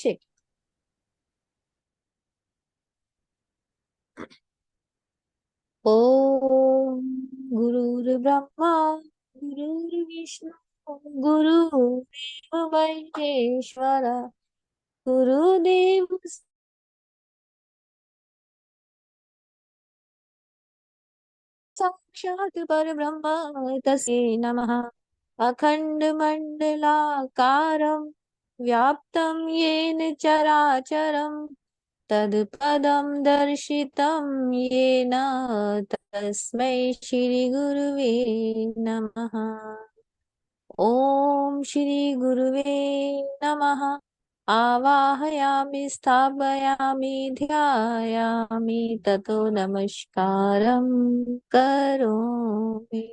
Check. ओम गुरुर्ब्रह्मा गुरुर्विष्णु गुरुदेव महेश्वरा गुरुदेव साक्षात् परब्रह्म तस्मै नमः। अखण्डमण्डलाकारं व्याप्तं येन चराचरं तत्पदं दर्शितं येन तस्मै श्रीगुरुवे नमः। ॐ श्रीगुरुवे नमः। आवाहयामि स्थापयामि ध्यायामि ततो नमस्कारं करोमि।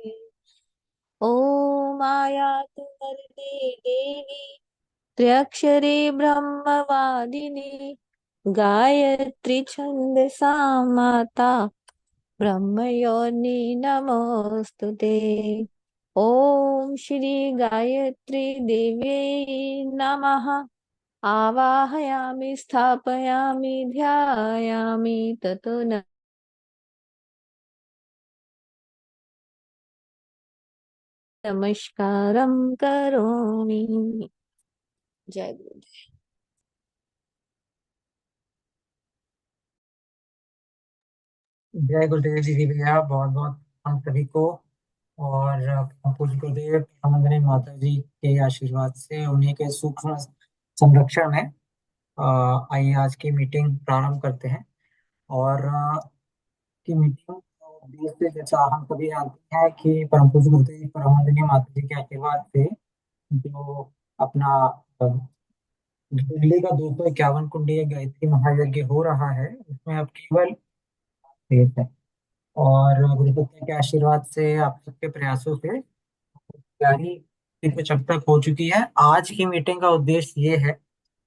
ॐ आयातु वरदे देवी त्र्यक्षरे ब्रह्मवादिनी गायत्री छन्दसा माता ब्रह्मयोनि नमोऽस्तुते। ॐ श्री गायत्री देव्यै नमः। आवाहयामि स्थापयामि ध्यायामि ततो नमस्कारं करोमि। जय गुरुदेव। जय गुरुदेव जी भैया, बहुत बहुत हम सभी को। और पूज्य गुरुदेव वंदनीय माता जी के आशीर्वाद से उन्हीं के सूक्ष्म संरक्षण में आइए आज की मीटिंग प्रारंभ करते हैं। और की मीटिंग उद्देश्य से जैसा हम सभी जानते हैं कि परम पूज्य गुरुदेव परम वंदनीय माता जी के आशीर्वाद से जो अपना दिल्ली का 251 कुंडीय गायत्री महायज्ञ हो रहा है, उसमें अब केवल शेष है। और गुरुदत्ता के आशीर्वाद से आप सबके प्रयासों से तैयारी कुछ अब तक हो चुकी है। आज की मीटिंग का उद्देश्य ये है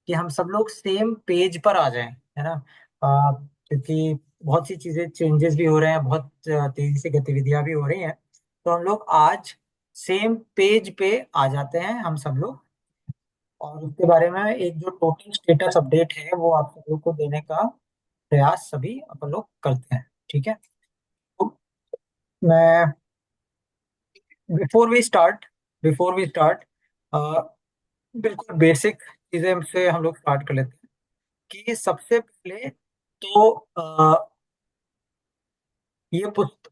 कि हम सब लोग सेम पेज पर आ जाएं, है ना। क्योंकि बहुत सी चीजें चेंजेस भी हो रहे हैं, बहुत तेजी से गतिविधियां भी हो रही हैं। तो हम लोग आज सेम पेज पे आ जाते हैं हम सब लोग। और उसके बारे में एक जो टोटल स्टेटस अपडेट है वो आप सब लोग को देने का प्रयास सभी अपन लोग करते हैं, ठीक है। तो मैं बिफोर वी स्टार्ट बिल्कुल बेसिक चीजें से हम लोग स्टार्ट कर लेते हैं कि सबसे पहले तो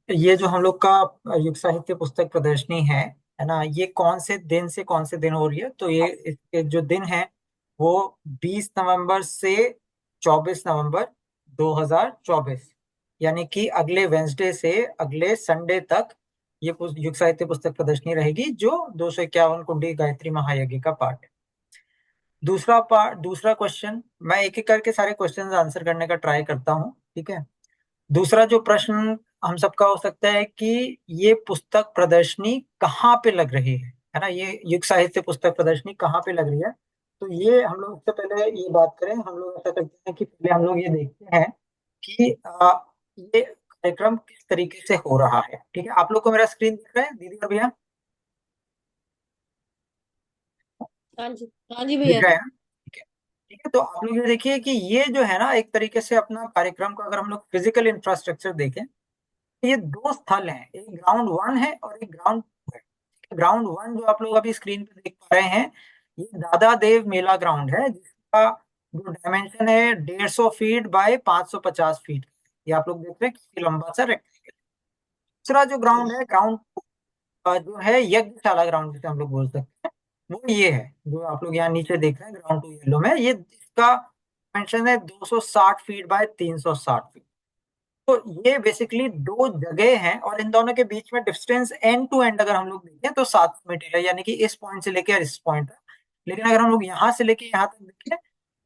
ये जो हम लोग का युग साहित्य पुस्तक प्रदर्शनी है ना, ये कौन से दिन हो रही है। तो ये इसके जो दिन है वो 20 नवंबर से 24 नवंबर 2024, यानी कि अगले वेंसडे से अगले संडे तक ये युग साहित्य पुस्तक प्रदर्शनी रहेगी, जो 251 कुंडी गायत्री महायज्ञ का पार्ट है। दूसरा क्वेश्चन, मैं एक एक करके सारे क्वेश्चंस आंसर करने का ट्राई करता हूँ, ठीक है। दूसरा जो प्रश्न हम सबका हो सकता है कि ये पुस्तक प्रदर्शनी कहाँ पे लग रही है ना, ये युग साहित्य पुस्तक प्रदर्शनी कहाँ पे लग रही है। तो ये हम लोग सबसे पहले ये बात करें, हम लोग ऐसा करते हैं कि पहले हम लोग ये देखते हैं कि ये कार्यक्रम किस तरीके से हो रहा है, ठीक है। आप लोग को मेरा स्क्रीन दिख रहा है दीदी और भैया? हाँ जी, हाँ जी दिख भैया। रहा है ना? ठीक है। ठीक है, तो आप लोग ये देखिए कि ये जो है ना, एक तरीके से अपना कार्यक्रम का अगर हम लोग फिजिकल इंफ्रास्ट्रक्चर देखें, ये दो स्थल हैं, एक ग्राउंड वन है और एक ग्राउंड टू है। ग्राउंड वन जो आप लोग अभी स्क्रीन पे देख पा रहे हैं, ये दादा देव मेला ग्राउंड है, जिसका जो डायमेंशन है 150 फीट बाय 550 फीट। ये आप लोग देख रहे हैं कितनी लंबा सा रेक्टेंगल। दूसरा जो ग्राउंड है, ग्राउंड जो है यज्ञशाला ग्राउंड जिसे हम लोग बोल सकते हैं, वो ये है जो आप लोग यहाँ नीचे देख रहे हैं ग्राउंड टू येलो में। ये इसका डायमेंशन है 260 फीट बाय 360 फीट। तो ये बेसिकली दो जगह हैं और इन दोनों के बीच में डिस्टेंस एंड टू एंड अगर हम लोग देखें तो 7 मीटर है, यानी कि इस पॉइंट से लेकर इस पॉइंट तक। लेकिन अगर हम लोग यहाँ से लेके यहाँ तक देखें,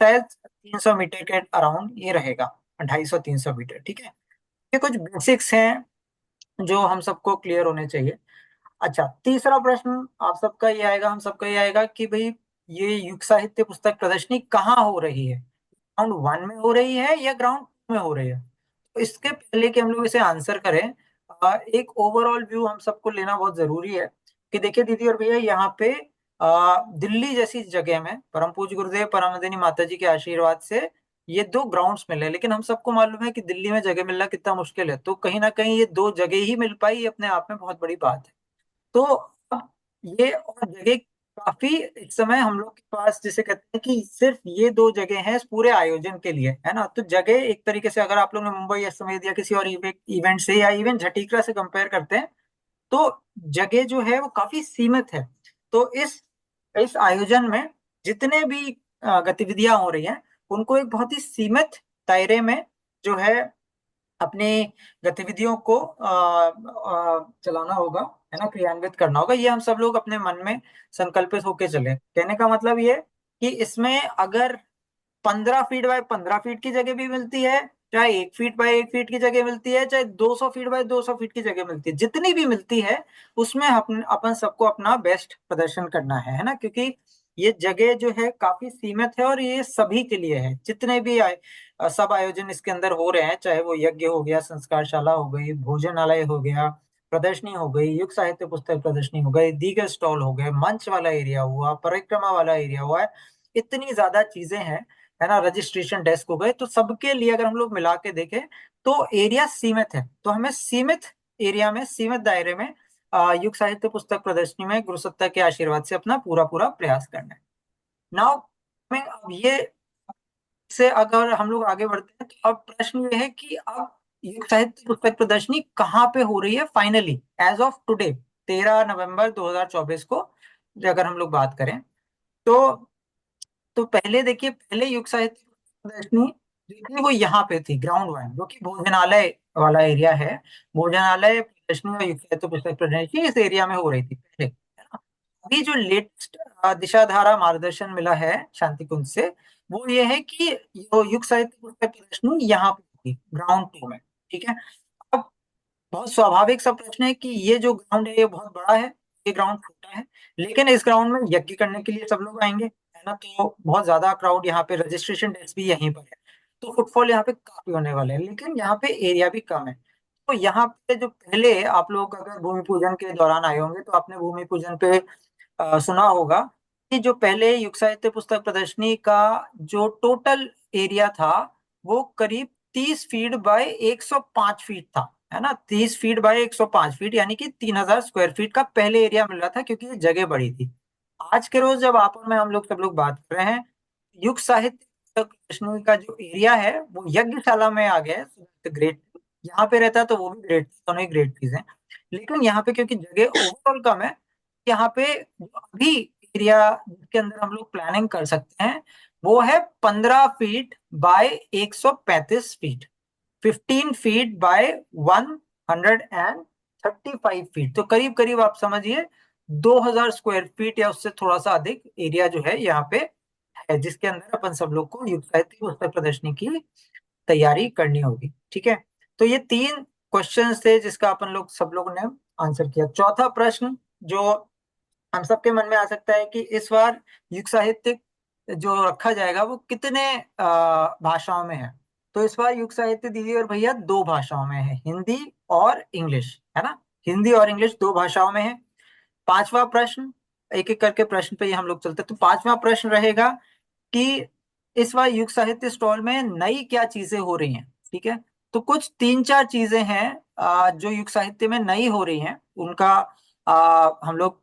शायद 300 मीटर के अराउंड ये रहेगा, 250-300 मीटर, ठीक है। ये कुछ बेसिक्स हैं जो हम सबको क्लियर होने चाहिए। अच्छा, तीसरा प्रश्न आप सबका ये आएगा, हम सबका ये आएगा कि भाई ये युग साहित्य पुस्तक प्रदर्शनी कहाँ हो रही है, ग्राउंड वन में हो रही है या ग्राउंड टू में हो रही है। तो इसके पहले कि हम लोग इसे आंसर करें, एक ओवरऑल व्यू हम सबको लेना बहुत जरूरी है कि देखिए दीदी और भैया, यहाँ पे दिल्ली जैसी जगह में परम पूज्य गुरुदेव परमदिनी माता जी के आशीर्वाद से ये दो ग्राउंड्स मिले। लेकिन हम सबको मालूम है कि दिल्ली में जगह मिलना कितना मुश्किल है, तो कहीं ना कहीं ये दो जगह ही मिल पाई, ये अपने आप में बहुत बड़ी बात है। तो अब ये और जगह काफी इस समय हम लोग के पास, जिसे कहते हैं कि सिर्फ ये दो जगह हैं इस पूरे आयोजन के लिए, है ना। तो जगह एक तरीके से अगर आप लोग ने मुंबई समेत या किसी और इवेंट से या इवन झटीकरा से कंपेयर करते हैं, तो जगह जो है वो काफी सीमित है। तो इस आयोजन में जितने भी गतिविधियां हो रही हैं, उनको एक बहुत ही सीमित दायरे में जो है अपनी गतिविधियों को चलाना होगा, है ना, क्रियान्वित करना होगा। ये हम सब लोग अपने मन में संकल्पित होके चले। कहने का मतलब ये कि इसमें अगर 15 फीट बाय 15 फीट की जगह भी मिलती है, चाहे 1 फीट बाय 1 फीट की जगह मिलती है, चाहे 200 फीट बाय 200 फीट की जगह मिलती है, जितनी भी मिलती है उसमें अपन अपन सबको अपना बेस्ट प्रदर्शन करना है ना। क्योंकि ये जगह जो है काफी सीमित है और ये सभी के लिए है। जितने भी सब आयोजन इसके अंदर हो रहे हैं, चाहे वो यज्ञ हो गया, संस्कारशाला हो गई, भोजनालय हो गया, प्रदर्शनी हो गई, युग साहित्य पुस्तक प्रदर्शनी हो गई, दीगर स्टॉल हो गए, मंच वाला एरिया हुआ, परिक्रमा वाला एरिया हुआ है, इतनी ज्यादा चीजें हैं, है ना, रजिस्ट्रेशन डेस्क हो गए। तो सबके लिए अगर हम लोग मिला के देखें तो एरिया सीमित है। तो हमें सीमित एरिया में, सीमित दायरे में युग साहित्य पुस्तक प्रदर्शनी में गुरु सत्ता के आशीर्वाद से अपना पूरा पूरा प्रयास करना है। नाउ अब ये से अगर हम लोग आगे बढ़ते हैं, तो अब प्रश्न ये है कि अब युग साहित्य पुस्तक प्रदर्शनी कहाँ पे हो रही है फाइनली, एज ऑफ टुडे 13 नवंबर 2024 को अगर हम लोग बात करें। तो पहले देखिए, पहले युग साहित्य प्रदर्शनी जो थी वो यहाँ पे थी, ग्राउंड 1, जो कि भोजनालय वाला एरिया है। भोजनालय प्रदर्शनी और युग साहित्य पुस्तक प्रदर्शनी इस एरिया में हो रही थी पहले, है ना। अभी जो लेटेस्ट दिशा धारा मार्गदर्शन मिला है शांति कुंज से, वो ये है कि यो युग साहित्य पुस्तक प्रदर्शनी यहाँ पे थी ग्राउंड 2 में। ठीक है। अब बहुत स्वाभाविक सा प्रश्न है कि ये जो ग्राउंड है ये बहुत बड़ा है, ये ग्राउंड छोटा है, लेकिन इस ग्राउंड में यज्ञ करने के लिए सब लोग आएंगे, है ना। तो बहुत ज्यादा क्राउड यहाँ पे, रजिस्ट्रेशन डेस्क भी यहीं पर है, तो फुटफॉल यहाँ पे काफी होने वाले हैं। लेकिन यहाँ पे एरिया भी कम है। तो यहाँ पे जो पहले आप लोग अगर भूमि पूजन के दौरान आए होंगे, तो आपने भूमि पूजन पे सुना होगा कि जो पहले युग साहित्य पुस्तक प्रदर्शनी का जो टोटल एरिया था, वो करीब 30 फीट बाय 105 फीट था, है ना। 30 फीट बाय 105 फीट, यानी कि 3000 स्क्वायर फीट का पहले एरिया मिल रहा था, क्योंकि ये जगह बड़ी थी। आज के रोज जब आप और मैं, हम लोग सब लोग बात कर रहे हैं, युग साहित्य पुस्तक प्रदर्शनी का जो एरिया है वो यज्ञशाला में आ गया है। ग्रेट, यहाँ पे रहता तो वो भी ग्रेट, दोनों ही ग्रेट चीज है। लेकिन यहाँ पे क्योंकि जगह ओवरऑल कम है, यहाँ पे जो अभी एरिया जिसके अंदर हम लोग प्लानिंग कर सकते हैं, वो है 15 feet by 135 feet, 15 feet by 135 feet. तो करीब करीब आप समझिए 2000 स्क्वायर फीट या उससे थोड़ा सा अधिक एरिया जो है यहाँ पे है, जिसके अंदर अपन सब लोग को युग साहित्य पुस्तक प्रदर्शनी की तैयारी करनी होगी। ठीक है। तो ये 3 क्वेश्चन थे जिसका अपन लोग सब लोगों ने आंसर किया। चौथा प्रश्न जो हम सबके मन में आ सकता है कि इस बार युग साहित्य जो रखा जाएगा वो कितने भाषाओं में है। तो इस बार युग साहित्य दीदी और भैया 2 भाषाओं में है, हिंदी और इंग्लिश, है ना। हिंदी और इंग्लिश 2 भाषाओं में है। पांचवा प्रश्न, एक एक करके प्रश्न पे ही हम लोग चलते हैं। तो पांचवा प्रश्न रहेगा कि इस बार युग साहित्य स्टॉल में नई क्या चीजें हो रही हैं। ठीक है। तो कुछ 3-4 चीजें हैं जो युग साहित्य में नई हो रही हैं, उनका हम लोग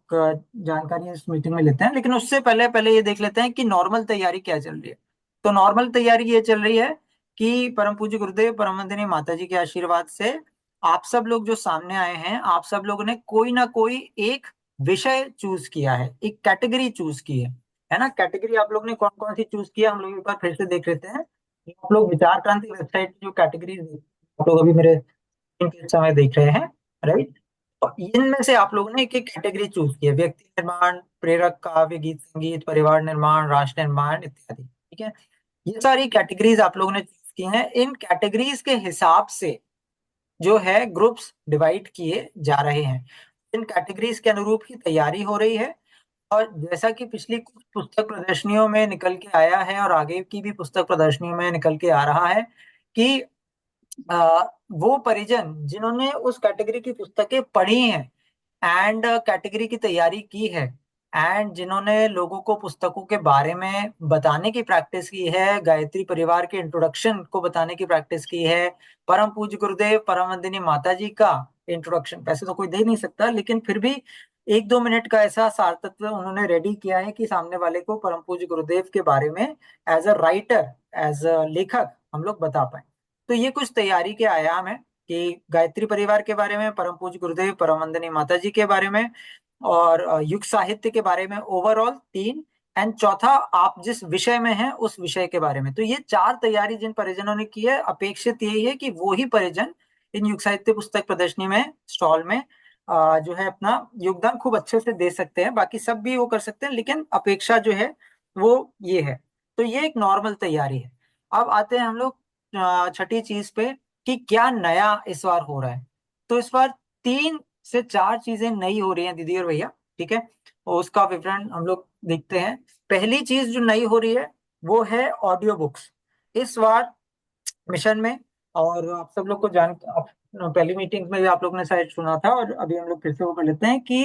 जानकारी इस मीटिंग में लेते हैं। लेकिन उससे पहले पहले ये देख लेते हैं कि नॉर्मल तैयारी क्या चल रही है। तो नॉर्मल तैयारी ये चल रही है कि परम पूज्य गुरुदेव परमवंदनीय माता जी के आशीर्वाद से आप सब लोग जो सामने आए हैं, आप सब लोगों ने कोई ना कोई एक विषय चूज किया है, एक कैटेगरी चूज की है ना। कैटेगरी आप लोग ने कौन कौन सी चूज किया, हम लोग एक बार फिर से देख लेते हैं। आप लोग विचार क्रांति वेबसाइट की जो कैटेगरी आप लोग अभी मेरे स्क्रीन के समय देख रहे हैं, राइट। और इनमें से आप लोगों ने एक एक कैटेगरी चूज की है, व्यक्ति निर्माण, प्रेरक, काव्य, गीत संगीत, परिवार निर्माण, राष्ट्र निर्माण इत्यादि। ठीक है। ये सारी कैटेगरीज आप लोगों ने चूज की हैं। इन कैटेगरीज के हिसाब से जो है ग्रुप्स डिवाइड किए जा रहे हैं। इन कैटेगरीज के अनुरूप ही तैयारी हो रही है। और जैसा कि पिछली कुछ पुस्तक प्रदर्शनियों में निकल के आया है और आगे की भी पुस्तक प्रदर्शनियों में निकल के आ रहा है कि वो परिजन जिन्होंने उस कैटेगरी की पुस्तकें पढ़ी हैं एंड कैटेगरी की तैयारी की है, एंड जिन्होंने लोगों को पुस्तकों के बारे में बताने की प्रैक्टिस की है, गायत्री परिवार के इंट्रोडक्शन को बताने की प्रैक्टिस की है। परम पूज्य गुरुदेव परम वंदनीय माता जी का इंट्रोडक्शन वैसे तो कोई दे नहीं सकता, लेकिन फिर भी 1-2 मिनट का ऐसा सार तत्व उन्होंने रेडी किया है कि सामने वाले को परम पूज्य गुरुदेव के बारे में as a writer, as a लेखक हम लोग बता पाए। तो ये कुछ तैयारी के आयाम है कि गायत्री परिवार के बारे में, परम पूज्य गुरुदेव परम वंदनीय माता जी के बारे में, और युग साहित्य के बारे में ओवरऑल 3, एंड चौथा आप जिस विषय में हैं उस विषय के बारे में। तो ये 4 तैयारी जिन परिजनों ने की है, अपेक्षित यही है कि वो ही परिजन इन युग साहित्य पुस्तक प्रदर्शनी में, स्टॉल में जो है अपना योगदान खूब अच्छे से दे सकते हैं। बाकी सब भी वो कर सकते हैं, लेकिन अपेक्षा जो है वो ये है। तो ये एक नॉर्मल तैयारी है। अब आते हैं हम लोग छठी चीज पे कि क्या नया इस बार हो रहा है। तो इस बार 3 से 4 चीजें नई हो रही हैं दीदी और भैया, ठीक है। और उसका विवरण हम लोग देखते हैं। पहली चीज जो नई हो रही है वो है ऑडियो बुक्स इस बार मिशन में। और आप सब लोग को पहली मीटिंग में भी आप लोग ने शायद सुना था, और अभी हम लोग फिर से वो कर लेते हैं कि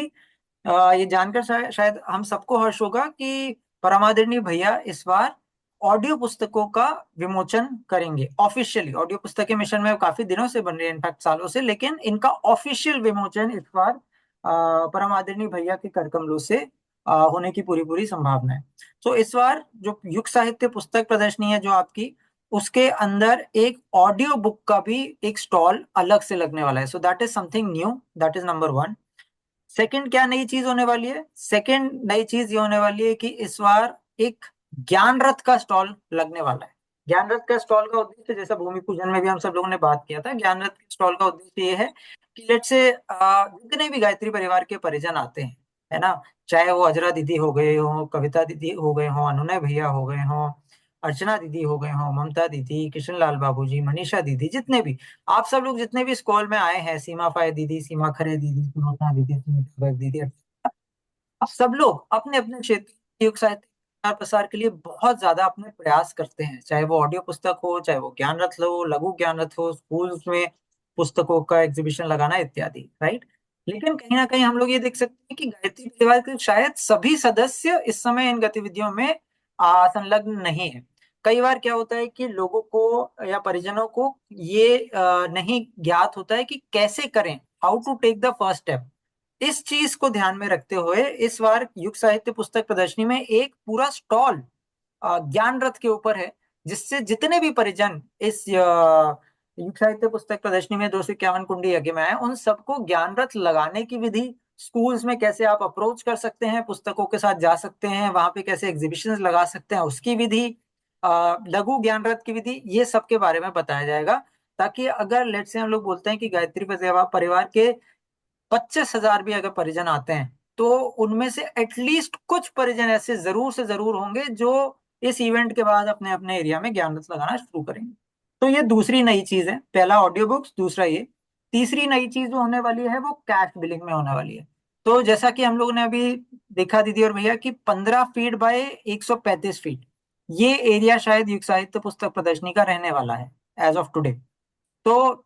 ये जानकर शायद हम सबको हर्ष होगा कि परमादरणीय भैया इस बार ऑडियो पुस्तकों का विमोचन करेंगे ऑफिशियली। ऑडियो पुस्तकें मिशन में काफी दिनों से बन रही है, इनफैक्ट सालों से, लेकिन इनका ऑफिशियल विमोचन इस बार परमादरणीय भैया के कर कमलों से होने की पूरी पूरी संभावना है। तो इस बार जो युग साहित्य पुस्तक प्रदर्शनी है जो आपकी, उसके अंदर एक ऑडियो बुक का भी एक स्टॉल अलग से लगने वाला है। So that is something new, that is number 1। Second क्या नई चीज होने वाली है? सेकंड नई चीज ये होने वाली है कि इस बार एक ज्ञान रथ का स्टॉल लगने वाला है। ज्ञान रथ का स्टॉल का उद्देश्य, जैसा भूमि पूजन में भी हम सब लोगों ने बात किया था, ज्ञान रथ के स्टॉल का उद्देश्य ये है कि लेट से जितने भी गायत्री परिवार के परिजन आते हैं, है ना, चाहे वो अजरा दीदी हो गए हो, कविता दीदी हो गए हो, अनुनय भैया हो गए हो, अर्चना दीदी हो गए हो, ममता दीदी, किशन लाल बाबूजी, मनीषा दीदी, जितने भी आप सब लोग जितने भी स्कूल में आए हैं, सीमा फाय दीदी, सीमा खरे दीदी, सुलोचना दीदी, सुनीता गर्ग दीदी, अब सब लोग अपने अपने क्षेत्र के युग साहित्य प्रचार प्रसार के लिए बहुत ज्यादा अपने प्रयास करते हैं। चाहे वो ऑडियो पुस्तक हो, चाहे वो ज्ञान रथ हो, लघु ज्ञान रथ हो, स्कूल्स में पुस्तकों का एग्जीबिशन लगाना इत्यादि, राइट। लेकिन कहीं ना कहीं हम लोग ये देख सकते हैं कि गायत्री परिवार के शायद सभी सदस्य इस समय इन गतिविधियों में संलग्न नहीं है। कई बार क्या होता है कि लोगों को या परिजनों को ये नहीं ज्ञात होता है कि कैसे करें, how to take the first step. इस चीज को ध्यान में रखते हुए इस बार युग साहित्य पुस्तक प्रदर्शनी में एक पूरा स्टॉल ज्ञान रथ के ऊपर है, जिससे जितने भी परिजन इस युग साहित्य पुस्तक प्रदर्शनी में 251 कुंडी यज्ञ में आए, उन सबको ज्ञान रथ लगाने की विधि, स्कूल्स में कैसे आप अप्रोच कर सकते हैं, पुस्तकों के साथ जा सकते हैं, वहां पे कैसे एग्जीबिशन लगा सकते हैं उसकी विधि, लघु ज्ञान रथ की विधि, ये सब के बारे में बताया जाएगा। ताकि अगर लेट से हम लोग बोलते हैं कि गायत्री परिवार के 25,000 भी अगर परिजन आते हैं, तो उनमें से एटलीस्ट कुछ परिजन ऐसे जरूर से जरूर होंगे जो इस इवेंट के बाद अपने अपने एरिया में ज्ञान रथ लगाना शुरू करेंगे। तो ये दूसरी नई चीज है। पहला ऑडियो बुक्स, दूसरा ये। तीसरी नई चीज जो होने वाली है वो कैश बिलिंग में होने वाली है। तो जैसा कि हम लोगों ने अभी देखा दीदी और भैया कि 15 फीट बाय 135 फीट ये एरिया शायद युग साहित्य पुस्तक प्रदर्शनी का रहने वाला है एज ऑफ टुडे। तो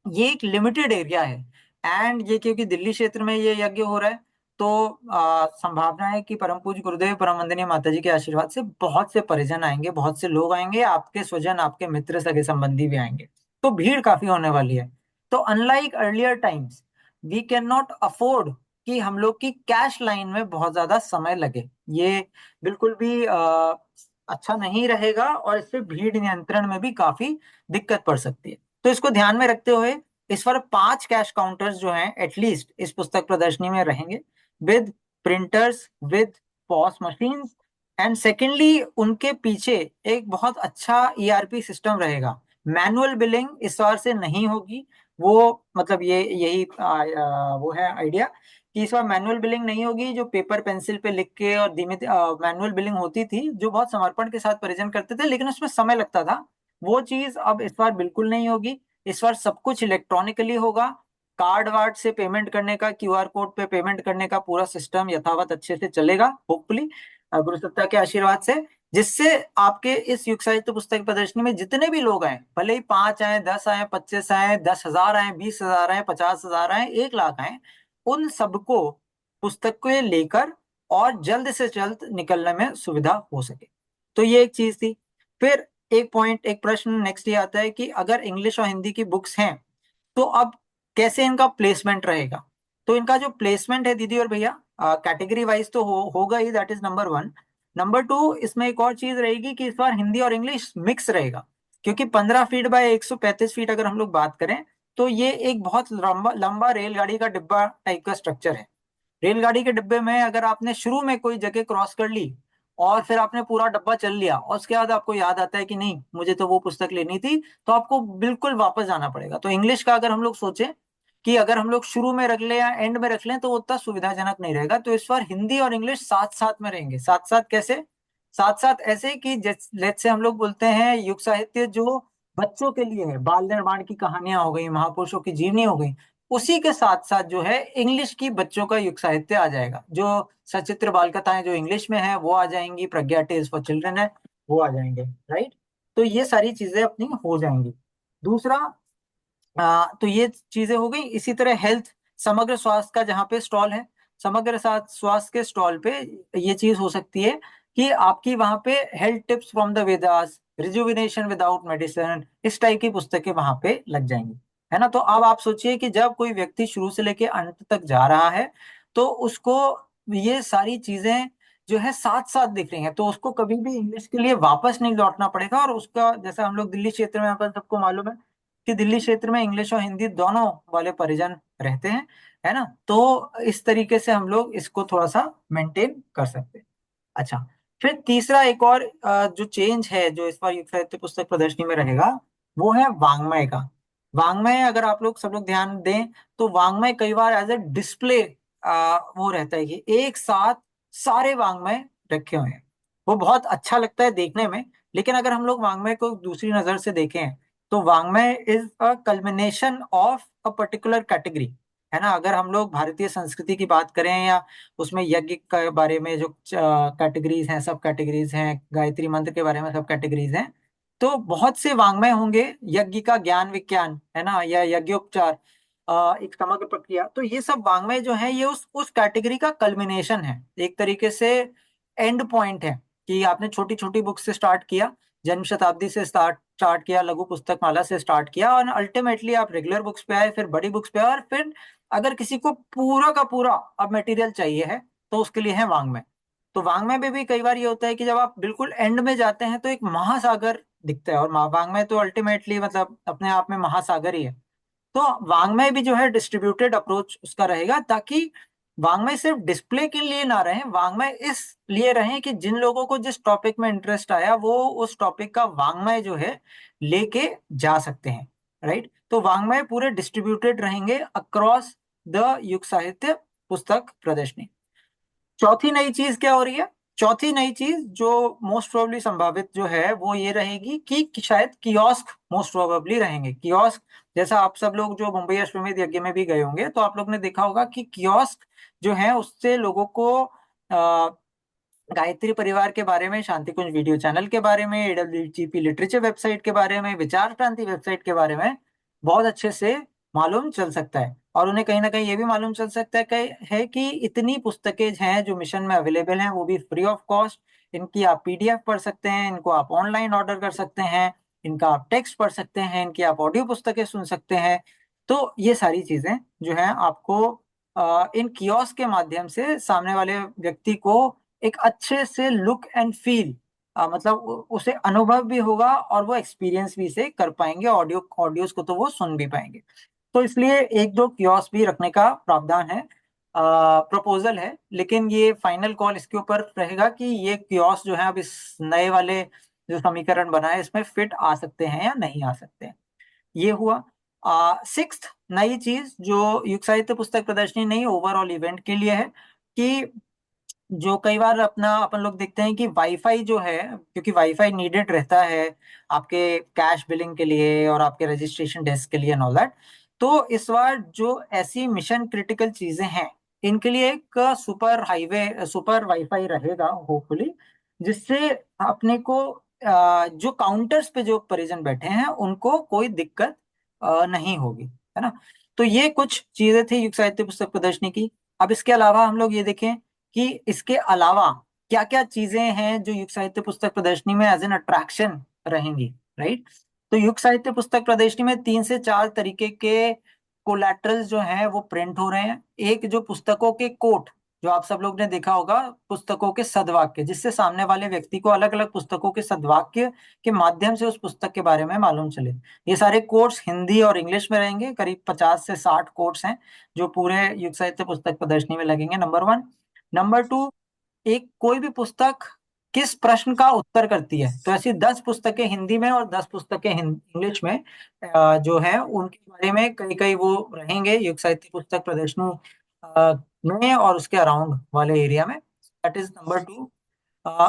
ये एक लिमिटेड एरिया है। एंड ये क्योंकि दिल्ली क्षेत्र में ये यज्ञ हो रहा है, तो संभावना है कि परम पूज्य गुरुदेव परम वंदनीय माता जी के आशीर्वाद से बहुत से परिजन आएंगे, बहुत से लोग आएंगे, आपके स्वजन, आपके मित्र, सगे संबंधी भी आएंगे। तो भीड़ काफी होने वाली है। तो unlike earlier times, we can not afford कि हम लोग की कैश लाइन में बहुत ज्यादा समय लगे। ये बिल्कुल भी अच्छा नहीं रहेगा, और इससे भीड़ नियंत्रण में भी काफी दिक्कत पड़ सकती है। तो इसको ध्यान में रखते हुए इस बार 5 कैश काउंटर्स जो हैं एटलीस्ट इस पुस्तक प्रदर्शनी में रहेंगे, with printers, with POS machines. And secondly उनके पीछे एक बहुत अच्छा ईआरपी सिस्टम रहेगा। मैनुअल बिलिंग इस बार से नहीं होगी। वो मतलब ये यही वो है आइडिया कि इस बार मैनुअल बिलिंग नहीं होगी। जो पेपर पेंसिल पे लिख के और धीमे मैनुअल बिलिंग होती थी, जो बहुत समर्पण के साथ परिजन करते थे, लेकिन उसमें समय लगता था, वो चीज अब इस बार बिल्कुल नहीं होगी। इस बार सब कुछ इलेक्ट्रॉनिकली होगा। कार्ड वार्ड से पेमेंट करने का, क्यूआर कोड पे पेमेंट करने का पूरा सिस्टम यथावत अच्छे से चलेगा, होपफुली गुरु सत्ता के आशीर्वाद से। जिससे आपके इस युग साहित्य पुस्तक प्रदर्शनी में जितने भी लोग आए, भले ही 5 आए, 10 आए, 25 आए, 10,000 आए, 20,000 आए, 50,000 आए, 1 लाख आए, उन सबको पुस्तक को लेकर और जल्द से जल्द निकलने में सुविधा हो सके। तो ये एक चीज थी। फिर एक पॉइंट, एक प्रश्न नेक्स्ट ये आता है कि अगर इंग्लिश और हिंदी की बुक्स हैं तो अब कैसे इनका प्लेसमेंट रहेगा। तो इनका जो प्लेसमेंट है दीदी और भैया, कैटेगरी वाइज तो होगा ही, that is number one. Number two, इसमें एक और चीज रहेगी कि इस बार हिंदी और इंग्लिश मिक्स रहेगा, क्योंकि 15 फीट बाय 135 फीट अगर हम लोग बात करें तो ये एक बहुत लंबा लंबा रेलगाड़ी का डिब्बा टाइप का स्ट्रक्चर है। रेलगाड़ी के डिब्बे में अगर आपने शुरू में कोई जगह क्रॉस कर ली और फिर आपने पूरा डब्बा चल लिया और उसके बाद आपको याद आता है कि नहीं मुझे तो वो पुस्तक लेनी थी, तो आपको बिल्कुल वापस जाना पड़ेगा। तो इंग्लिश का अगर हम लोग सोचें कि अगर हम लोग शुरू में रख लें या एंड में रख लें तो वो उतना सुविधाजनक नहीं रहेगा। तो इस बार हिंदी और इंग्लिश साथ साथ में रहेंगे। साथ साथ कैसे? साथ साथ ऐसे कि लेट से हम लोग बोलते हैं युग साहित्य जो बच्चों के लिए है, बाल निर्माण की कहानियां हो गई, महापुरुषों की जीवनी हो गई, उसी के साथ साथ जो है इंग्लिश की बच्चों का युग साहित्य आ जाएगा। जो सचित्र बाल कथाएं जो इंग्लिश में है वो आ जाएंगी, प्रज्ञा टेल्स फॉर चिल्ड्रन है वो आ जाएंगे, राइट। तो ये सारी चीजें अपनी हो जाएंगी। दूसरा, तो ये चीजें हो गई। इसी तरह हेल्थ, समग्र स्वास्थ्य का जहाँ पे स्टॉल है, समग्र स्वास्थ्य के स्टॉल पे ये चीज हो सकती है कि आपकी वहां पे health tips from the Vedas, rejuvenation without medicine, इस टाइप की पुस्तकें वहां पे लग जाएंगी, है ना। तो अब आप सोचिए कि जब कोई व्यक्ति शुरू से लेके अंत तक जा रहा है तो उसको ये सारी चीजें जो है साथ साथ दिख रही हैं, तो उसको कभी भी इंग्लिश के लिए वापस नहीं लौटना पड़ेगा। और उसका जैसा हम लोग दिल्ली क्षेत्र में, अपन सबको मालूम है कि दिल्ली क्षेत्र में इंग्लिश और हिंदी दोनों वाले परिजन रहते हैं, है ना। तो इस तरीके से हम लोग इसको थोड़ा सा मेंटेन कर सकते हैं। अच्छा, फिर तीसरा एक और जो चेंज है जो इस बार युग साहित्य पुस्तक प्रदर्शनी में रहेगा वो है वाङ्मय का। वाङ्मय अगर आप लोग सब लोग ध्यान दें तो वाङ्मय कई बार एज ए डिस्प्ले वो रहता है कि एक साथ सारे वाङ्मय रखे हुए हैं। वो बहुत अच्छा लगता है देखने में। लेकिन अगर हम लोग वाङ्मय को दूसरी नजर से देखें तो वाङ्मय is a culmination of a particular category, है ना। अगर हम लोग भारतीय संस्कृति की बात करें या उसमें यज्ञ के बारे में जो कैटेगरीज हैं, सब कैटेगरीज हैं, गायत्री मंत्र के बारे में सब कैटेगरीज हैं, तो बहुत से वाङ्मय होंगे। यज्ञ का ज्ञान विज्ञान, है ना, या यज्ञोपचार, एक समग्र प्रक्रिया, तो ये सब वाङ्मय जो है ये उस कैटेगरी का कल्मिनेशन है, एक तरीके से एंड पॉइंट है। कि आपने छोटी छोटी बुक से स्टार्ट किया, जन्म शताब्दी से स्टार्ट स्टार्ट किया, लघु पुस्तक माला से स्टार्ट किया, और अल्टीमेटली आप रेगुलर बुक्स पे आए, फिर बड़ी बुक्स पे आए, और फिर अगर किसी को पूरा का पूरा अब मटेरियल चाहिए है तो उसके लिए है वाङ्मय। तो वाङ्मय में भी कई बार ये होता है कि जब आप बिल्कुल एंड में जाते हैं तो एक महासागर दिखता है, और वाङ्मय तो अल्टीमेटली मतलब अपने आप में महासागर ही है। तो वाङ्मय भी जो है डिस्ट्रीब्यूटेड अप्रोच उसका रहेगा, ताकि वाङ्मय सिर्फ डिस्प्ले के लिए ना रहे, वाङ्मय इस लिए रहे कि जिन लोगों को जिस टॉपिक में इंटरेस्ट आया वो उस टॉपिक का वाङ्मय जो है लेके जा सकते हैं, राइट। तो वाङ्मय पूरे डिस्ट्रीब्यूटेड रहेंगे अक्रॉस द युग साहित्य पुस्तक प्रदर्शनी। चौथी नई चीज क्या हो रही है? चौथी नई चीज जो मोस्ट प्रोबेबली संभावित जो है वो ये रहेगी कि शायद कियोस्क मोस्ट प्रोबेबली रहेंगे। कियोस्क, जैसा आप सब लोग जो मुंबई अश्वमेध यज्ञ में भी गए होंगे तो आप लोग ने देखा होगा कि कियोस्क जो है उससे लोगों को गायत्री परिवार के बारे में, शांति कुंज वीडियो चैनल के बारे में, एडब्ल्यूजीपी लिटरेचर वेबसाइट के बारे में, विचार क्रांति वेबसाइट के बारे में बहुत अच्छे से मालूम चल सकता है। और उन्हें कहीं ना कहीं ये भी मालूम चल सकता है कि इतनी पुस्तकें हैं जो मिशन में अवेलेबल हैं, वो भी फ्री ऑफ कॉस्ट। इनकी आप पीडीएफ पढ़ सकते हैं, इनको आप ऑनलाइन ऑर्डर कर सकते हैं, इनका आप टेक्स्ट पढ़ सकते हैं, इनकी आप ऑडियो पुस्तकें सुन सकते हैं। तो ये सारी चीजें जो है आपको इन कियोस्क के माध्यम से सामने वाले व्यक्ति को एक अच्छे से लुक एंड फील, मतलब उसे अनुभव भी होगा और वो एक्सपीरियंस भी से कर पाएंगे, ऑडियोज को तो वो सुन भी पाएंगे। तो इसलिए एक दो कियोस्क भी रखने का प्रावधान है, प्रपोजल है। लेकिन ये फाइनल कॉल इसके ऊपर रहेगा कि ये कियोस्क जो है अब इस नए वाले जो समीकरण बना है इसमें फिट आ सकते हैं या नहीं आ सकते हैं। ये हुआ। सिक्स्थ नई चीज जो युग साहित्य पुस्तक प्रदर्शनी नहीं ओवरऑल इवेंट के लिए है कि जो कई बार अपना अपन लोग देखते हैं कि वाईफाई जो है, क्योंकि वाईफाई नीडेड रहता है आपके कैश बिलिंग के लिए और आपके रजिस्ट्रेशन डेस्क के लिए एंड ऑल दैट। तो इस बार जो ऐसी मिशन क्रिटिकल चीजें हैं इनके लिए एक सुपर वाईफाई रहेगा होपफुली, जिससे अपने को जो काउंटर्स पे जो परिजन बैठे हैं उनको कोई दिक्कत नहीं होगी, है ना। तो ये कुछ चीजें थी युग साहित्य पुस्तक प्रदर्शनी की। अब इसके अलावा हम लोग ये देखें कि इसके अलावा क्या क्या चीजें हैं जो युग साहित्य पुस्तक प्रदर्शनी में एज एन अट्रैक्शन रहेंगी, राइट। तो युग साहित्य पुस्तक प्रदर्शनी में 3 से 4 तरीके के कोलैटरल्स जो हैं वो प्रिंट हो रहे हैं। एक जो पुस्तकों के कोट, जो आप सब लोग ने देखा होगा, पुस्तकों के सदवाक्य, जिससे सामने वाले व्यक्ति को अलग अलग पुस्तकों के सदवाक्य के माध्यम से उस पुस्तक के बारे में मालूम चले। ये सारे कोट्स हिंदी और इंग्लिश में रहेंगे, करीब 50 से 60 कोट्स हैं जो पूरे युग साहित्य पुस्तक प्रदर्शनी में लगेंगे, नंबर 1। नंबर 2, एक कोई भी पुस्तक किस प्रश्न का उत्तर करती है, तो ऐसी 10 पुस्तकें हिंदी में और 10 पुस्तकें इंग्लिश में जो है उनके बारे में कई कई वो रहेंगे युग साहित्य पुस्तक प्रदर्शनी में और उसके अराउंड वाले एरिया में। That is number 2।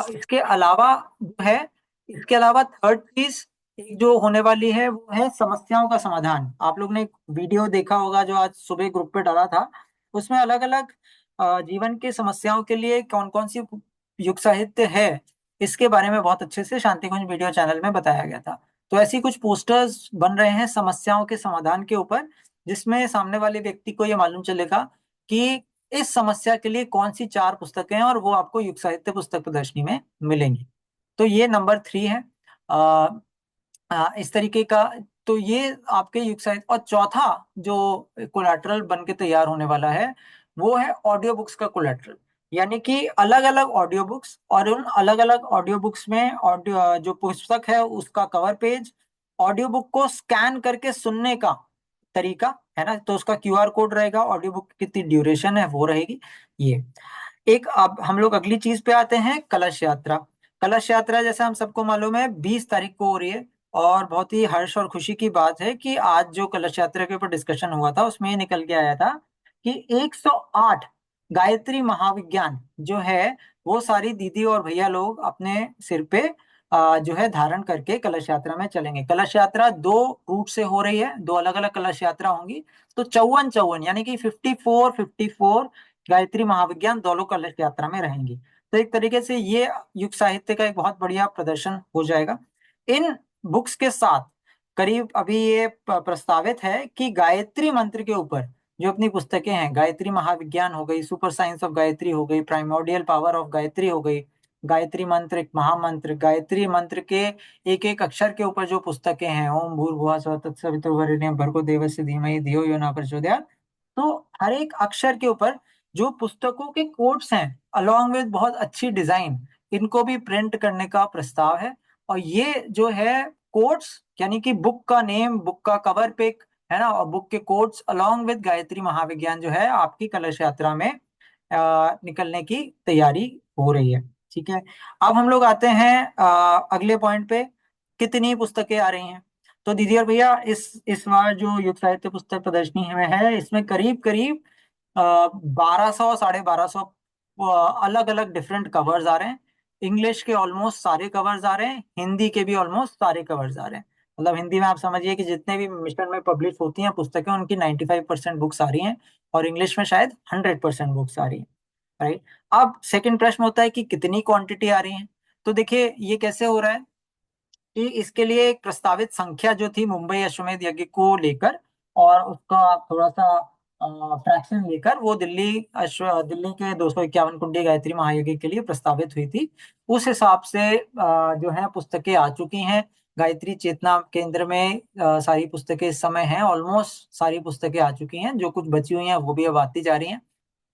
इसके अलावा जो है, इसके अलावा थर्ड चीज एक जो होने वाली है वो है समस्याओं का समाधान। आप लोग ने एक वीडियो देखा होगा जो आज सुबह ग्रुप पे डाला था, उसमें अलग अलग जीवन की समस्याओं के लिए कौन कौन सी युग साहित्य है, इसके बारे में बहुत अच्छे से शांति कुंज वीडियो चैनल में बताया गया था। तो ऐसी कुछ पोस्टर्स बन रहे हैं समस्याओं के समाधान के ऊपर, जिसमें सामने वाले व्यक्ति को ये मालूम चलेगा कि इस समस्या के लिए कौन सी 4 पुस्तकें हैं, और वो आपको युग साहित्य पुस्तक प्रदर्शनी में मिलेंगी। तो ये नंबर 3 है। आ, इस तरीके का। तो ये आपके युग साहित्य। और चौथा जो कोलैटरल बन के तैयार होने वाला है वो है ऑडियो बुक्स का कोलैटरल। यानी कि अलग अलग ऑडियो बुक्स, और उन अलग अलग ऑडियो बुक्स में ऑडियो जो पुस्तक है उसका कवर पेज, ऑडियो बुक को स्कैन करके सुनने का तरीका है ना, तो उसका क्यूआर कोड रहेगा, ऑडियो बुक की कितनी ड्यूरेशन है वो रहेगी। ये एक। अब हम लोग अगली चीज पे आते हैं, कलश यात्रा। कलश यात्रा जैसे हम सबको मालूम है 20 तारीख को हो रही है, और बहुत ही हर्ष और खुशी की बात है कि आज जो कलश यात्रा के ऊपर डिस्कशन हुआ था उसमें ये निकल के आया था कि 108 गायत्री महाविज्ञान जो है वो सारी दीदी और भैया लोग अपने सिर पे जो है धारण करके कलश यात्रा में चलेंगे। कलश यात्रा 2 रूट से हो रही है, 2 अलग अलग कलश यात्रा होंगी। तो 54 54 यानी कि 54 54 गायत्री महाविज्ञान दोनों कलश यात्रा में रहेंगी। तो एक तरीके से ये युग साहित्य का एक बहुत बढ़िया प्रदर्शन हो जाएगा। इन बुक्स के साथ करीब अभी ये प्रस्तावित है कि गायत्री मंत्र के ऊपर जो अपनी पुस्तकें हैं, गायत्री महाविज्ञान हो गई, सुपर साइंस ऑफ गायत्री हो गई, प्राइमोर्डियल पावर ऑफ गायत्री हो गई, गायत्री मंत्र एक महामंत्र, गायत्री मंत्र के एक एक अक्षर के ऊपर जो पुस्तकें हैं, ओम भूर्भुवः स्वः तत्सवितुर्वरेण्यं भर्गो देवस्य धीमहि धियो यो न प्रचोदयात्। तो हर एक अक्षर के ऊपर जो पुस्तकों के कोट्स हैं अलोंग विद बहुत अच्छी डिजाइन, इनको भी प्रिंट करने का प्रस्ताव है। और ये जो है कोट्स, यानी कि बुक का नेम, बुक का कवर पिक है ना, और बुक के quotes along with Gayatri Mahavigyan जो है आपकी कलश यात्रा में निकलने की तैयारी हो रही है। ठीक है। अब हम लोग आते हैं अगले पॉइंट पे, कितनी पुस्तकें आ रही हैं। तो दीदी और भैया इस बार जो युग साहित्य पुस्तक प्रदर्शनी में है, इसमें करीब करीब 1200 1250 अलग अलग डिफरेंट कवर्स आ रहे हैं। इंग्लिश के ऑलमोस्ट सारे कवर्स आ रहे हैं, हिंदी के भी ऑलमोस्ट सारे कवर्स आ रहे हैं। मतलब हिंदी में आप समझिए कि जितने भी मिशन में पब्लिश होती हैं पुस्तकें उनकी 95% बुक्स आ रही हैं, और इंग्लिश में शायद 100% बुक्स आ रही हैं, राइट। अब सेकंड प्रश्न होता है कि कितनी क्वांटिटी आ रही है। तो देखिए ये कैसे हो रहा है कि इसके लिए एक प्रस्तावित संख्या जो थी मुंबई अश्वमेध यज्ञ को लेकर, और उसका थोड़ा सा फ्रैक्शन लेकर वो दिल्ली के 251 कुंडी गायत्री महायज्ञ के लिए प्रस्तावित हुई थी। उस हिसाब से जो है पुस्तकें आ चुकी हैं। गायत्री चेतना केंद्र में सारी पुस्तकें इस समय हैं, ऑलमोस्ट सारी पुस्तकें आ चुकी हैं, जो कुछ बची हुई हैं वो भी अब आती जा रही हैं।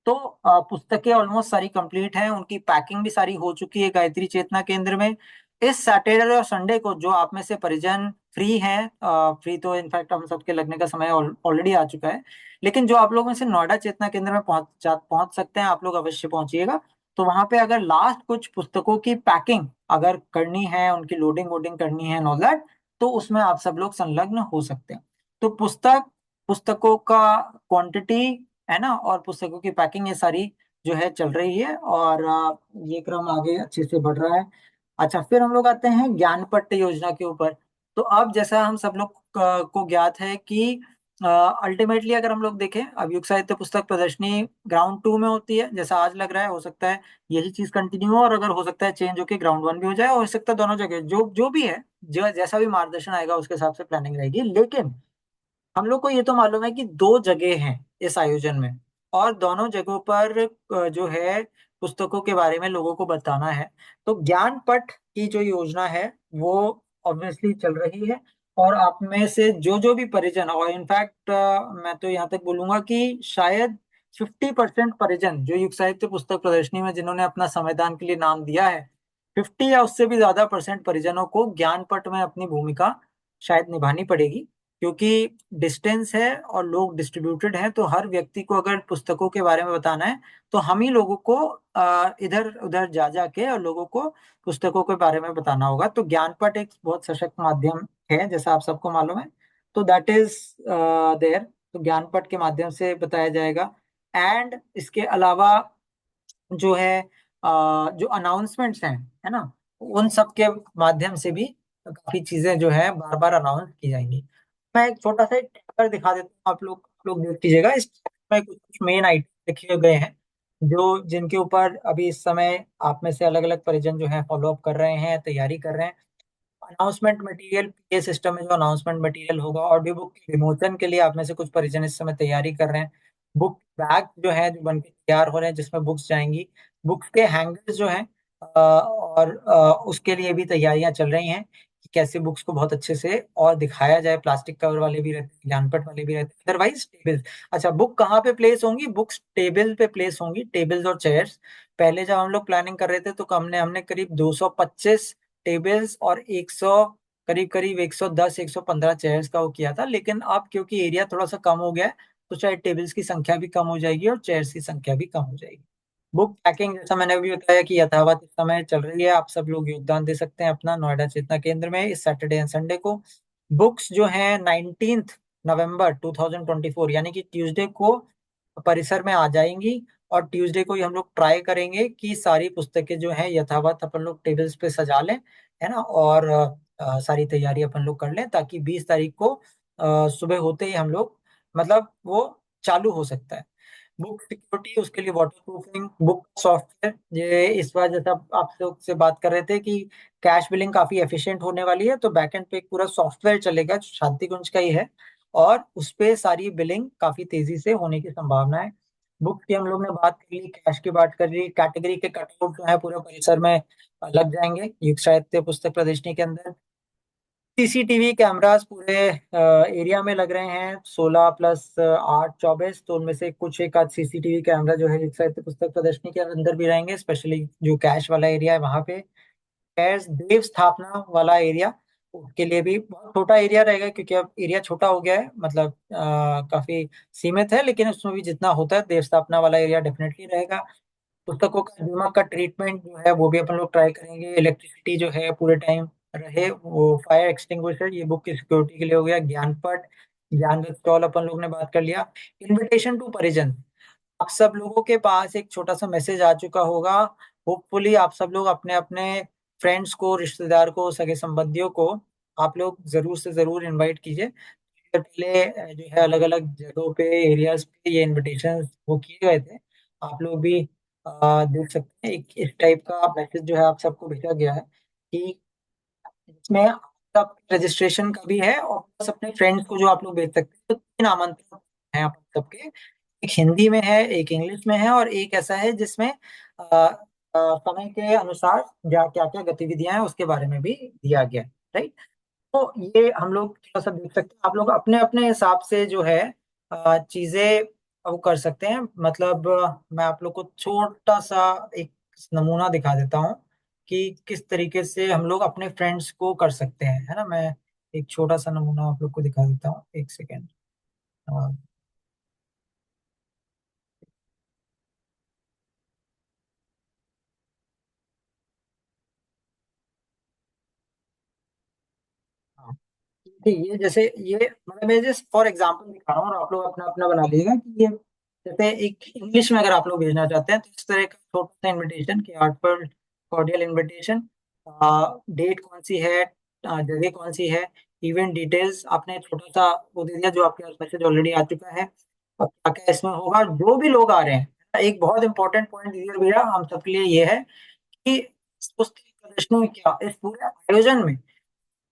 तो पुस्तकें ऑलमोस्ट सारी कंप्लीट हैं, उनकी पैकिंग भी सारी हो चुकी है गायत्री चेतना केंद्र में। इस सैटरडे और संडे को जो आप में से परिजन फ्री हैं, फ्री तो इनफैक्ट हम सबके लगने का समय ऑलरेडी आ चुका है, लेकिन जो आप लोग में से नोएडा चेतना केंद्र में पहुंच सकते हैं, आप लोग अवश्य पहुंचिएगा। तो वहां पे अगर लास्ट कुछ पुस्तकों की पैकिंग अगर करनी है, उनकी लोडिंग वोडिंग करनी है, नो दैट, तो उसमें आप सब लोग संलग्न हो सकते हैं। तो पुस्तकों का क्वांटिटी है ना, और पुस्तकों की पैकिंग, ये सारी जो है चल रही है, और ये क्रम आगे अच्छे से बढ़ रहा है। अच्छा, फिर हम लोग आते हैं ज्ञानपट्ट योजना के ऊपर। तो अब जैसा हम सब लोग को ज्ञात है कि अल्टीमेटली अगर हम लोग देखें, अब युग साहित्य पुस्तक प्रदर्शनी ग्राउंड 2 में होती है, जैसा आज लग रहा है, हो सकता है यही चीज कंटिन्यू हो, और अगर हो सकता है चेंज होकर ग्राउंड 1 भी हो जाए, हो सकता है दोनों जगह जो जो भी है, जो जैसा भी मार्गदर्शन आएगा उसके हिसाब से प्लानिंग रहेगी। लेकिन हम लोग को ये तो मालूम है कि 2 जगह हैं इस आयोजन में, और दोनों जगहों पर जो है पुस्तकों के बारे में लोगों को बताना है। तो ज्ञान पट की जो योजना है वो ऑब्वियसली चल रही है। और आप में से जो जो भी परिजन, और इनफैक्ट मैं तो यहाँ तक बोलूंगा कि शायद 50% परिजन जो युग साहित्य पुस्तक प्रदर्शनी में जिन्होंने अपना संविधान के लिए नाम दिया है, 50 या उससे भी ज्यादा परसेंट परिजनों को ज्ञान पट में अपनी भूमिका शायद निभानी पड़ेगी। क्योंकि डिस्टेंस है और लोग डिस्ट्रीब्यूटेड हैं, तो हर व्यक्ति को अगर पुस्तकों के बारे में बताना है तो हम ही लोगों को इधर उधर जा जाके और लोगों को पुस्तकों के बारे में बताना होगा। तो ज्ञानपट एक बहुत सशक्त माध्यम है, जैसा आप सबको मालूम है। तो दैट इज देयर। तो ज्ञानपट के माध्यम से बताया जाएगा। एंड इसके अलावा जो है जो अनाउंसमेंट्स हैं, है ना, उन सब के माध्यम से भी काफी चीजें जो है बार बार अनाउंस की जाएंगी। मैं एक छोटा सा ट्रैकर दिखा देता हूँ, आप लोग देख लीजिएगा। इस tracker में कुछ कुछ मेन आइटम लिखे गए हैं जो जिनके ऊपर अभी इस समय आप में से अलग अलग परिजन जो है फॉलो अप कर रहे हैं, तैयारी कर रहे हैं। अनाउंसमेंट मटेरियल, पीए सिस्टम में जो अनाउंसमेंट मटेरियल होगा, ऑडियो बुक के विमोचन के लिए आप में से कुछ परिजन इस समय तैयारी कर रहे हैं। बुक बैग जो है जो बनके तैयार हो रहे हैं जिसमें बुक्स जाएंगी। बुक्स के हैंगर्स जो हैं और उसके लिए भी तैयारियां चल रही हैं कि कैसे बुक्स को बहुत अच्छे से और दिखाया जाए। प्लास्टिक कवर वाले भी रहते हैं, ज्ञानपट वाले भी रहते हैं, अदरवाइज टेबल्स। अच्छा, बुक कहाँ पे प्लेस होंगी? बुक्स टेबल पे प्लेस होंगी, टेबल्स और चेयर्स। पहले जब हम लोग प्लानिंग कर रहे थे तो हमने हमने करीब 225 टेबल्स और 100, करीब करीब 110 115 चेयर्स का वो किया था। लेकिन अब क्योंकि एरिया थोड़ा सा कम हो गया है तो शायद टेबल्स की संख्या भी कम हो जाएगी और चेयर्स की संख्या भी कम हो जाएगी। बुक पैकिंग, जैसा मैंने अभी बताया कि यथावत इस समय चल रही है। आप सब लोग योगदान दे सकते हैं अपना नोएडा चेतना केंद्र में इस सैटरडे एंड संडे को। बुक्स जो है 19 नवंबर 2024 यानी कि ट्यूसडे को परिसर में आ जाएंगी। और ट्यूसडे को ही हम लोग ट्राई करेंगे कि सारी पुस्तकें जो है यथावत अपन लोग टेबल्स पे सजा लें, है ना। और सारी तैयारी अपन लोग कर लें ताकि 20 तारीख को सुबह होते ही हम लोग, मतलब वो चालू हो सकता है। बुक सिक्योरिटी, उसके लिए वाटर प्रूफिंग, बुक सॉफ्टवेयर, ये इस बार जैसा आप लोग से बात कर रहे थे कि कैश बिलिंग काफी एफिशिएंट होने वाली है, तो बैकएंड पे एक पूरा सॉफ्टवेयर चलेगा जो शांति कुंज का ही है। और उस पे सारी बिलिंग काफी तेजी से होने की संभावना है। बुक की हम लोग ने बात कर ली, कैश की बात कर ली, कैटेगरी के कटआउट जो है पूरे परिसर में लग जाएंगे युग साहित्य पुस्तक प्रदर्शनी के अंदर। सीसीटीवी कैमरास पूरे एरिया में लग रहे हैं, 16 + 8 24। तो उनमें से कुछ एक आध सीसीटीवी कैमरा जो है युग साहित्य पुस्तक प्रदर्शनी के अंदर भी रहेंगे, स्पेशली जो कैश वाला एरिया है वहां पे। खैर, देव स्थापना वाला एरिया, उसके लिए भी बहुत छोटा एरिया रहेगा क्योंकि अब एरिया छोटा हो गया है, मतलब काफी सीमित है। लेकिन उसमें भी जितना होता है देव स्थापना वाला एरिया डेफिनेटली रहेगा। पुस्तकों का दीमक का ट्रीटमेंट जो है वो भी अपन लोग ट्राई करेंगे। इलेक्ट्रिसिटी जो है पूरे टाइम रहे, वो फायर एक्सटिंग्विशर, ये बुक की सिक्योरिटी के लिए हो गया। ज्ञानपट, ज्ञान स्टॉल अपन लोग ने बात कर लिया। इनविटेशन टू परिजन, आप सब लोगों के पास एक छोटा सा मैसेज आ चुका होगा। होपफुली आप सब लोग अपने अपने फ्रेंड्स को, रिश्तेदार को, सगे संबंधियों को आप लोग जरूर से जरूर इनवाइट कीजिए। पहले जो है अलग अलग जगहों पे, एरियाज पे ये इनविटेशन वो किए गए थे। आप लोग भी देख सकते हैं, एक इस टाइप का मैसेज जो है आप सबको भेजा गया है कि इसमें आप रजिस्ट्रेशन का भी है और प्लस अपने फ्रेंड्स को जो आप लोग भेज सकते हैं। तो 3 आमंत्रण हैं आप सबके, एक हिंदी में है, एक इंग्लिश में है और एक ऐसा है जिसमें समय के अनुसार क्या क्या क्या गतिविधियां हैं उसके बारे में भी दिया गया है। राइट। तो ये हम लोग थोड़ा सा देख सकते हैं, आप लोग अपने अपने हिसाब से जो है चीजें वो कर सकते हैं। मतलब मैं आप लोग को छोटा सा एक नमूना दिखा देता हूँ कि किस तरीके से हम लोग अपने फ्रेंड्स को कर सकते हैं, है ना। मैं एक छोटा सा नमूना आप लोग को दिखा देता हूँ, एक सेकेंड। ठीक, ये जैसे ये मतलब मैं जस्ट फॉर एग्जांपल दिखा रहा हूँ और आप लोग अपना अपना बना लीजिएगा कि ये जैसे एक इंग्लिश में अगर आप लोग भेजना चाहते हैं तो इस तरह का छोटा सा इनविटेशन कि हार्टफुल कॉर्डियल इनविटेशन, डेट कौन सी है, जगह कौन सी है, इवेंट डिटेल्स आपने छोटा सा वो दे दिया जो आपके पास मैसेज ऑलरेडी आ चुका है। और क्या क्या इसमें होगा, जो भी लोग आ रहे हैं। एक बहुत इंपॉर्टेंट पॉइंट दीजिए भैया हम सबके लिए ये है कि इस पुस्तक प्रदर्शनी में क्या, इस पूरे आयोजन में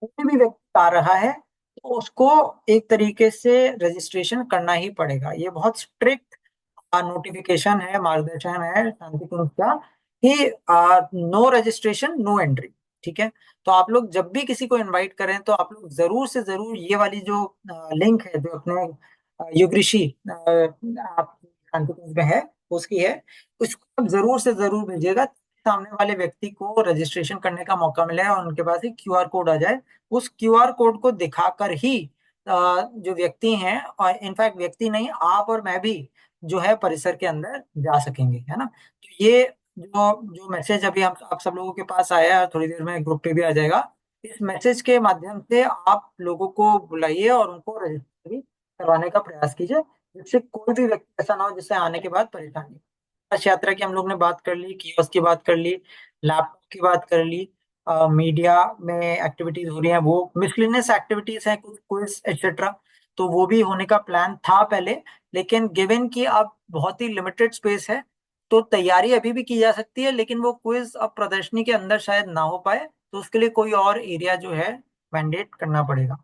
कोई भी व्यक्ति आ रहा है तो उसको एक तरीके से रजिस्ट्रेशन करना ही पड़ेगा। ये बहुत स्ट्रिक्ट नोटिफिकेशन है, मार्गदर्शन है शांति कुंज का कि नो रजिस्ट्रेशन नो एंट्री। ठीक है। तो आप लोग जब भी किसी को इनवाइट करें तो आप लोग जरूर से जरूर ये वाली जो लिंक है जो अपने युग ऋषि आप शांति कुंज में है उसकी है, उसको आप जरूर से जरूर भेजिएगा, सामने वाले व्यक्ति को रजिस्ट्रेशन करने का मौका मिले और उनके पास एक क्यूआर कोड आ जाए। उस क्यूआर कोड को दिखाकर ही जो व्यक्ति हैं, और इनफैक्ट व्यक्ति नहीं, आप और मैं भी जो है परिसर के अंदर जा सकेंगे, है ना। तो ये जो जो मैसेज अभी हम आप सब लोगों के पास आया है, थोड़ी देर में ग्रुप पे भी आ जाएगा। इस मैसेज के माध्यम से आप लोगों को बुलाइए और उनको रजिस्टर भी करवाने का प्रयास कीजिए, जिससे कोई भी व्यक्ति ऐसा ना हो जिससे आने के बाद परेशानी हो। बस यात्रा की हम लोग ने बात कर ली, कियोस्क की बात कर ली, लैपटॉप की बात कर ली, मीडिया में एक्टिविटीज हो रही हैं, वो मिसलिनियस एक्टिविटीज हैं, कुछ क्विज एक्सेट्रा, तो वो भी होने का प्लान था पहले। लेकिन गिवन कि अब बहुत ही लिमिटेड स्पेस है तो तैयारी अभी भी की जा सकती है, लेकिन वो क्विज अब प्रदर्शनी के अंदर शायद ना हो पाए, तो उसके लिए कोई और एरिया जो है मैंडेट करना पड़ेगा।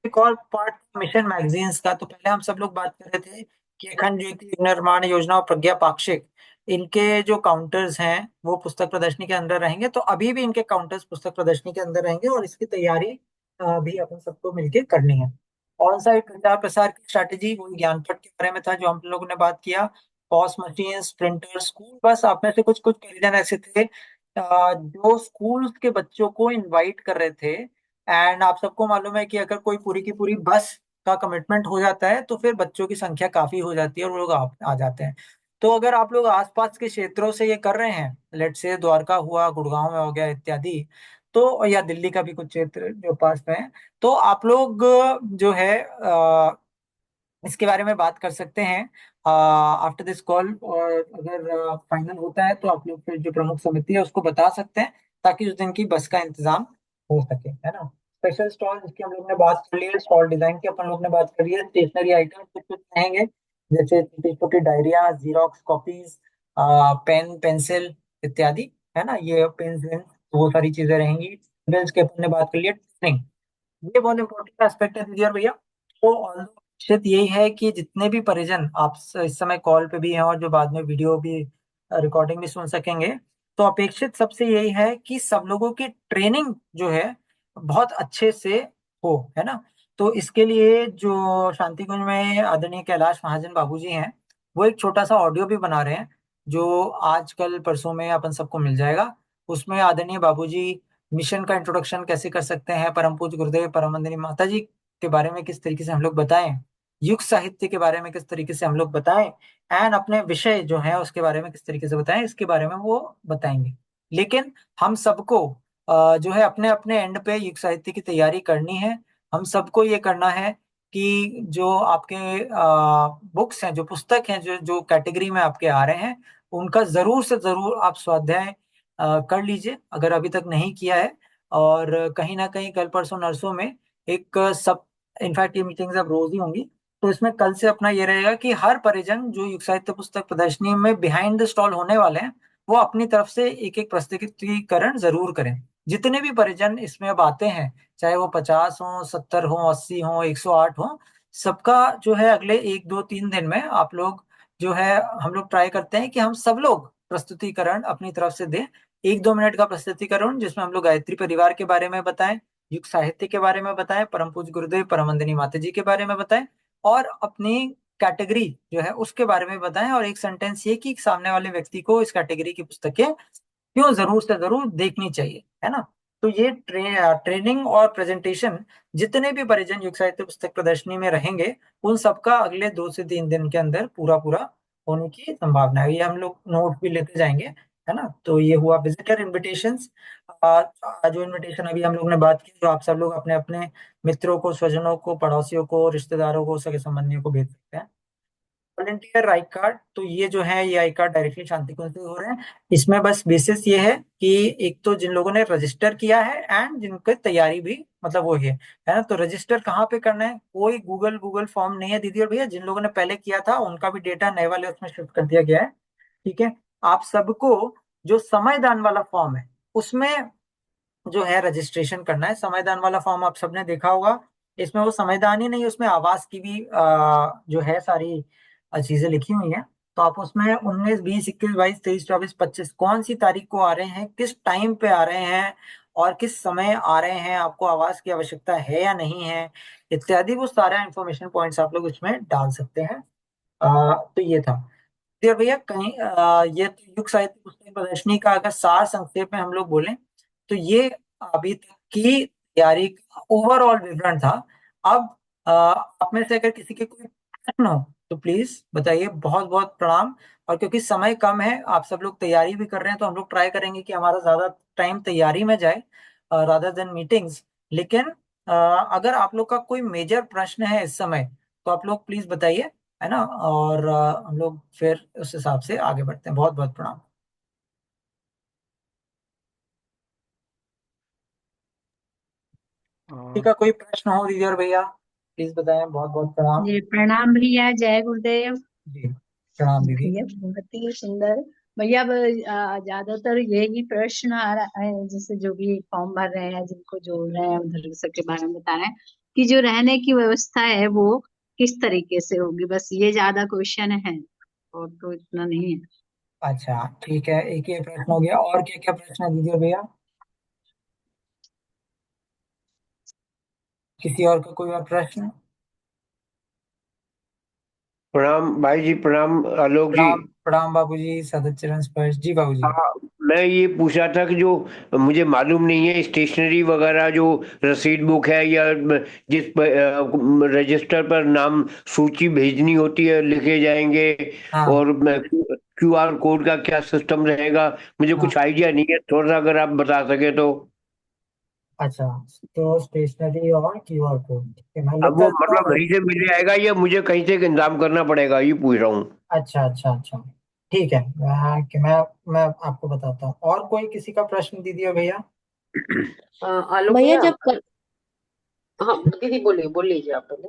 एक और पार्ट मिशन मैगजीन्स का, तो पहले हम सब लोग बात कर रहे थे कि अखंड ज्योति निर्माण योजना और प्रज्ञा पाक्षिक, इनके जो काउंटर्स हैं वो पुस्तक प्रदर्शनी के अंदर रहेंगे, तो अभी भी इनके काउंटर्स पुस्तक प्रदर्शनी के अंदर रहेंगे और इसकी तैयारी भी अपन सबको मिलकर करनी है। ऑन साइट प्रचार प्रसार की स्ट्रैटेजी, वो ज्ञानपट के बारे में था जो हम लोगों ने बात किया। POS machine, printer, school bus, आप में से कुछ कुछ परिजन ऐसे थे जो स्कूल के बच्चों को इनवाइट कर रहे थे। एंड आप सबको मालूम है कि अगर कोई पूरी की पूरी बस का कमिटमेंट हो जाता है तो फिर बच्चों की संख्या काफी हो जाती है और वो लोग आ जाते हैं। तो अगर आप लोग आसपास के क्षेत्रों से ये कर रहे हैं, लेट से द्वारका हुआ, गुड़गांव में हो गया इत्यादि, तो या दिल्ली का भी कुछ क्षेत्र जो पास में है, तो आप लोग जो है इसके बारे में बात कर सकते हैं आफ्टर दिस कॉल। और अगर फाइनल होता है तो आप लोग फिर जो प्रमुख समिति है उसको बता सकते हैं, ताकि उस दिन की बस का इंतजाम हो सके, है ना। स्पेशल स्टॉल जिसकी हम लोग ने बात कर ली है, स्टॉल डिजाइन की अपन लोग ने बात करी है, स्टेशनरी आइटम कुछ कुछ रहेंगे, जैसे छोटी छोटी diaries, xerox copies, pen pencil इत्यादि, है ना, ये पेन, वो सारी चीजें रहेंगी। बिल्स की अपन ने बात कर लिया। ट्रेनिंग, ये बहुत इंपॉर्टेंट एस्पेक्ट है दीदी और भैया। तो निश्चित यही है कि जितने भी परिजन आप इस समय कॉल पे भी हैं और जो बाद में वीडियो भी रिकॉर्डिंग भी सुन सकेंगे, तो अपेक्षित सबसे यही है कि सब लोगों की ट्रेनिंग जो है बहुत अच्छे से हो, है ना। तो इसके लिए जो शांति कुंज में आदरणीय कैलाश महाजन बाबूजी हैं, वो एक छोटा सा ऑडियो भी बना रहे हैं जो आजकल परसों में अपन सबको मिल जाएगा। उसमें आदरणीय बाबूजी मिशन का इंट्रोडक्शन कैसे कर सकते हैं, परम पूज्य गुरुदेव परम वंदनीय माता जी के बारे में किस तरीके से हम लोग बताएं, युग साहित्य के बारे में किस तरीके से हम लोग बताएं, एंड अपने विषय जो है उसके बारे में किस तरीके से बताएं, इसके बारे में वो बताएंगे। लेकिन हम सबको जो है अपने अपने एंड पे युग साहित्य की तैयारी करनी है। हम सबको ये करना है कि जो आपके बुक्स हैं, जो पुस्तक हैं, जो जो कैटेगरी में आपके आ रहे हैं, उनका जरूर से जरूर आप स्वाध्याय कर लीजिए अगर अभी तक नहीं किया है। और कहीं ना कहीं कल परसों नरसों में एक सब, इनफैक्ट ये मीटिंग्स अब रोज ही होंगी, तो इसमें कल से अपना ये रहेगा कि हर परिजन जो युग साहित्य पुस्तक प्रदर्शनी में बिहाइंड द स्टॉल होने वाले हैं, वो अपनी तरफ से एक एक प्रस्तुतिकरण जरूर करें। जितने भी परिजन इसमें अब आते हैं, चाहे वो 50 हो, 70 हो, 80 हो, 108 हो, सबका जो है अगले 1 2 3 दिन में आप लोग जो है, हम लोग ट्राई करते हैं कि हम सब लोग प्रस्तुतिकरण अपनी तरफ से दें। 1 2 मिनट का प्रस्तुतिकरण जिसमें हम लोग गायत्री परिवार के बारे में बताएं, युग साहित्य के बारे में बताएं, परम पूज्य गुरुदेव परम वंदनीय माता जी के बारे में बताएं, और अपनी कैटेगरी जो है उसके बारे में बताएं, और एक सेंटेंस ये कि सामने वाले व्यक्ति को इस कैटेगरी की पुस्तकें क्यों जरूर से जरूर देखनी चाहिए, है ना। तो ये ट्रेनिंग और प्रेजेंटेशन जितने भी परिजन युग साहित्य पुस्तक प्रदर्शनी में रहेंगे, उन सबका अगले 2 से 3 दिन के अंदर पूरा पूरा होने की संभावना है। ये हम लोग नोट भी लेते जाएंगे, है ना। तो ये हुआ विजिटर इनविटेशंस। जो इनविटेशन अभी हम लोग ने बात की, जो आप सब लोग अपने अपने मित्रों को, स्वजनों को, पड़ोसियों को, रिश्तेदारों को, सगे संबंधियों को भेज सकते हैं। वॉलंटियर आई कार्ड, तो ये जो है ये आई कार्ड डायरेक्टली शांति कुंज से हो रहे हैं। इसमें बस बेसिस ये है कि एक तो जिन लोगों ने रजिस्टर किया है एंड जिनकी तैयारी भी मतलब वो है ना। तो रजिस्टर कहाँ पे करना है, कोई गूगल गूगल फॉर्म नहीं है दीदी और भैया। जिन लोगों ने पहले किया था उनका भी डेटा नए वाले उसमें शिफ्ट कर दिया गया है। ठीक है। आप सबको जो समयदान वाला फॉर्म है उसमें जो है रजिस्ट्रेशन करना है। समयदान वाला फॉर्म आप सबने देखा होगा, इसमें वो समयदान ही नहीं, उसमें आवास की भी जो है सारी चीजें लिखी हुई हैं। तो आप उसमें 19, 20, 21, 22, 23, 24, 25 कौन सी तारीख को आ रहे हैं, किस टाइम पे आ रहे हैं और किस समय आ रहे हैं, आपको आवाज की आवश्यकता है या नहीं है, इत्यादि वो सारा इंफॉर्मेशन पॉइंट्स आप लोग उसमें डाल सकते हैं। तो ये था। फिर भैया कहीं ये तो युग साहित्य पुस्तक प्रदर्शनी का अगर सार संक्षेप में हम लोग बोलें तो ये अभी तक की तैयारी का ओवरऑल विवरण था। अब आप में से अगर किसी के कोई प्रश्न हो तो प्लीज बताइए। बहुत बहुत प्रणाम। और क्योंकि समय कम है, आप सब लोग तैयारी भी कर रहे हैं, तो हम लोग ट्राई करेंगे कि हमारा ज्यादा टाइम तैयारी में जाए रादर देन मीटिंग्स। लेकिन अगर आप लोग का कोई मेजर प्रश्न है इस समय तो आप लोग प्लीज बताइए, है ना। और हम लोग फिर उस हिसाब से आगे बढ़ते हैं। बहुत बहुत प्रणाम। किसी का कोई प्रश्न हो दीदी और भैया प्लीज बताएं। बहुत बहुत प्रणाम। जी प्रणाम भैया, जय गुरुदेव। जी प्रणाम दीदी। भैया बहुत ही सुंदर। भैया अब ज्यादातर यही प्रश्न आ रहा है, जैसे जो भी फॉर्म भर रहे हैं, जिनको जोड़ रहे हैं, उधर सबके बारे में बता रहे हैं कि जो रहने की व्यवस्था है वो किस तरीके से होगी। बस ये ज्यादा क्वेश्चन है, और तो इतना नहीं है। अच्छा ठीक है, एक ये प्रश्न हो गया। और क्या क्या प्रश्न है दीदी और भैया? किसी और का कोई और प्रश्न? प्रणाम भाई जी, प्रणाम आलोक जी। प्रणाम प्रणाम बाबूजी, सदचरण स्पर्श जी बाबूजी। हाँ, मैं ये पूछ रहा था कि जो मुझे मालूम नहीं है, स्टेशनरी वगैरह जो रसीद बुक है या जिस रजिस्टर पर नाम सूची भेजनी होती है लिखे जाएंगे, हाँ और क्यूआर कोड का क्या सिस्टम रहेगा, मुझे हाँ। कुछ आइडिया नहीं है। थोड़ा सा अगर आप बता सके तो। अच्छा, तो स्टेशनरी और क्यूआर कोड, ठीक है, मैं लिख अब वो देता मतलब हूँ। वहीं से मिल जाएगा या मुझे कहीं से इंतजाम करना पड़ेगा, ये पूछ रहा हूँ। अच्छा अच्छा अच्छा, ठीक है। मैं आपको बताता हूँ। और कोई किसी का प्रश्न दीदी और भैया? आलोक भैया भैया। जब कल हाँ दीदी, बोलिए बोल लीजिए आप पहले।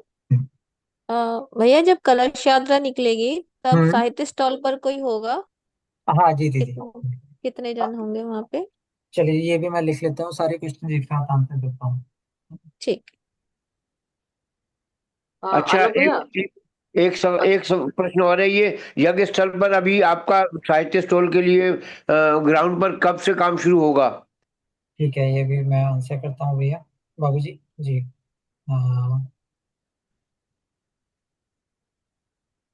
अ, भैया जब कलश यात्रा निकलेगी तब हम्म। साहित्य स्टॉल पर कोई होगा? हाँ जी दीदी। कितने कितने जन होंगे वहां पे? चलिए ये भी मैं लिख लेता हूँ, सारे क्वेश्चन एक साथ आंसर देता हूँ। ठीक। अच्छा, आलोक भैया। एक प्रश्न और है ये। यज्ञ स्थल पर अभी आपका साहित्य स्टॉल के लिए ग्राउंड पर कब से काम शुरू होगा? ठीक है, ये भी मैं आंसर करता हूँ भैया बाबूजी। जी हाँ,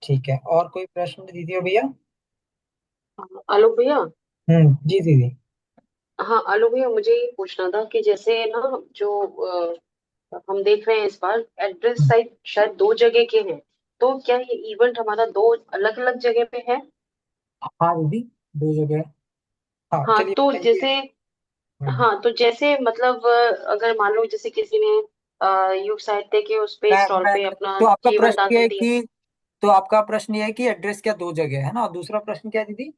ठीक है। और कोई प्रश्न दीदी और भैया? आलोक भैया। जी दीदी। हाँ आलोक भैया, मुझे ये पूछना था कि जैसे ना, जो हम देख रहे हैं इस बार एड्रेस हम्म, साइट शायद दो जगह के हैं। तो क्या ये इवेंट हमारा दो अलग अलग जगह पे है? हाँ दीदी, दो जगह है। हाँ हाँ चलिए तो बताइए। जैसे, हम्म, हाँ तो जैसे मतलब अगर मान लो जैसे किसी ने युग साहित्य के उस पे स्टॉल मैं पे अपना तो आपका जीवन प्रश्न ये दान है दिया। कि तो आपका प्रश्न ये है कि एड्रेस क्या दो जगह है ना, और दूसरा प्रश्न क्या है दीदी?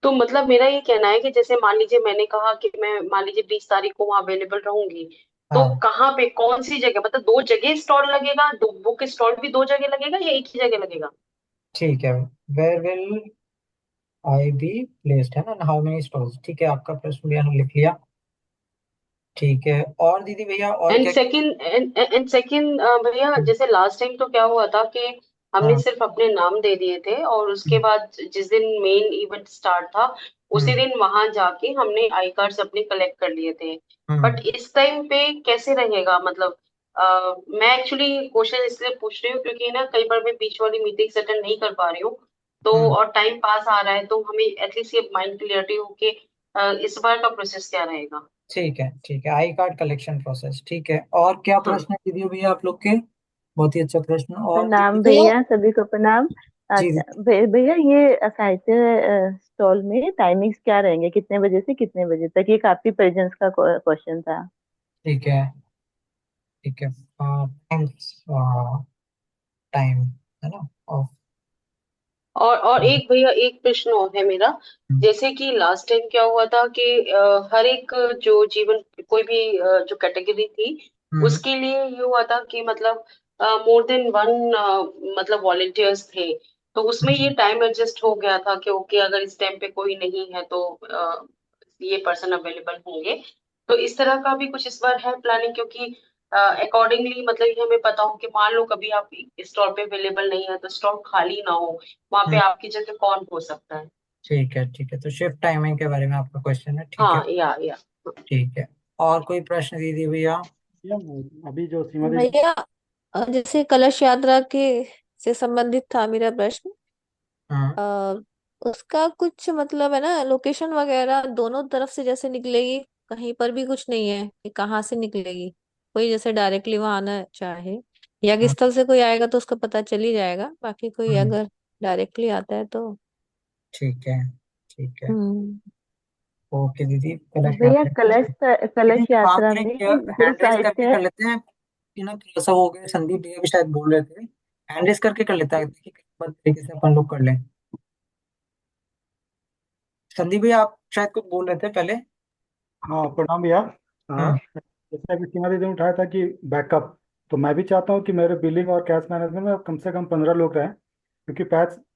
तो मतलब मेरा ये कहना है कि जैसे मान लीजिए मैंने कहा कि मैं मान लीजिए 20 तारीख को वहां अवेलेबल रहूंगी। तो हाँ कहाँ पे कौन सी जगह, मतलब दो जगह स्टॉल लगेगा, दो बुक स्टॉल भी दो जगह लगेगा या एक ही जगह लगेगा? ठीक है। Where will I be placed, है ना, हाउ मेनी स्टॉल्स, ठीक है, आपका प्रश्न भी मैंने लिख लिया। ठीक है। और दीदी भैया और एंड क्या? सेकंड एंड सेकंड भैया, हम्म, जैसे लास्ट टाइम तो क्या हुआ था कि हमने हाँ। सिर्फ अपने नाम दे दिए थे, और उसके हम्म, बाद जिस दिन मेन इवेंट स्टार्ट था उसी हम्म, दिन वहां जाके हमने आई कार्ड्स अपने कलेक्ट कर लिए थे। बट हम्म, इस टाइम पे कैसे रहेगा, मतलब मैं एक्चुअली क्वेश्चन इसलिए पूछ रही हूँ क्योंकि ना कई बार मैं बीच वाली मीटिंग्स अटेंड नहीं कर पा रही हूँ। तो हम्म, और टाइम पास आ रहा है, तो हमें एटलीस्ट ये माइंड क्लियरिटी हो कि इस बार का प्रोसेस क्या रहेगा। ठीक है ठीक है, आई कार्ड कलेक्शन प्रोसेस, ठीक है। और क्या हाँ प्रश्न है दीदी भैया आप लोग के? बहुत ही अच्छा प्रश्न। और दीदी प्रणाम भैया? भैया, सभी को प्रणाम। जी अच्छा भैया, ये साहित्य स्टॉल में टाइमिंग्स क्या रहेंगे, कितने बजे से कितने बजे तक? ये काफी पेरेंट्स का क्वेश्चन था। ठीक है ठीक है। थैंक्स। टाइम, है ना, ऑफ। और एक भैया, एक प्रश्न और है मेरा। जैसे कि लास्ट टाइम क्या हुआ था कि हर एक जो जीवन, कोई भी जो कैटेगरी थी हम्म, उसके लिए ये हुआ था कि मतलब मोर देन वन मतलब वॉलेंटियर्स थे। तो उसमें ये टाइम एडजस्ट हो गया था कि ओके, अगर इस टाइम पे कोई नहीं है तो ये पर्सन अवेलेबल होंगे। तो इस तरह का भी कुछ इस बार है प्लानिंग? क्योंकि अकॉर्डिंगली, मतलब कि हमें पता हो कि मान लो कभी आप स्टॉल पे अवेलेबल नहीं है तो स्टॉल खाली ना हो, वहां पे हम्म, आपकी जगह कौन हो सकता है। ठीक है, ठीक है, तो शिफ्ट टाइमिंग के बारे में आपका क्वेश्चन है, ठीक है। हाँ, या। ठीक है, और कोई प्रश्न दीदी भैया? या अभी जो सीमा देवी। भैया जैसे कलश यात्रा के से संबंधित था मेरा प्रश्न। हाँ, अ, उसका कुछ मतलब है ना, लोकेशन वगैरह दोनों तरफ से जैसे निकलेगी, कहीं पर भी कुछ नहीं है कि कहाँ से निकलेगी। कोई जैसे डायरेक्टली वहां आना चाहे, यज्ञ हाँ, स्थल से कोई आएगा तो उसका पता चल ही जाएगा, बाकी कोई हाँ, अगर डायरेक्टली आता है तो। ठीक है, ठीक है। हम्म। ओके दीदी, कलश भैया यात्रा। कलश दीदी आप यात्रा एक में जो हैंड रेस करके साहित्य। कर लेते हैं कि ना, थोड़ा सा हो गया, संदीप भैया भी शायद बोल रहे थे। हैंड रेस करके कर लेता है, देखिए किस तरीके से अपन लोग कर लें। संदीप भैया आप शायद कुछ बोल रहे थे पहले। हाँ, प्रणाम भैया। हाँ, हाँ, जैसे अभी सीमा दीदी ने उठाया था कि बैकअप, तो मैं भी चाहता हूँ कि मेरे बिलिंग और कैश मैनेजमेंट में कम से कम 15 लोग रहें, क्योंकि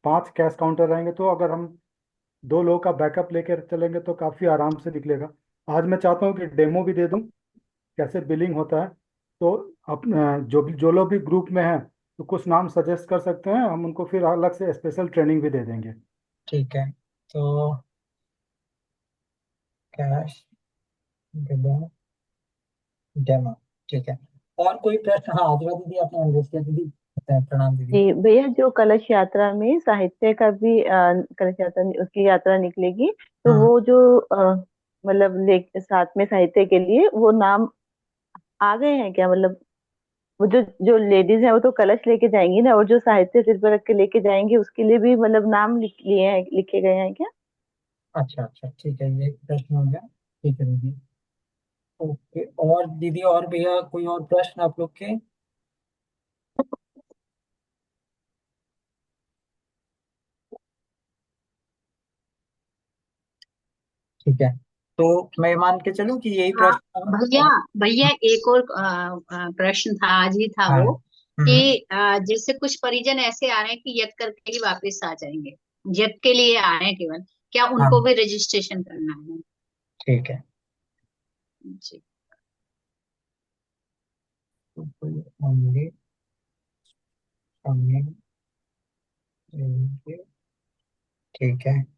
5 कैश काउंटर रहेंगे, तो अगर हम 2 लोगों का बैकअप लेकर चलेंगे तो काफ़ी आराम से निकलेगा। आज मैं चाहता हूँ कि डेमो भी दे दूँ कैसे बिलिंग होता है। तो अपना जो लोग भी ग्रुप में हैं, तो कुछ नाम सजेस्ट कर सकते हैं, हम उनको फिर अलग से स्पेशल ट्रेनिंग भी दे देंगे। ठीक है, तो कैश, बिलिंग, डेमो, ठीक है। और कोई प्रश्न? हाँ आदिवा दीदी आपने हैंड रेस किया, दीदी बताएं, प्रणाम दीदी। जी भैया, जो कलश यात्रा में साहित्य का भी कलश यात्रा उसकी यात्रा निकलेगी, तो हाँ, वो जो मतलब ले साथ में साहित्य के लिए वो नाम आ गए हैं क्या? मतलब वो जो लेडीज हैं वो तो कलश लेके जाएंगी ना, और जो साहित्य सिर पर रख के लेके जाएंगी उसके लिए भी मतलब नाम लिखे गए हैं क्या? अच्छा अच्छा, ठीक है, ये प्रश्न हो गया। ठीक है दीदी। ओके, और दीदी और भैया कोई और प्रश्न आप लोग के? ठीक है, तो मैं मान के चलूं कि यही हाँ प्रश्न। भैया, भैया एक और प्रश्न था, आज ही था हाँ, वो, कि जैसे कुछ परिजन ऐसे आ रहे हैं कि यज्ञ करके ही वापस आ जाएंगे, यज्ञ के लिए आ रहे हैं केवल, क्या उनको हाँ, भी रजिस्ट्रेशन करना है? ठीक है। जी। तो कोई only coming in- ठीक है।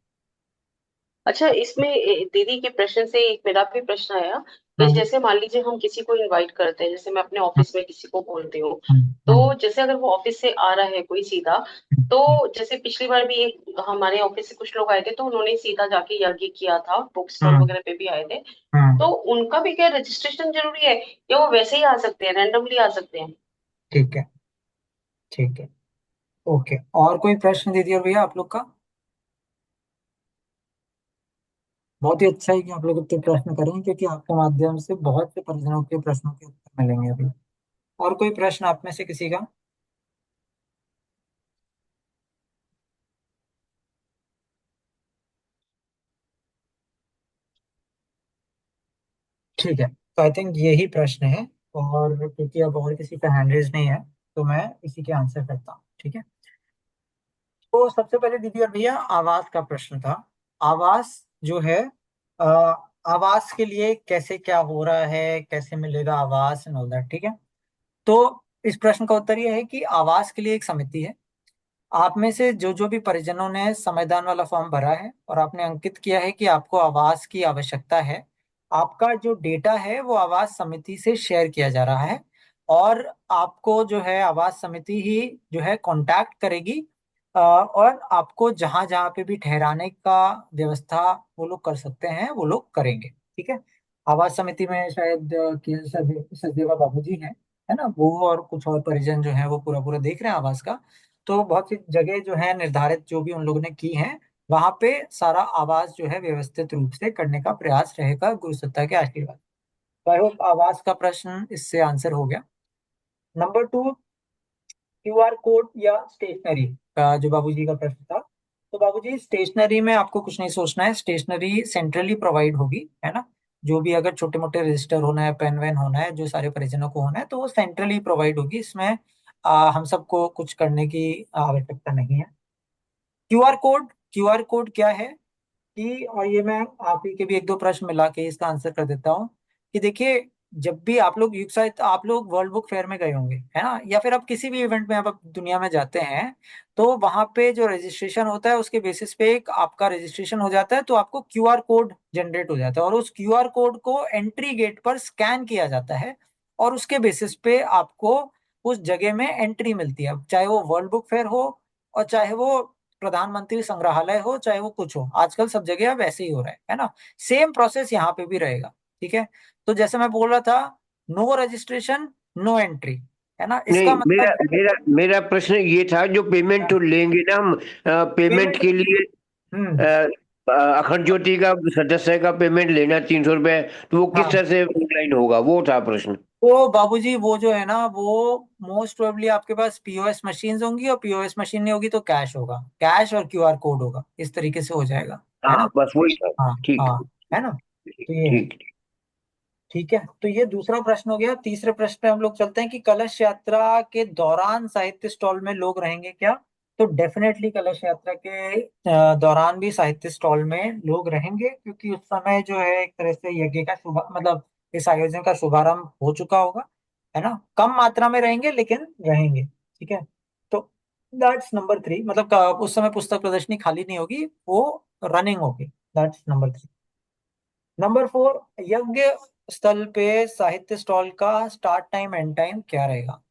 अच्छा, इसमें दीदी के प्रश्न से एक मेरा भी प्रश्न आया कि हाँ, जैसे मान लीजिए हम किसी को इनवाइट करते हैं, जैसे मैं अपने हाँ, ऑफिस में किसी को बोलती हूँ, हाँ, तो हाँ, जैसे अगर वो ऑफिस से आ रहा है कोई सीधा, तो जैसे पिछली बार भी एक हमारे ऑफिस से कुछ लोग आए थे तो उन्होंने सीधा जाके यज्ञ किया था, बुक स्टॉल हाँ, वगैरह पे भी आए थे, हाँ, तो उनका भी क्या रजिस्ट्रेशन जरूरी है या वो वैसे ही आ सकते हैं, रैंडमली आ सकते हैं। ठीक है, ठीक है। ओके, और कोई प्रश्न दीदी और भैया आप लोग का? बहुत ही अच्छा है कि आप लोग इतने प्रश्न करें, क्योंकि आपके माध्यम से बहुत से परिजनों के प्रश्नों के उत्तर मिलेंगे अभी। और कोई प्रश्न आप में से किसी का? ठीक है, तो आई थिंक यही प्रश्न है। और क्योंकि अब और किसी का हैंड रेज नहीं है, तो मैं इसी के आंसर करता हूँ, ठीक है। तो सबसे पहले दीदी और भैया आवास का प्रश्न था। आवास जो है, अ, आवास के लिए कैसे क्या हो रहा है, कैसे मिलेगा आवास एंड ऑल दैट, ठीक है। तो इस प्रश्न का उत्तर यह है कि आवास के लिए एक समिति है। आप में से जो जो भी परिजनों ने संविधान वाला फॉर्म भरा है और आपने अंकित किया है कि आपको आवास की आवश्यकता है, आपका जो डेटा है वो आवास समिति से शेयर किया जा रहा है। और आपको जो है आवास समिति ही जो है कांटेक्ट करेगी, और आपको जहां जहां पे भी ठहराने का व्यवस्था वो लोग कर सकते हैं वो लोग करेंगे, ठीक है। आवास समिति में शायद सचदेवा बाबू जी हैं, है ना, वो और कुछ और परिजन जो है वो पूरा पूरा देख रहे हैं आवास का। तो बहुत सी जगह जो है निर्धारित जो भी उन लोगों ने की है, वहां पे सारा आवास जो है व्यवस्थित रूप से करने का प्रयास रहेगा, गुरु सत्ता के आशीर्वाद। तो आई होप आवास का प्रश्न इससे आंसर हो गया। नंबर 2, क्यूआर कोड या स्टेशनरी का जो बाबूजी का प्रश्न था। तो बाबूजी स्टेशनरी में आपको कुछ नहीं सोचना है, स्टेशनरी सेंट्रली प्रोवाइड होगी, है ना। जो भी अगर छोटे मोटे रजिस्टर होना है, पेन वेन होना है, जो सारे परिजनों को होना है, तो वो सेंट्रली प्रोवाइड होगी। इसमें हम सबको कुछ करने की आवश्यकता नहीं है। क्यूआर कोड क्या है कि, और ये मैं आप ही के भी एक दो प्रश्न मिला के इसका आंसर कर देता हूँ कि देखिए, जब भी आप लोग युग साहित्य, आप लोग वर्ल्ड बुक फेयर में गए होंगे है ना, या फिर आप किसी भी इवेंट में आप दुनिया में जाते हैं, तो वहां पे जो रजिस्ट्रेशन होता है उसके बेसिस पे एक आपका रजिस्ट्रेशन हो जाता है, तो आपको क्यूआर कोड जनरेट हो जाता है, और उस क्यूआर कोड को एंट्री गेट पर स्कैन किया जाता है, और उसके बेसिस पे आपको उस जगह में एंट्री मिलती है, चाहे वो वर्ल्ड बुक फेयर हो, और चाहे वो प्रधानमंत्री संग्रहालय हो, चाहे वो कुछ हो, आजकल सब जगह अब ऐसे ही हो रहा है ना। सेम प्रोसेस यहाँ पे भी रहेगा। ठीक है, तो जैसे मैं बोल रहा था, नो रजिस्ट्रेशन नो एंट्री, है ना, नहीं, इसका मेरा मतलब मेरा मेरा प्रश्न ये था, जो पेमेंट तो लेंगे ना हम, पेमेंट पेमेंट। के लिए हम्म। अ, अखंड ज्योति का सदस्य का पेमेंट लेना 300 रुपए, तो वो किस हाँ, तरह से ऑनलाइन होगा, वो था प्रश्न। तो बाबूजी वो जो है ना, वो मोस्ट प्रोबेबली आपके पास पीओएस मशीन होंगी, और पीओएस मशीन नहीं होगी तो कैश होगा, कैश और क्यूआर कोड होगा, इस तरीके से हो जाएगा, है हाँ, ना। बस वही था। हाँ ठीक। हाँ, है ना, ठीक। तो ये है। ठीक। ठीक है, तो ये दूसरा प्रश्न हो गया। तीसरे प्रश्न पे हम लोग चलते हैं कि कलश यात्रा के दौरान साहित्य स्टॉल में लोग रहेंगे क्या। तो डेफिनेटली कलश यात्रा के दौरान भी साहित्य स्टॉल में लोग रहेंगे, क्योंकि उस समय जो है एक तरह से यज्ञ का शुभ मतलब इस आयोजन का शुभारंभ हो चुका होगा, है ना। कम मात्रा में रहेंगे लेकिन रहेंगे। ठीक है, तो दैट्स नंबर 3, मतलब उस समय पुस्तक प्रदर्शनी खाली नहीं होगी, वो रनिंग होगी। That's number 3। नंबर 4, यज्ञ स्थल पे साहित्य स्टॉल का स्टार्ट टाइम एंड टाइम क्या रहेगा।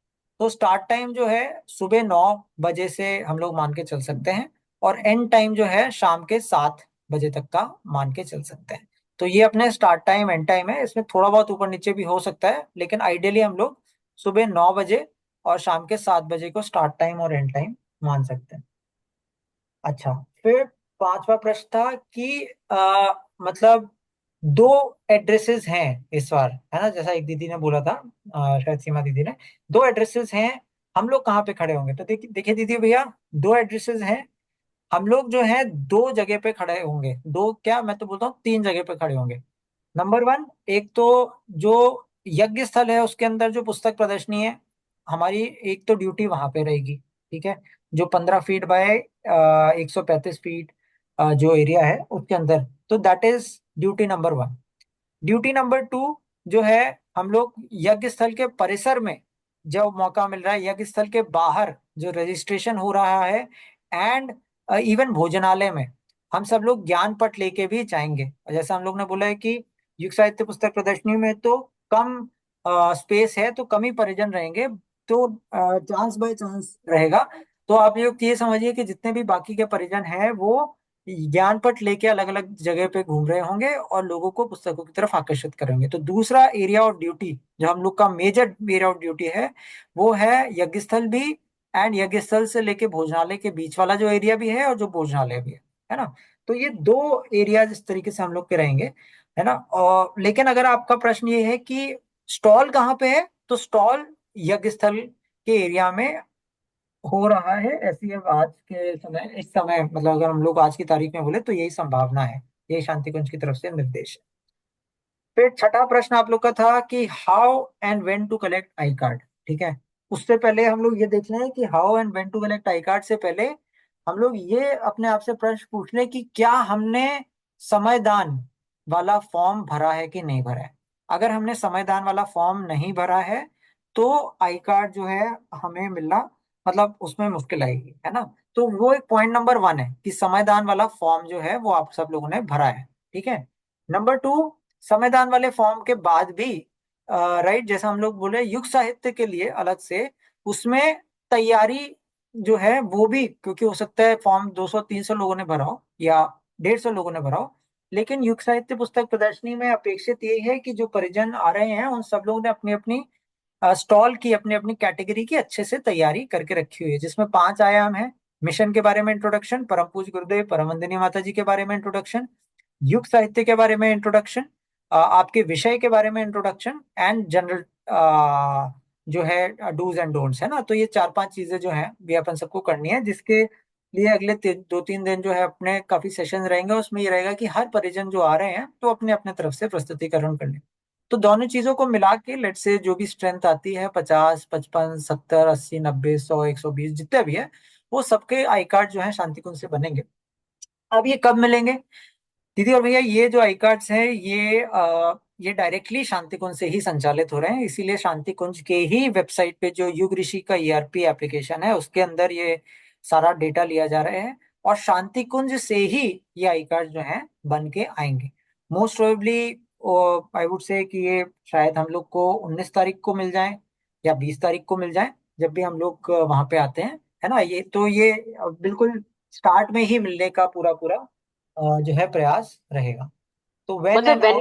तो स्टार्ट टाइम जो है सुबह 9 बजे से हम लोग मान के चल सकते हैं, और एंड टाइम जो है शाम के 7 बजे तक का मान के चल सकते हैं। तो ये अपने स्टार्ट टाइम एंड टाइम है, इसमें थोड़ा बहुत ऊपर नीचे भी हो सकता है, लेकिन आइडियली हम लोग सुबह 9 बजे और शाम के 7 बजे को स्टार्ट टाइम और एंड टाइम मान सकते हैं। अच्छा, फिर पांचवा प्रश्न था कि मतलब दो एड्रेसेस हैं इस बार, है ना, जैसा एक दीदी ने बोला था, शायद सीमा दीदी ने, दो एड्रेसेस हैं, हम लोग कहाँ पे खड़े होंगे। तो देखिए देखिए दीदी भैया, दो एड्रेसेस हैं, हम लोग जो है दो जगह पे खड़े होंगे, दो क्या, मैं तो बोलता हूँ 3 जगह पे खड़े होंगे। नंबर 1, एक तो जो यज्ञ स्थल है उसके अंदर जो पुस्तक प्रदर्शनी है हमारी, एक तो ड्यूटी वहां पे रहेगी। ठीक है, जो 15 फीट बाय 135 फीट जो एरिया है उसके अंदर, तो that is duty number 1। Duty number 2 जो है, हम लोग यज्ञ स्थल के परिसर में जब मौका मिल रहा है, यज्ञ स्थल के बाहर जो रजिस्ट्रेशन हो रहा है, एंड इवन भोजनालय में हम सब लोग ज्ञान पट लेके भी जाएंगे। और जैसा हम लोग ने बोला है कि युग साहित्य पुस्तक प्रदर्शनी में तो कम स्पेस है, तो कम ही परिजन रहेंगे, तो चांस बाय चांस रहेगा। तो आप ये समझिए कि जितने भी बाकी के परिजन हैं वो ज्ञान पट लेके अलग अलग जगह पे घूम रहे होंगे, और लोगों को पुस्तकों की तरफ आकर्षित करेंगे। तो दूसरा एरिया ऑफ ड्यूटी जो हम लोग का मेजर एरिया ऑफ ड्यूटी है, वो है यज्ञ स्थल भी, एंड यज्ञ स्थल से लेके भोजनालय के बीच वाला जो एरिया भी है, और जो भोजनालय भी है ना। तो ये दो एरिया इस तरीके से हम लोग के रहेंगे, है ना। और लेकिन अगर आपका प्रश्न ये है कि स्टॉल कहाँ पे है, तो स्टॉल यज्ञ स्थल के एरिया में हो रहा है, ऐसी अब आज के समय, इस समय मतलब अगर हम लोग आज की तारीख में बोले तो यही संभावना है, यही शांति कुंज की तरफ से निर्देश है। फिर छठा प्रश्न आप लोग का था कि how and when to collect I card. ठीक है, उससे पहले हम लोग ये देख लें कि how and when to collect I card से पहले हम लोग ये अपने आप से प्रश्न पूछ लें कि क्या हमने समयदान वाला फॉर्म भरा है कि नहीं भरा है। अगर हमने समयदान वाला फॉर्म नहीं भरा है, तो आई कार्ड जो है हमें मिलना मतलब उसमें मुश्किल आएगी, है ना। तो वो एक पॉइंट नंबर 1 है कि समयदान वाला फॉर्म जो है वो आप सब लोगों ने भरा है। ठीक है, नंबर 2, संविधान वाले फॉर्म के बाद भी राइट, जैसा हम लोग बोले युग साहित्य के लिए अलग से उसमें तैयारी जो है वो भी, क्योंकि हो सकता है फॉर्म 200-300 लोगों ने भरा हो या 150 लोगों ने भरा हो, लेकिन युग साहित्य पुस्तक प्रदर्शनी में अपेक्षित यही है कि जो परिजन आ रहे हैं उन सब लोगों ने अपनी अपनी स्टॉल की अपनी अपनी कैटेगरी की अच्छे से तैयारी करके रखी हुई है, जिसमें 5 आयाम है। मिशन के बारे में इंट्रोडक्शन, परम पूज्य गुरुदेव परम वंदनीय माता जी के बारे में इंट्रोडक्शन, युग साहित्य के बारे में इंट्रोडक्शन, आपके विषय के बारे में इंट्रोडक्शन, एंड जनरल जो है डूज एंड डोंट्स, है ना। तो ये 4-5 चीजें जो है भी अपन सबको करनी है, जिसके लिए अगले 2-3 दिन जो है अपने काफी सेशन रहेंगे, उसमें ये रहेगा कि हर परिजन जो आ रहे हैं तो अपने अपने तरफ से प्रस्तुतिकरण कर लें। तो दोनों चीजों को मिला के लेट से जो भी स्ट्रेंथ आती है 50, 55, 70, 80, 90, 100, 120 जितने भी है, वो सबके आई कार्ड जो है शांति कुंज से बनेंगे। अब ये कब मिलेंगे दीदी और भैया, ये जो आई कार्ड्स हैं ये ये डायरेक्टली शांति कुंज से ही संचालित हो रहे हैं, इसीलिए शांति कुंज के ही वेबसाइट पे जो युग ऋषि का ईआरपी एप्लीकेशन है उसके अंदर ये सारा डेटा लिया जा रहा है, और शांति कुंज से ही ये आई कार्ड जो है बन के आएंगे। Most probably I would say कि ये शायद हम लोग को 19 तारीख को मिल जाए या 20 तारीख को मिल जाए, जब भी हम लोग वहां पे आते हैं, है ना। ये तो ये बिल्कुल स्टार्ट में ही मिलने का पूरा पूरा जो है प्रयास रहेगा। तो वेन मतलब एंड हाउ,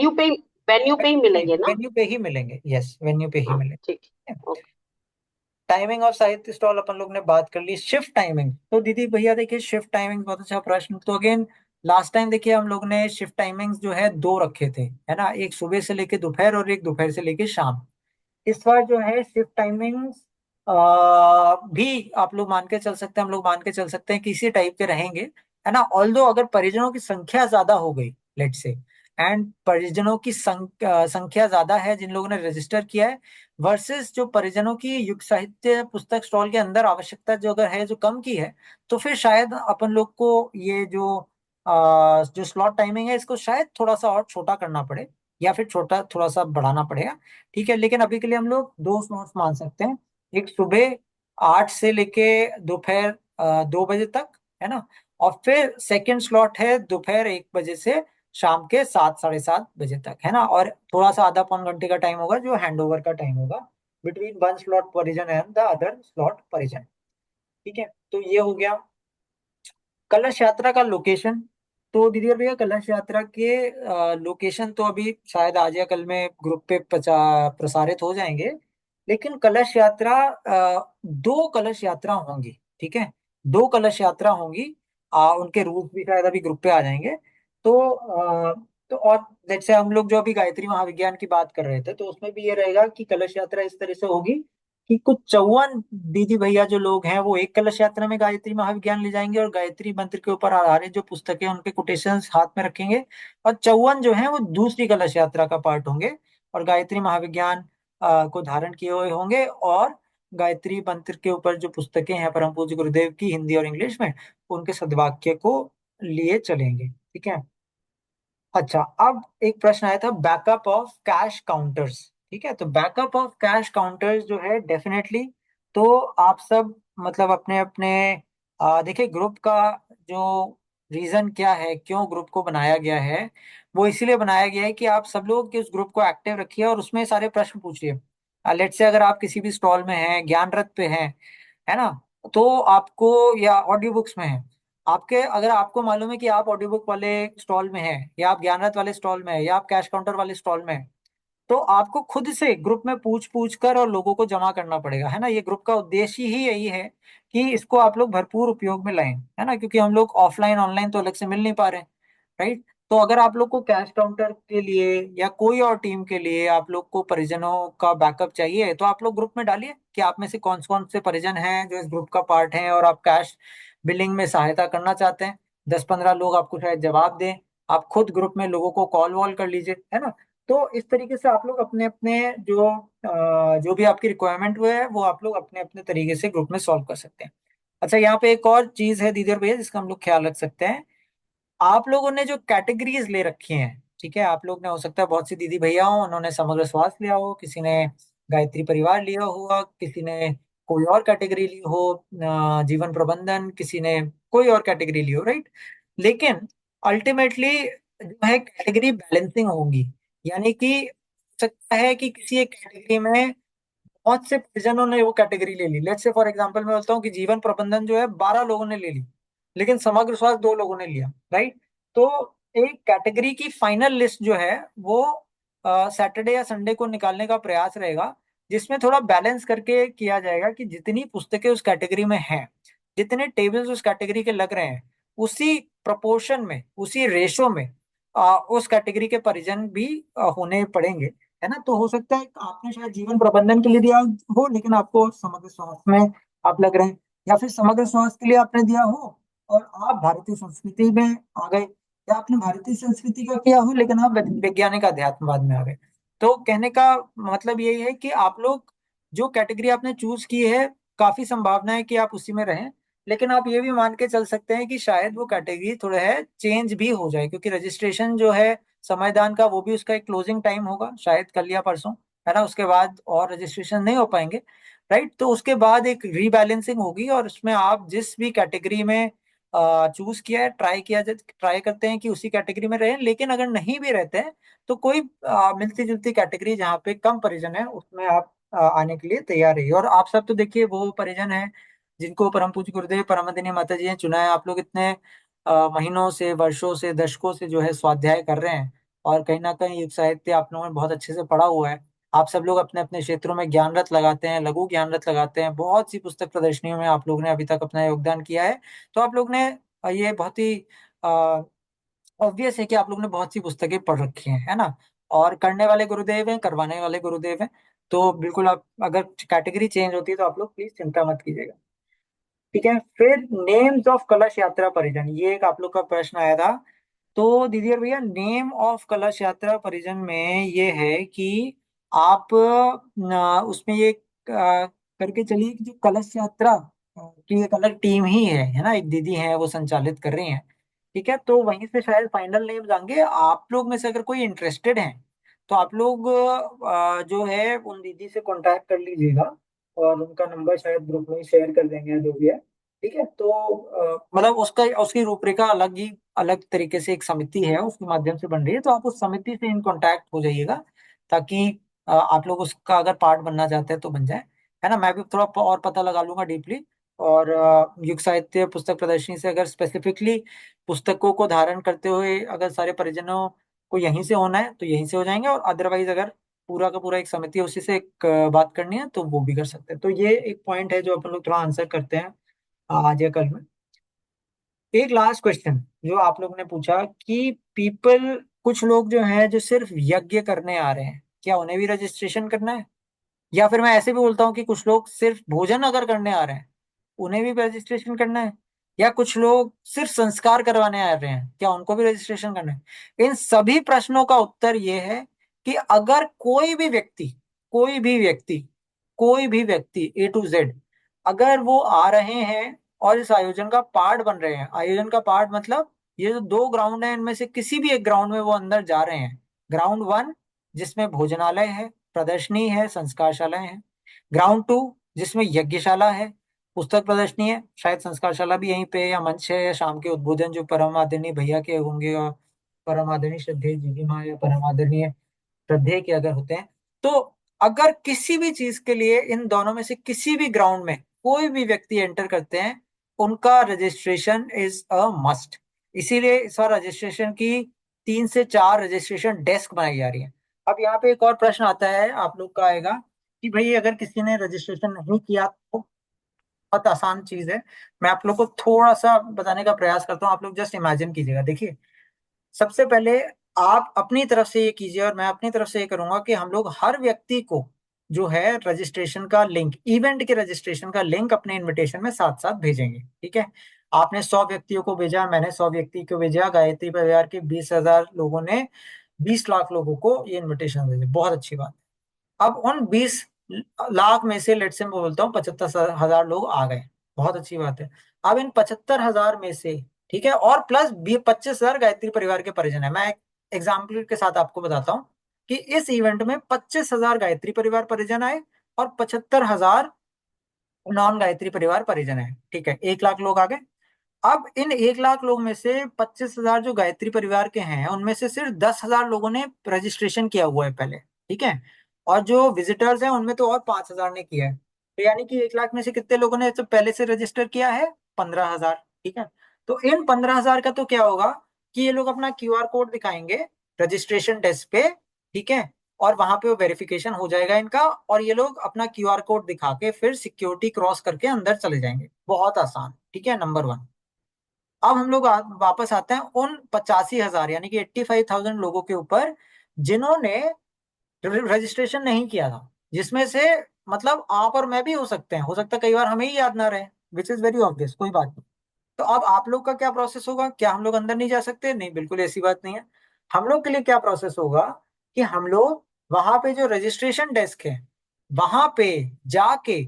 वेन्यू पे ही मिलेंगे ना? वेन्यू पे ही मिलेंगे, यस वेन्यू पे ही हाँ मिलेंगे। ठीक है, ओके। टाइमिंग और साहित्य स्टॉल अपन लोग ने बात कर ली। शिफ्ट टाइमिंग तो दीदी भैया देखिए, शिफ्ट टाइमिंग बहुत अच्छा प्रश्न। तो अगेन लास्ट टाइम देखिए हम लोग ने शिफ्ट टाइमिंग्स जो है दो रखे थे, है ना, एक सुबह से लेके दोपहर और एक दोपहर से लेके शाम। इस बार जो है शिफ्ट टाइमिंग्स भी आप लोग मान के चल सकते हैं, हम लोग मान के चल सकते हैं कि इसी टाइप के रहेंगे, है ना। ऑल्दो अगर परिजनों की संख्या ज्यादा हो गई, लेट से, एंड परिजनों की संख्या ज्यादा है जिन लोगों ने रजिस्टर किया है, वर्सेस जो परिजनों की युग साहित्य पुस्तक स्टॉल के अंदर आवश्यकता जो अगर है जो कम की है, तो फिर शायद अपन लोग को ये जो स्लॉट टाइमिंग है इसको शायद थोड़ा सा और छोटा करना पड़े, या फिर छोटा थोड़ा सा बढ़ाना पड़ेगा। ठीक है, लेकिन अभी के लिए हम लोग दो स्लॉट्स मान सकते हैं, एक सुबह 8 से लेके दोपहर 2 बजे तक, है ना, और फिर सेकंड स्लॉट है दोपहर 1 बजे से शाम के 7 साढ़े 7 बजे तक, है ना। और थोड़ा सा आधा पौन घंटे का टाइम होगा जो हैंडओवर का टाइम होगा बिटवीन वन स्लॉट परिजन एंड द अदर स्लॉट परिजन। ठीक है, तो ये हो गया। कलश यात्रा का लोकेशन, तो दीदी और भैया कलश यात्रा के लोकेशन तो अभी शायद आज या कल में ग्रुप पे प्रसारित हो जाएंगे। लेकिन कलश यात्रा दो कलश यात्रा होंगी, ठीक है, दो कलश यात्रा होंगी। उनके रूट भी शायद अभी ग्रुप पे आ जाएंगे। तो तो और जैसे हम लोग जो अभी गायत्री महाविज्ञान की बात कर रहे थे, तो उसमें भी ये रहेगा कि कलश यात्रा इस तरह से होगी कि कुछ 54 दीदी भैया जो लोग हैं वो एक कलश यात्रा में गायत्री महाविज्ञान ले जाएंगे और गायत्री मंत्र के ऊपर आधारित जो पुस्तकें उनके कोटेशंस हाथ में रखेंगे, और 54 जो हैं वो दूसरी कलश यात्रा का पार्ट होंगे और गायत्री महाविज्ञान को धारण किए हुए होंगे, और गायत्री मंत्र के ऊपर जो पुस्तकें हैं परम पूज्य गुरुदेव की हिंदी और इंग्लिश में, उनके सद्वाक्य को लिए चलेंगे। ठीक है। अच्छा, अब एक प्रश्न आया था बैकअप ऑफ कैश काउंटर्स। ठीक है, तो बैकअप ऑफ कैश काउंटर्स जो है डेफिनेटली, तो आप सब मतलब अपने अपने देखिए ग्रुप का जो रीजन क्या है, क्यों ग्रुप को बनाया गया है, वो इसीलिए बनाया गया है कि आप सब लोग के उस ग्रुप को एक्टिव रखिए और उसमें सारे प्रश्न पूछिए। लेट से अगर आप किसी भी स्टॉल में हैं, ज्ञान रथ पे हैं, है ना, तो आपको, या ऑडियो बुक्स में हैं, आपके अगर आपको मालूम है कि आप ऑडियो बुक वाले स्टॉल में हैं, या आप ज्ञानरथ वाले स्टॉल में हैं, या आप कैश काउंटर वाले स्टॉल में हैं, तो आपको खुद से ग्रुप में पूछ पूछ कर और लोगों को जमा करना पड़ेगा, है ना। ये ग्रुप का उद्देश्य ही यही है कि इसको आप लोग भरपूर उपयोग में लाएं, है ना, क्योंकि हम लोग ऑफलाइन ऑनलाइन तो अलग से मिल नहीं पा रहे हैं, राइट। तो अगर आप लोग को कैश काउंटर के लिए या कोई और टीम के लिए आप लोग को परिजनों का बैकअप चाहिए, तो आप लोग ग्रुप में डालिए कि आप में से कौन कौन से परिजन हैं जो इस ग्रुप का पार्ट हैं और आप कैश बिलिंग में सहायता करना चाहते हैं। 10-15 लोग आपको शायद जवाब दें, आप खुद ग्रुप में लोगों को कॉल वॉल कर लीजिए, है ना। तो इस तरीके से आप लोग अपने अपने जो भी आपकी रिक्वायरमेंट हुए है वो आप लोग अपने अपने तरीके से ग्रुप में सॉल्व कर सकते हैं। अच्छा, यहाँ पे एक और चीज है दीदी और भैया जिसका हम लोग ख्याल रख सकते हैं। आप लोगों ने जो कैटेगरीज ले रखी हैं, ठीक है, आप लोग ने, हो सकता है बहुत सी दीदी भैया हो उन्होंने समग्र स्वास्थ्य लिया हो, किसी ने गायत्री परिवार लिया हुआ, किसी ने कोई और कैटेगरी ली हो, जीवन प्रबंधन, किसी ने कोई और कैटेगरी ली हो, राइट। लेकिन अल्टीमेटली जो है कैटेगरी बैलेंसिंग होगी, यानी कि हो सकता है कि किसी एक कैटेगरी में बहुत से परिजनों ने वो कैटेगरी ले ली। लेट्स से फॉर एग्जांपल मैं बोलता हूँ कि जीवन प्रबंधन जो है 12 लोगों ने ले ली, लेकिन समग्र स्वास्थ्य 2 लोगों ने लिया, राइट। तो एक कैटेगरी की फाइनल लिस्ट जो है वो सैटरडे या संडे को निकालने का प्रयास रहेगा, जिसमें थोड़ा बैलेंस करके किया जाएगा कि जितनी पुस्तकें उस कैटेगरी में हैं, जितने टेबल्स उस कैटेगरी के लग रहे हैं, उसी प्रपोर्शन में, उसी रेशो में उस कैटेगरी के परिजन भी होने पड़ेंगे, है ना। तो हो सकता है आपने शायद जीवन प्रबंधन के लिए दिया हो लेकिन आपको समग्र स्वास्थ्य में आप लग रहे हैं, या फिर समग्र स्वास्थ्य के लिए आपने दिया हो और आप भारतीय संस्कृति में आ गए, या आपने भारतीय संस्कृति का किया हो लेकिन आप वैज्ञानिक अध्यात्मवाद में आ गए। तो कहने का मतलब यही है कि आप लोग जो कैटेगरी आपने चूज की है, काफी संभावना है कि आप उसी में रहें, लेकिन आप ये भी मान के चल सकते हैं कि शायद वो कैटेगरी थोड़ा है चेंज भी हो जाए, क्योंकि रजिस्ट्रेशन जो है समयदान का, वो भी उसका एक क्लोजिंग टाइम होगा शायद कल या परसों, है ना। उसके बाद और रजिस्ट्रेशन नहीं हो पाएंगे, राइट। तो उसके बाद एक रीबैलेंसिंग होगी और उसमें आप जिस भी कैटेगरी में चूज किया है, ट्राई करते हैं कि उसी कैटेगरी में रहें। लेकिन अगर नहीं भी रहते हैं तो कोई मिलती जुलती कैटेगरी जहाँ पे कम परिजन है उसमें आप आने के लिए तैयार रहिए। और आप सब तो देखिए वो परिजन है जिनको परम पूज्य गुरुदेव परमदनीय माता जी ने चुना है। आप लोग इतने महीनों से, वर्षों से, दशकों से जो है स्वाध्याय कर रहे हैं, और कहीं ना कहीं युग साहित्य आप लोगों ने बहुत अच्छे से पढ़ा हुआ है। आप सब लोग अपने अपने क्षेत्रों में ज्ञान रथ लगाते हैं, लघु ज्ञान रथ लगाते हैं, बहुत सी पुस्तक प्रदर्शनियों में आप लोग ने अभी तक अपना योगदान किया है। तो आप लोग ने ये बहुत ही ऑब्वियस है कि आप लोग ने बहुत सी पुस्तकें पढ़ रखी हैं, है ना। और करने वाले गुरुदेव हैं, करवाने वाले गुरुदेव हैं। तो बिल्कुल आप अगर कैटेगरी चेंज होती है तो आप लोग प्लीज चिंता मत कीजिएगा, ठीक है। फिर नेम्स ऑफ कलश यात्रा परिजन, ये एक आप लोग का प्रश्न आया था। तो दीदी और भैया, नेम ऑफ कलश यात्रा परिजन में ये है कि आप उसमें ये करके चलिए कि जो कलश यात्रा की एक अलग टीम ही है ना, एक दीदी है वो संचालित कर रही हैं, ठीक है। तो वहीं से शायद फाइनल नेम जाएंगे। आप लोग में से अगर कोई इंटरेस्टेड है तो आप लोग जो है उन दीदी से कांटेक्ट कर लीजिएगा, और उनका नंबर शायद ग्रुप में शेयर कर देंगे जो भी है, ठीक है। तो मतलब उसका उसकी रूपरेखा अलग ही, अलग तरीके से एक समिति है उसके माध्यम से बन रही है। तो आप उस समिति से इन कांटेक्ट हो जाइएगा, ताकि आप लोग उसका अगर पार्ट बनना चाहते हैं तो बन जाए, है ना। मैं भी थोड़ा और पता लगा लूंगा डीपली। और युग साहित्य पुस्तक प्रदर्शनी से अगर स्पेसिफिकली पुस्तकों को धारण करते हुए अगर सारे परिजनों को यहीं से होना है तो यहीं से हो जाएंगे, और अदरवाइज अगर पूरा का पूरा एक समिति है उसी से एक बात करनी है तो वो भी कर सकते हैं। तो ये एक पॉइंट है जो अपन लोग थोड़ा आंसर करते हैं आज या कल में। एक लास्ट क्वेश्चन जो आप लोग ने पूछा कि पीपल, कुछ लोग जो हैं जो सिर्फ यज्ञ करने आ रहे हैं, क्या उन्हें भी रजिस्ट्रेशन करना है? या फिर मैं ऐसे भी बोलता हूँ कि कुछ लोग सिर्फ भोजन अगर करने आ रहे हैं उन्हें भी रजिस्ट्रेशन करना है? या कुछ लोग सिर्फ संस्कार करवाने आ रहे हैं, क्या उनको भी रजिस्ट्रेशन करना है? इन सभी प्रश्नों का उत्तर ये है कि अगर कोई भी व्यक्ति A to Z अगर वो आ रहे हैं और इस आयोजन का पार्ट बन रहे हैं, आयोजन का पार्ट मतलब ये जो 2 ग्राउंड है इनमें से किसी भी एक ग्राउंड में वो अंदर जा रहे हैं। ग्राउंड 1 जिसमें भोजनालय है, प्रदर्शनी है, संस्कारशाला है। ग्राउंड 2 जिसमें यज्ञशाला है, पुस्तक प्रदर्शनी है, शायद संस्कारशाला भी यहीं पे, या मंच है, या शाम के उद्बोधन जो परम आदरणीय भैया के होंगे, और परम आदरणीय श्रद्धेय जीजी माँ या परम आदरणीय श्रद्धेय के अगर होते हैं। तो अगर किसी भी चीज के लिए इन दोनों में से किसी भी ग्राउंड में कोई भी व्यक्ति एंटर करते हैं, उनका रजिस्ट्रेशन इज अ मस्ट। इसीलिए इस बार रजिस्ट्रेशन की 3 से 4 रजिस्ट्रेशन डेस्क बनाई जा रही है। अब यहाँ पे एक और प्रश्न आता है आप लोग का आएगा कि भाई अगर किसी ने रजिस्ट्रेशन नहीं किया तो? बहुत आसान चीज है, मैं आप लोग को थोड़ा सा बताने का प्रयास करता हूँ, आप लोग जस्ट इमेजिन कीजिएगा। देखिए, सबसे पहले आप अपनी तरफ से ये कीजिए और मैं अपनी तरफ से ये करूंगा कि हम लोग हर व्यक्ति को जो है रजिस्ट्रेशन का लिंक, इवेंट के रजिस्ट्रेशन का लिंक अपने इनविटेशन में साथ साथ भेजेंगे, ठीक है। आपने 100 व्यक्तियों को भेजा, मैंने 100 व्यक्ति को भेजा, गायत्री परिवार के 20,000 लोगों ने 20 लाख लोगों को ये इन्विटेशन भेजे, बहुत अच्छी बात। अब उन 20 लाख में से लेट से मैं बोलता हूँ 75,000 लोग आ गए, बहुत अच्छी बात है। अब इन 75,000 में से, ठीक है, और प्लस 25,000 गायत्री परिवार के परिजन है। मैं एक एग्जाम्पल के साथ आपको बताता हूँ कि इस इवेंट में 25,000 गायत्री परिवार परिजन आए और 75,000 नॉन गायत्री परिवार परिजन है, ठीक है, 1 लाख लोग आ गए। अब इन 1 लाख लोग में से 25,000 जो गायत्री परिवार के हैं उनमें से सिर्फ 10,000 लोगों ने रजिस्ट्रेशन किया हुआ है पहले, ठीक है। और जो विजिटर्स हैं उनमें तो और 5,000 ने किया है। तो यानी कि 1 लाख में से कितने लोगों ने तो पहले से रजिस्टर किया है? 15,000, ठीक है। तो इन 15,000 का तो क्या होगा कि ये लोग अपना QR कोड दिखाएंगे रजिस्ट्रेशन डेस्क पे, ठीक है, और वहां पे वो वेरिफिकेशन हो जाएगा इनका, और ये लोग अपना QR कोड दिखा के फिर सिक्योरिटी क्रॉस करके अंदर चले जाएंगे। बहुत आसान, ठीक है, नंबर 1। अब हम लोग वापस आते हैं उन 85,000 यानी कि 85,000 लोगों के ऊपर जिन्होंने रजिस्ट्रेशन नहीं किया था, जिसमें से मतलब आप और मैं भी हो सकते हैं, हो सकता है कई बार हमें ही याद ना रहे, विच इज वेरी ऑब्वियस, कोई बात नहीं। तो अब आप लोग का क्या प्रोसेस होगा? क्या हम लोग अंदर नहीं जा सकते? नहीं, बिल्कुल ऐसी बात नहीं है। हम लोग के लिए क्या प्रोसेस होगा कि हम लोग वहां पे जो रजिस्ट्रेशन डेस्क है वहां पे जाके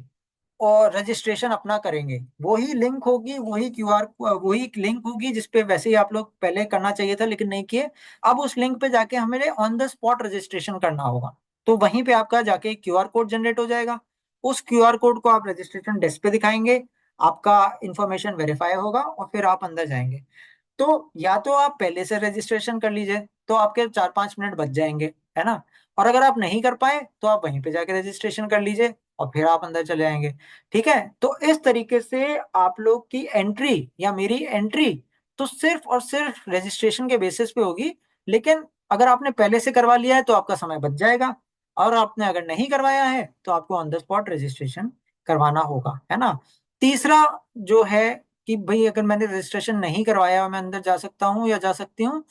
और रजिस्ट्रेशन अपना करेंगे, वही लिंक होगी, वही लिंक होगी जिसपे वैसे ही आप लोग पहले करना चाहिए था लेकिन नहीं किए। अब उस लिंक पे जाके हमें ऑन द स्पॉट रजिस्ट्रेशन करना होगा। तो वहीं पे आपका जाके क्यूआर कोड जनरेट हो जाएगा। उस क्यूआर कोड को आप रजिस्ट्रेशन डेस्क पे दिखाएंगे, आपका इंफॉर्मेशन वेरीफाई होगा और फिर आप अंदर जाएंगे। तो या तो आप पहले से रजिस्ट्रेशन कर लीजिए, तो आपके 4-5 मिनट बच जाएंगे, है ना। और अगर आप नहीं कर पाए तो आप वहीं पे जाके रजिस्ट्रेशन कर लीजिए और फिर आप अंदर चले आएंगे। ठीक है, तो इस तरीके से आप लोग की एंट्री या मेरी एंट्री तो सिर्फ और सिर्फ रजिस्ट्रेशन के बेसिस पे होगी। लेकिन अगर आपने पहले से करवा लिया है तो आपका समय बच जाएगा, और आपने अगर नहीं करवाया है तो आपको ऑन द स्पॉट रजिस्ट्रेशन करवाना होगा, है ना। तीसरा जो है कि भाई अगर मैंने रजिस्ट्रेशन नहीं करवाया और मैं अंदर जा सकता हूँ या जा सकती हूँ,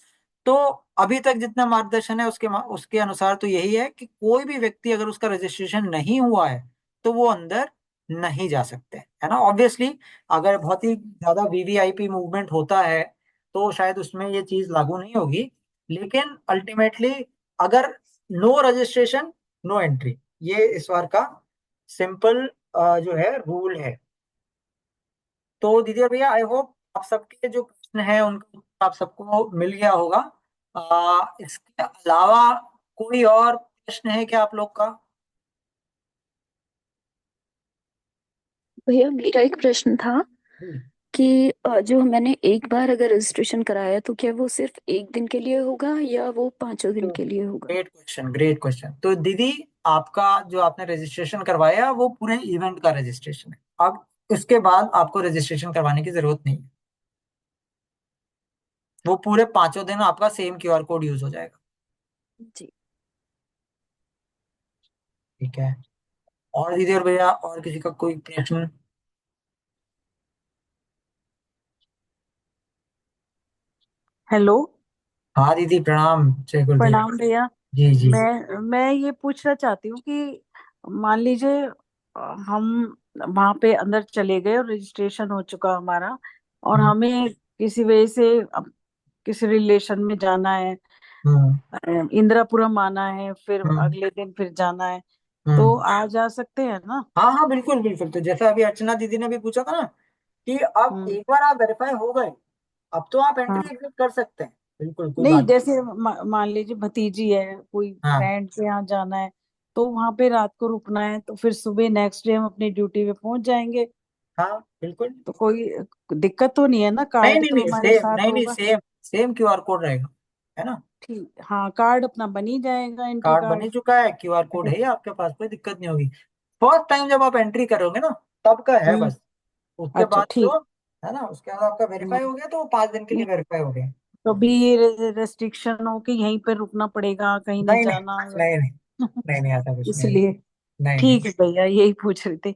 तो अभी तक जितना मार्गदर्शन है उसके अनुसार तो यही है कि कोई भी व्यक्ति अगर उसका रजिस्ट्रेशन नहीं हुआ है तो वो अंदर नहीं जा सकते, है ना। ऑब्वियसली अगर बहुत ही ज्यादा वीवीआईपी मूवमेंट होता है तो शायद उसमें ये चीज लागू नहीं होगी, लेकिन अल्टीमेटली अगर नो रजिस्ट्रेशन नो एंट्री, ये इस बार का सिंपल जो है रूल है। तो दीदी और भैया आई होप आप सबके जो प्रश्न है उनका उत्तर आप सबको मिल गया होगा। इसके अलावा कोई और प्रश्न है क्या आप लोग का? भैया मेरा एक प्रश्न था जी। कि जो मैंने एक बार अगर रजिस्ट्रेशन कराया तो क्या वो सिर्फ एक दिन के लिए होगा या वो 5 दिन के लिए होगा? Great question, great question. तो दीदी आपका जो आपने रजिस्ट्रेशन करवाया वो पूरे इवेंट का रजिस्ट्रेशन है। अब इसके बाद आपको रजिस्ट्रेशन करवाने की जरूरत नहीं है, वो पूरे 5 दिन आपका सेम क्यूआर कोड यूज हो जाएगा। जी। ठीक है, और दीदी और भैया और किसी का कोई प्रश्न? हेलो। हाँ दीदी प्रणाम, जय गुरुदेव। प्रणाम भैया। जी जी। मैं ये पूछना चाहती हूँ कि मान लीजिए हम वहां पे अंदर चले गए और रजिस्ट्रेशन हो चुका हमारा, और हम्म हमें किसी वजह से किसी रिलेशन में जाना है, हम्म इंदिरापुरम आना है, फिर हम्म अगले दिन फिर जाना है, तो हम्म। आ जा सकते हैं ना? हाँ हाँ बिल्कुल बिल्कुल, तो जैसा अभी अर्चना दीदी ने भी पूछा था ना कि अब हम्म। एक बार आप वेरीफाई हो गए, अब तो आप एंट्री हाँ। एग्जिट कर सकते हैं, बिल्कुल कोई नहीं, बात जैसे मान लीजिए भतीजी है, कोई नहीं। हाँ फ्रेंड के यहाँ जाना है, तो वहां पे रात को रुकना है, तो फिर सुबह नेक्स्ट डे हम अपनी ड्यूटी पे पहुंच जाएंगे। हाँ बिल्कुल। तो कोई दिक्कत तो नहीं है ना? नहीं कार्ड नहीं तो नहीं, हमारे सेम, साथ नहीं नहीं, होगा। सेम सेम क्यूआर कोड रहेगा, है ना। ठीक, हाँ, कार्ड अपना बनी जाएगा, एंट्री कार्ड बन कार्ड। ही चुका है, क्यूआर कोड है आपके पास, कोई दिक्कत नहीं होगी। फर्स्ट टाइम जब आप एंट्री करोगे ना तब का है हम्म। बस। उसके अच्छा, बाद जो ठीक। है ना, उसके बाद आपका वेरीफाई हो गया तो वो 5 दिन के लिए नहीं, वेरीफाई हो गया। कभी रेस्ट्रिक्शन हो कि यहीं पे रुकना पड़ेगा, कहीं नहीं नहीं नहीं जाना? नहीं नहीं, नहीं नहीं ऐसा कुछ नहीं है। इसलिए नहीं नहीं। ठीक है भैया, यही पूछ रही थी।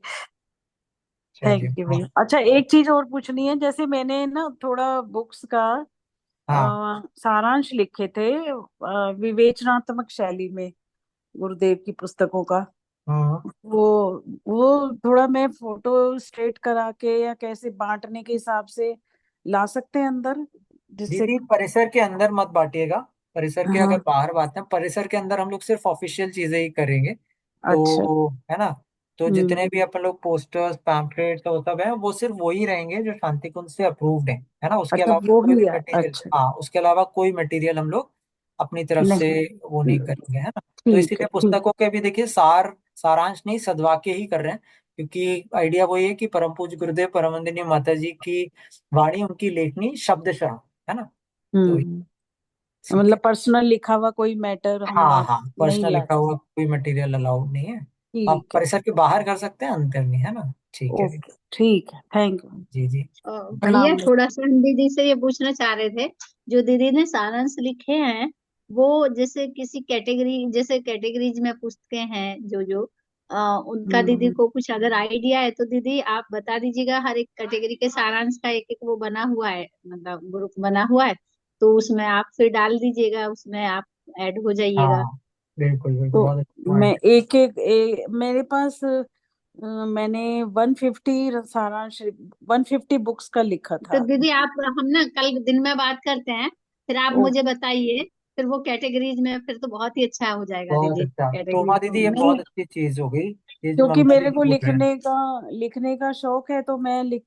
चलिए थैंक यू भैया। अच्छा, एक चीज और पूछनी है। जैसे मैंने ना थोड़ा बुक्स का हाँ सारांश लिखे थे, विवेचनात्मक शैली में, गुरुदेव की पुस्तकों का। हाँ। वो वो थोड़ा मैं फोटो स्टेट करा के या कैसे बांटने के हिसाब से ला सकते हैं अंदर, जिससे। दीदी परिसर के अंदर मत बांटिएगा, परिसर के अगर हाँ। बाहर बांटते हैं, परिसर के अंदर हम लोग सिर्फ ऑफिशियल चीजें ही करेंगे। अच्छा। तो है ना, तो हम्म। जितने भी अपन लोग पोस्टर्स पैम्पलेट्स वो सब है वो सिर्फ वही रहेंगे जो शांति कुंज से अप्रूव्ड है ना। उसके अच्छा, अलावा वो कोई भी भी है। मटेरियल, अच्छा। हाँ उसके अलावा कोई मटेरियल हम लोग अपनी तरफ से नहीं। वो नहीं करेंगे, है ना। तो ठीक है, इसीलिए ठीक। पुस्तकों के भी देखिए सारांश नहीं सद्वाक्य ही कर रहे हैं, क्योंकि आइडिया वही है कि परम पूज्य गुरुदेव परमवंदनीय माता जी की वाणी, उनकी लेखनी शब्दशः, है ना। तो हम्म। ठीक है। मतलब पर्सनल लिखा हुआ कोई मैटर हम हाँ वहां हाँ, नहीं पर्सनल ला लिखा हुआ सकते? कोई मटेरियल अलाउड नहीं है। आप ठीक है। परिसर के बाहर कर सकते हैं, अंदर नहीं, है ना। ठीक है ओके, ठीक है। Thank you. जी जी। भैया प्रणाम। थोड़ा सा हम दीदी से ये पूछना चाह रहे थे, जो दीदी ने सारांश लिखे हैं, वो जैसे किसी कैटेगरी, जैसे कैटेगरीज में पुस्तकें हैं जो जो उनका दीदी हम्म। को कुछ अगर आइडिया है तो दीदी आप बता दीजिएगा। हर एक कैटेगरी के सारांश का एक एक वो बना हुआ है, मतलब ग्रुप बना हुआ है, तो उसमें आप फिर डाल दीजिएगा, उसमें आप ऐड हो जाइएगा। हाँ बिल्कुल बिल्कुल, तो बहुत अच्छा मैं पॉइंट। एक एक मेरे पास मैंने 150 सारांश, 150 बुक्स का लिखा तो था। दीदी आप, हम ना कल दिन में बात करते हैं, फिर आप ओ। मुझे बताइए, फिर वो कैटेगरीज में फिर तो बहुत ही अच्छा हो जाएगा बहुत दीदी, अच्छा, तो कैटेगरीज उमा तो दीदी ये नहीं बहुत है। अच्छी चीज हो गई ये जो क्योंकि ममता मेरे दीदी को बोल रहे हैं। लिखने का शौक है, तो मैं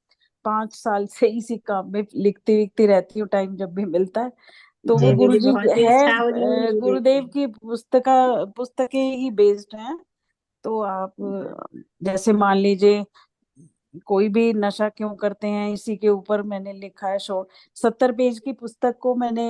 5 साल से इसी काम में लिखती लिखती रहती हूँ, टाइम जब भी मिलता है। तो वो जी दीदी, गुरुजी बहुत ही है, अच्छा, वो जरूर जरूर गुरुदेव देखेंगे। की पुस्तकें ही बेस्ड हैं। तो आप जैसे मान लीजिए, कोई भी नशा क्यों करते हैं, इसी के ऊपर मैंने लिखा है शॉर्ट। 70 पेज की पुस्तक को मैंने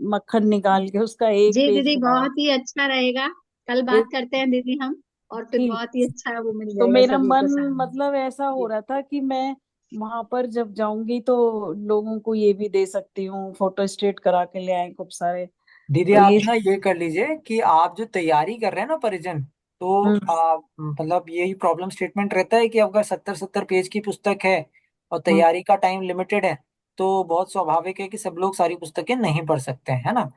मक्खन निकाल के उसका एक जी पेज दीदी, बनाया। बहुत ही अच्छा रहेगा। कल बात एक करते हैं दीदी हम, और फिर ठीक। बहुत ही अच्छा वो मिल तो जाएगा मेरा सभी मन को सामने। मतलब ऐसा हो जी रहा था कि मैं वहां पर जब जाऊंगी तो लोगों को ये भी दे सकती हूँ, फोटो स्टेट करा के ले आए खूब सारे। दीदी तो आप ये ना ये कर लीजिए कि आप जो तैयारी कर रहे हैं ना परिजन, तो हम्म मतलब यही प्रॉब्लम स्टेटमेंट रहता है कि अगर 70-70 पेज की पुस्तक है और हम्म तैयारी का टाइम लिमिटेड है, तो बहुत स्वाभाविक है कि सब लोग सारी पुस्तकें नहीं पढ़ सकते हैं, है ना।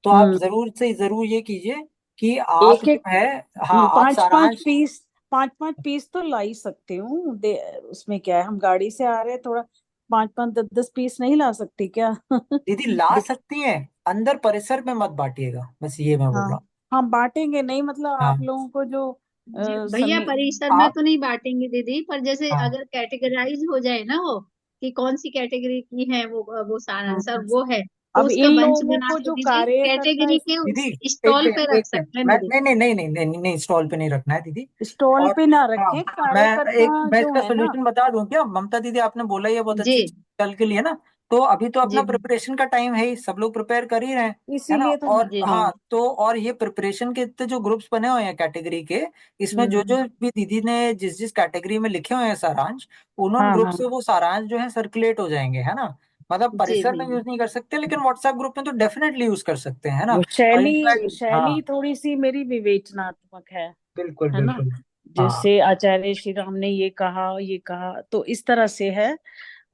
तो आप हम्म जरूर से जरूर ये कीजिए कि आप एक जो एक है, हाँ आप पांच पांच सारांश। पीस 5-5 पीस तो ला ही सकती हूँ दे। उसमें क्या है, हम गाड़ी से आ रहे हैं, थोड़ा 5-5 10-10 पीस नहीं ला सकती क्या? दीदी ला दिक- सकती हैं, अंदर परिसर में मत बांटिएगा, बस ये मैं बोल हाँ, रहा हूँ। हम बांटेंगे नहीं, मतलब आप हाँ लोगों को जो जी भैया, समय। परिसर में आप, तो नहीं बांटेंगे दीदी, पर जैसे हाँ अगर कैटेगराइज हो जाए ना वो, कि कौन सी कैटेगरी की है वो सारांश और वो है, तो अब उसका इन बंच लोगों बना को के जो दीदी कार्यकर्ता कैटेगरी के दीदी, उस एक स्टॉल पे मिनट रख एक मिनट, सकते हैं मैं दीदी। नहीं नहीं नहीं नहीं नहीं नहीं स्टॉल पे नहीं रखना है दीदी। स्टॉल और पे ना हाँ, रखें, मैं कार्यकर्ता मैं जो इसका है ना। सोल्यूशन बता दूं क्या, ममता दीदी आपने बोला ये बहुत जी अच्छी चीज कल के लिए ना। तो अभी तो अपना जी प्रिपरेशन का टाइम है ही, सब लोग प्रिपेयर कर ही रहे हैं, है ना। इसीलिए तो और जी हाँ। हाँ, तो और ये प्रिपरेशन के इतने जो ग्रुप्स बने हुए हैं कैटेगरी के, इसमें जो हम्म जो भी दीदी ने जिस जिस कैटेगरी में लिखे हुए हैं सारांश, उन हाँ ग्रुप हाँ से वो सारांश जो है सर्कुलेट हो जाएंगे, है ना। मतलब जी परिसर में भैया। यूज नहीं कर सकते, लेकिन व्हाट्सएप ग्रुप में तो डेफिनेटली यूज कर सकते हैं, है ना। वो और शैली इनफैक्ट हाँ, शैली थोड़ी सी मेरी विवेचनात्मक बिल्कुल है ना। बिल्कुल। हाँ। जैसे आचार्य श्री राम ने ये कहा तो इस तरह से है।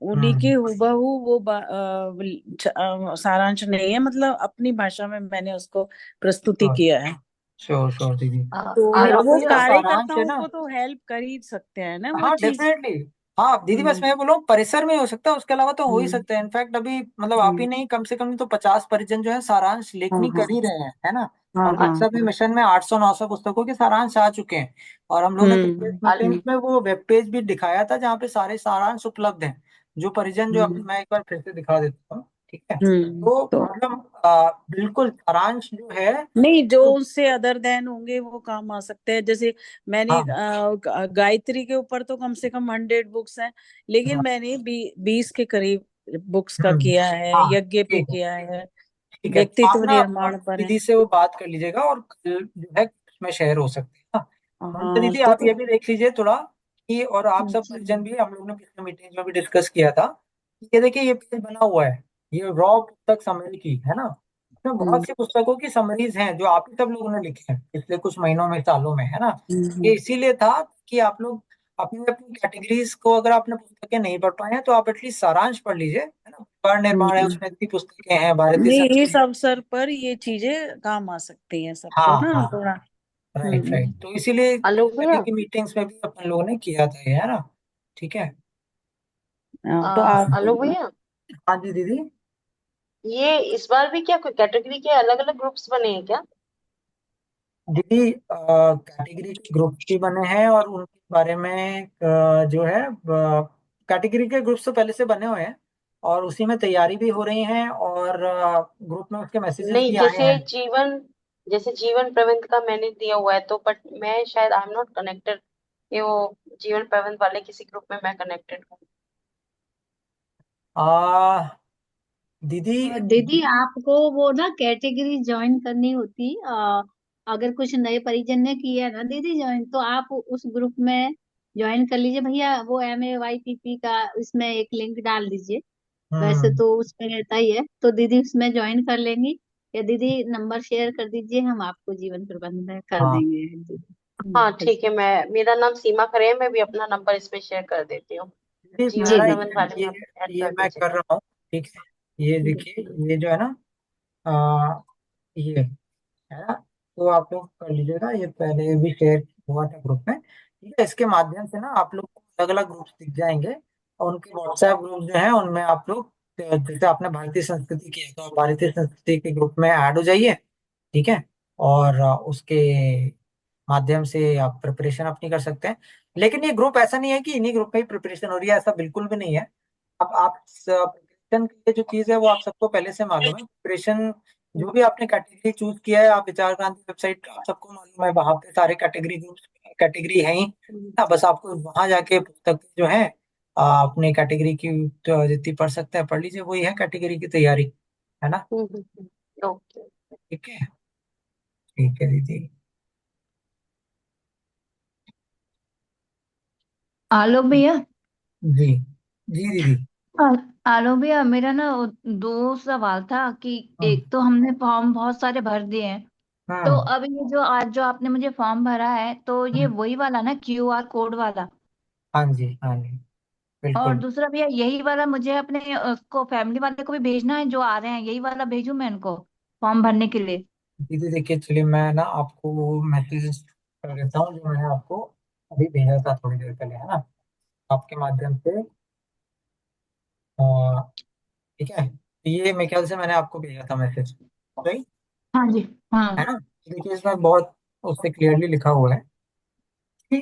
उन्हीं के हम्म। हुबहू वो सारांश नहीं है, मतलब अपनी भाषा में मैंने उसको प्रस्तुति श्योर किया है। श्योर श्योर दीदी। तो मेरा तो वो ये सारांश है कार्यकर्ताओं ना। को तो हेल्प कर ही सकते हैं ना वो हाँ चीज। डेफिनेटली। हाँ दीदी, बस हम्म मैं बोलूँ परिसर में हो सकता है, उसके अलावा तो हो ही हम्म सकता है। इनफैक्ट अभी मतलब आप ही हम्म नहीं, कम से कम तो 50 परिजन जो है सारांश हाँ लेखनी हाँ कर ही रहे हैं, है ना। हाँ और हाँ व्हाट्सएप में हाँ मिशन में 800-900 पुस्तकों के सारांश आ चुके हैं। और हम लोग ने प्रीवियस मीटिंग्स हम्म में वो वेब पेज भी दिखाया था जहाँ पे सारे सारांश उपलब्ध हैं। जो परिजन जो अभी हम्म मैं एक बार फिर से दिखा देता हूँ, ठीक है। तो तो मतलब बिल्कुल सारांश जो है। नहीं, जो तो उससे अदर देन होंगे वो काम आ सकते हैं। जैसे मैंने हाँ गायत्री के ऊपर तो कम से कम 100 बुक्स हैं, लेकिन हाँ, मैंने 20 के करीब बुक्स का हम्म, किया है, हाँ यज्ञ पे ठीक है किया है, ठीक है। तो आप व्यक्तित्व ना निर्माण पर है। दीदी से वो बात कर लीजिएगा, और कल जो है उसमें शेयर हो सकते हैं ना। ममता हाँ दीदी तो आप ये भी देख लीजिए थोड़ा कि, और आप सब जी परिजन भी, हम लोग ने पिछले मीटिंग में भी डिस्कस किया था कि ये देखिए ये पेज बना हुआ है, ये रॉ पुस्तक समरी की है ना। इसमें बहुत हम्म सी पुस्तकों की समरीज हैं जो आप ही सब लोगों ने लिखी हैं पिछले कुछ महीनों में, सालों में, है ना। ये हम्म इसीलिए था कि आप लोग अपनी अपनी कैटेगरीज को, अगर आपने पुस्तकें नहीं पढ़ पाए हैं तो आप एटलीस्ट सारांश पढ़ लीजिए, है ना। परिवार निर्माण है, हम्म। उसमें इतनी पुस्तकें हैं, भारतीय नहीं, इस संस्कृति। अवसर पर ये चीजें काम आ सकती हैं सबको हाँ ना हाँ, थोड़ा। राइट राइट, तो इसीलिए आलोक पहले भैया। की मीटिंग्स में भी अपन लोगों ने किया था ये, है ना। ठीक है। तो आप आलोक भैया, हाँ जी दीदी। ये इस बार भी क्या कोई कैटेगरी के अलग अलग ग्रुप्स बने हैं क्या? दीदी कैटेगरी के ग्रुप भी बने हैं, और उनके बारे में जो है कैटेगरी के ग्रुप्स तो पहले से बने हुए हैं, और उसी में तैयारी भी हो रही है, और ग्रुप में उसके मैसेजेस नहीं, भी आए हैं। जैसे जीवन प्रबंध का मैंने दिया हुआ है, तो बट मैं शायद आई एम नॉट कनेक्टेड कि वो जीवन प्रबंध वाले किसी ग्रुप में मैं कनेक्टेड हूँ। आ, दीदी। दीदी, आपको वो ना कैटेगरी ज्वाइन करनी होती, अगर कुछ नए परिजन ने किया ना दीदी ज्वाइन, तो आप उस ग्रुप में ज्वाइन कर लीजिए भैया। वो MAYPP का उसमें एक लिंक डाल दीजिए। वैसे हम्म। तो उसमें रहता ही है, तो दीदी उसमें ज्वाइन कर लेंगी। या दीदी नंबर शेयर कर दीजिए, हम आपको जीवन प्रबंध में कर हाँ देंगे दीदी। हाँ ठीक ठीक है, मेरा नाम सीमा खरे है, मैं भी अपना नंबर इसमें शेयर कर देती हूँ। दीदी, जीवन जी मेरा प्रबंध दीदी। वाले में ये आप ऐड ये कर मैं कर दीजिएगा। रहा हूँ, ठीक है। ये जी देखिए, ये जो है ना, आ, ये है ना, तो आप लोग कर लीजिएगा, ये पहले भी शेयर हुआ था ग्रुप में, ठीक है। इसके माध्यम से ना आप लोग को अलग अलग ग्रुप्स दिख जाएंगे, और उनके व्हाट्सएप ग्रुप जो है उनमें आप लोग जैसे आपने भारतीय संस्कृति किया तो आप भारतीय संस्कृति के ग्रुप में ऐड हो जाइए, ठीक है। और उसके माध्यम से आप प्रिपरेशन अपनी कर सकते हैं। लेकिन ये ग्रुप ऐसा नहीं है कि इन्हीं ग्रुप में ही प्रिपरेशन हो रही है, ऐसा बिल्कुल भी नहीं है। अब आप प्रिपरेशन के लिए जो चीज़ है वो आप सबको पहले से मालूम है। प्रिपरेशन जो भी आपने कैटेगरी चूज किया है, आप विचार क्रांति वेबसाइट आप सबको मालूम है, वहां पे सारे कैटेगरी ग्रुप्स कैटेगरी है ही ना। बस आपको वहां जाके पुस्तक जो है अपने कैटेगरी की तो जितनी पढ़ सकते हैं पढ़ लीजिए, वही है कैटेगरी की तैयारी, है ना। ओके। ठीक है, ठीक है दीदी। आलोक भैया। जी जी दीदी। आलोक भैया, मेरा ना वो दो सवाल था कि हम्म एक तो हमने फॉर्म बहुत सारे भर दिए हैं, तो हम्म अब ये जो आज जो आपने मुझे फॉर्म भरा है, तो ये हम्म, वही वाला ना, क्यूआर कोड वाला? हाँ जी हाँ जी, और बिल्कुल। दूसरा भैया, यही वाला मुझे अपने को फैमिली वाले को भी भेजना है जो आ रहे हैं, यही वाला भेजूं मैं इनको फॉर्म भरने के लिए? दीदी देखिए, चलिए मैं ना आपको वो मैसेज कर देता हूँ जो मैंने आपको अभी भेजा था थोड़ी देर पहले, है ना, आपके माध्यम से। अ, ठीक है, ये मेरे ख्याल से मैंने आपको भेजा था मैसेज, सही हाँ जी। है हाँ ना। देखिए इसमें बहुत उससे क्लियरली लिखा हुआ है कि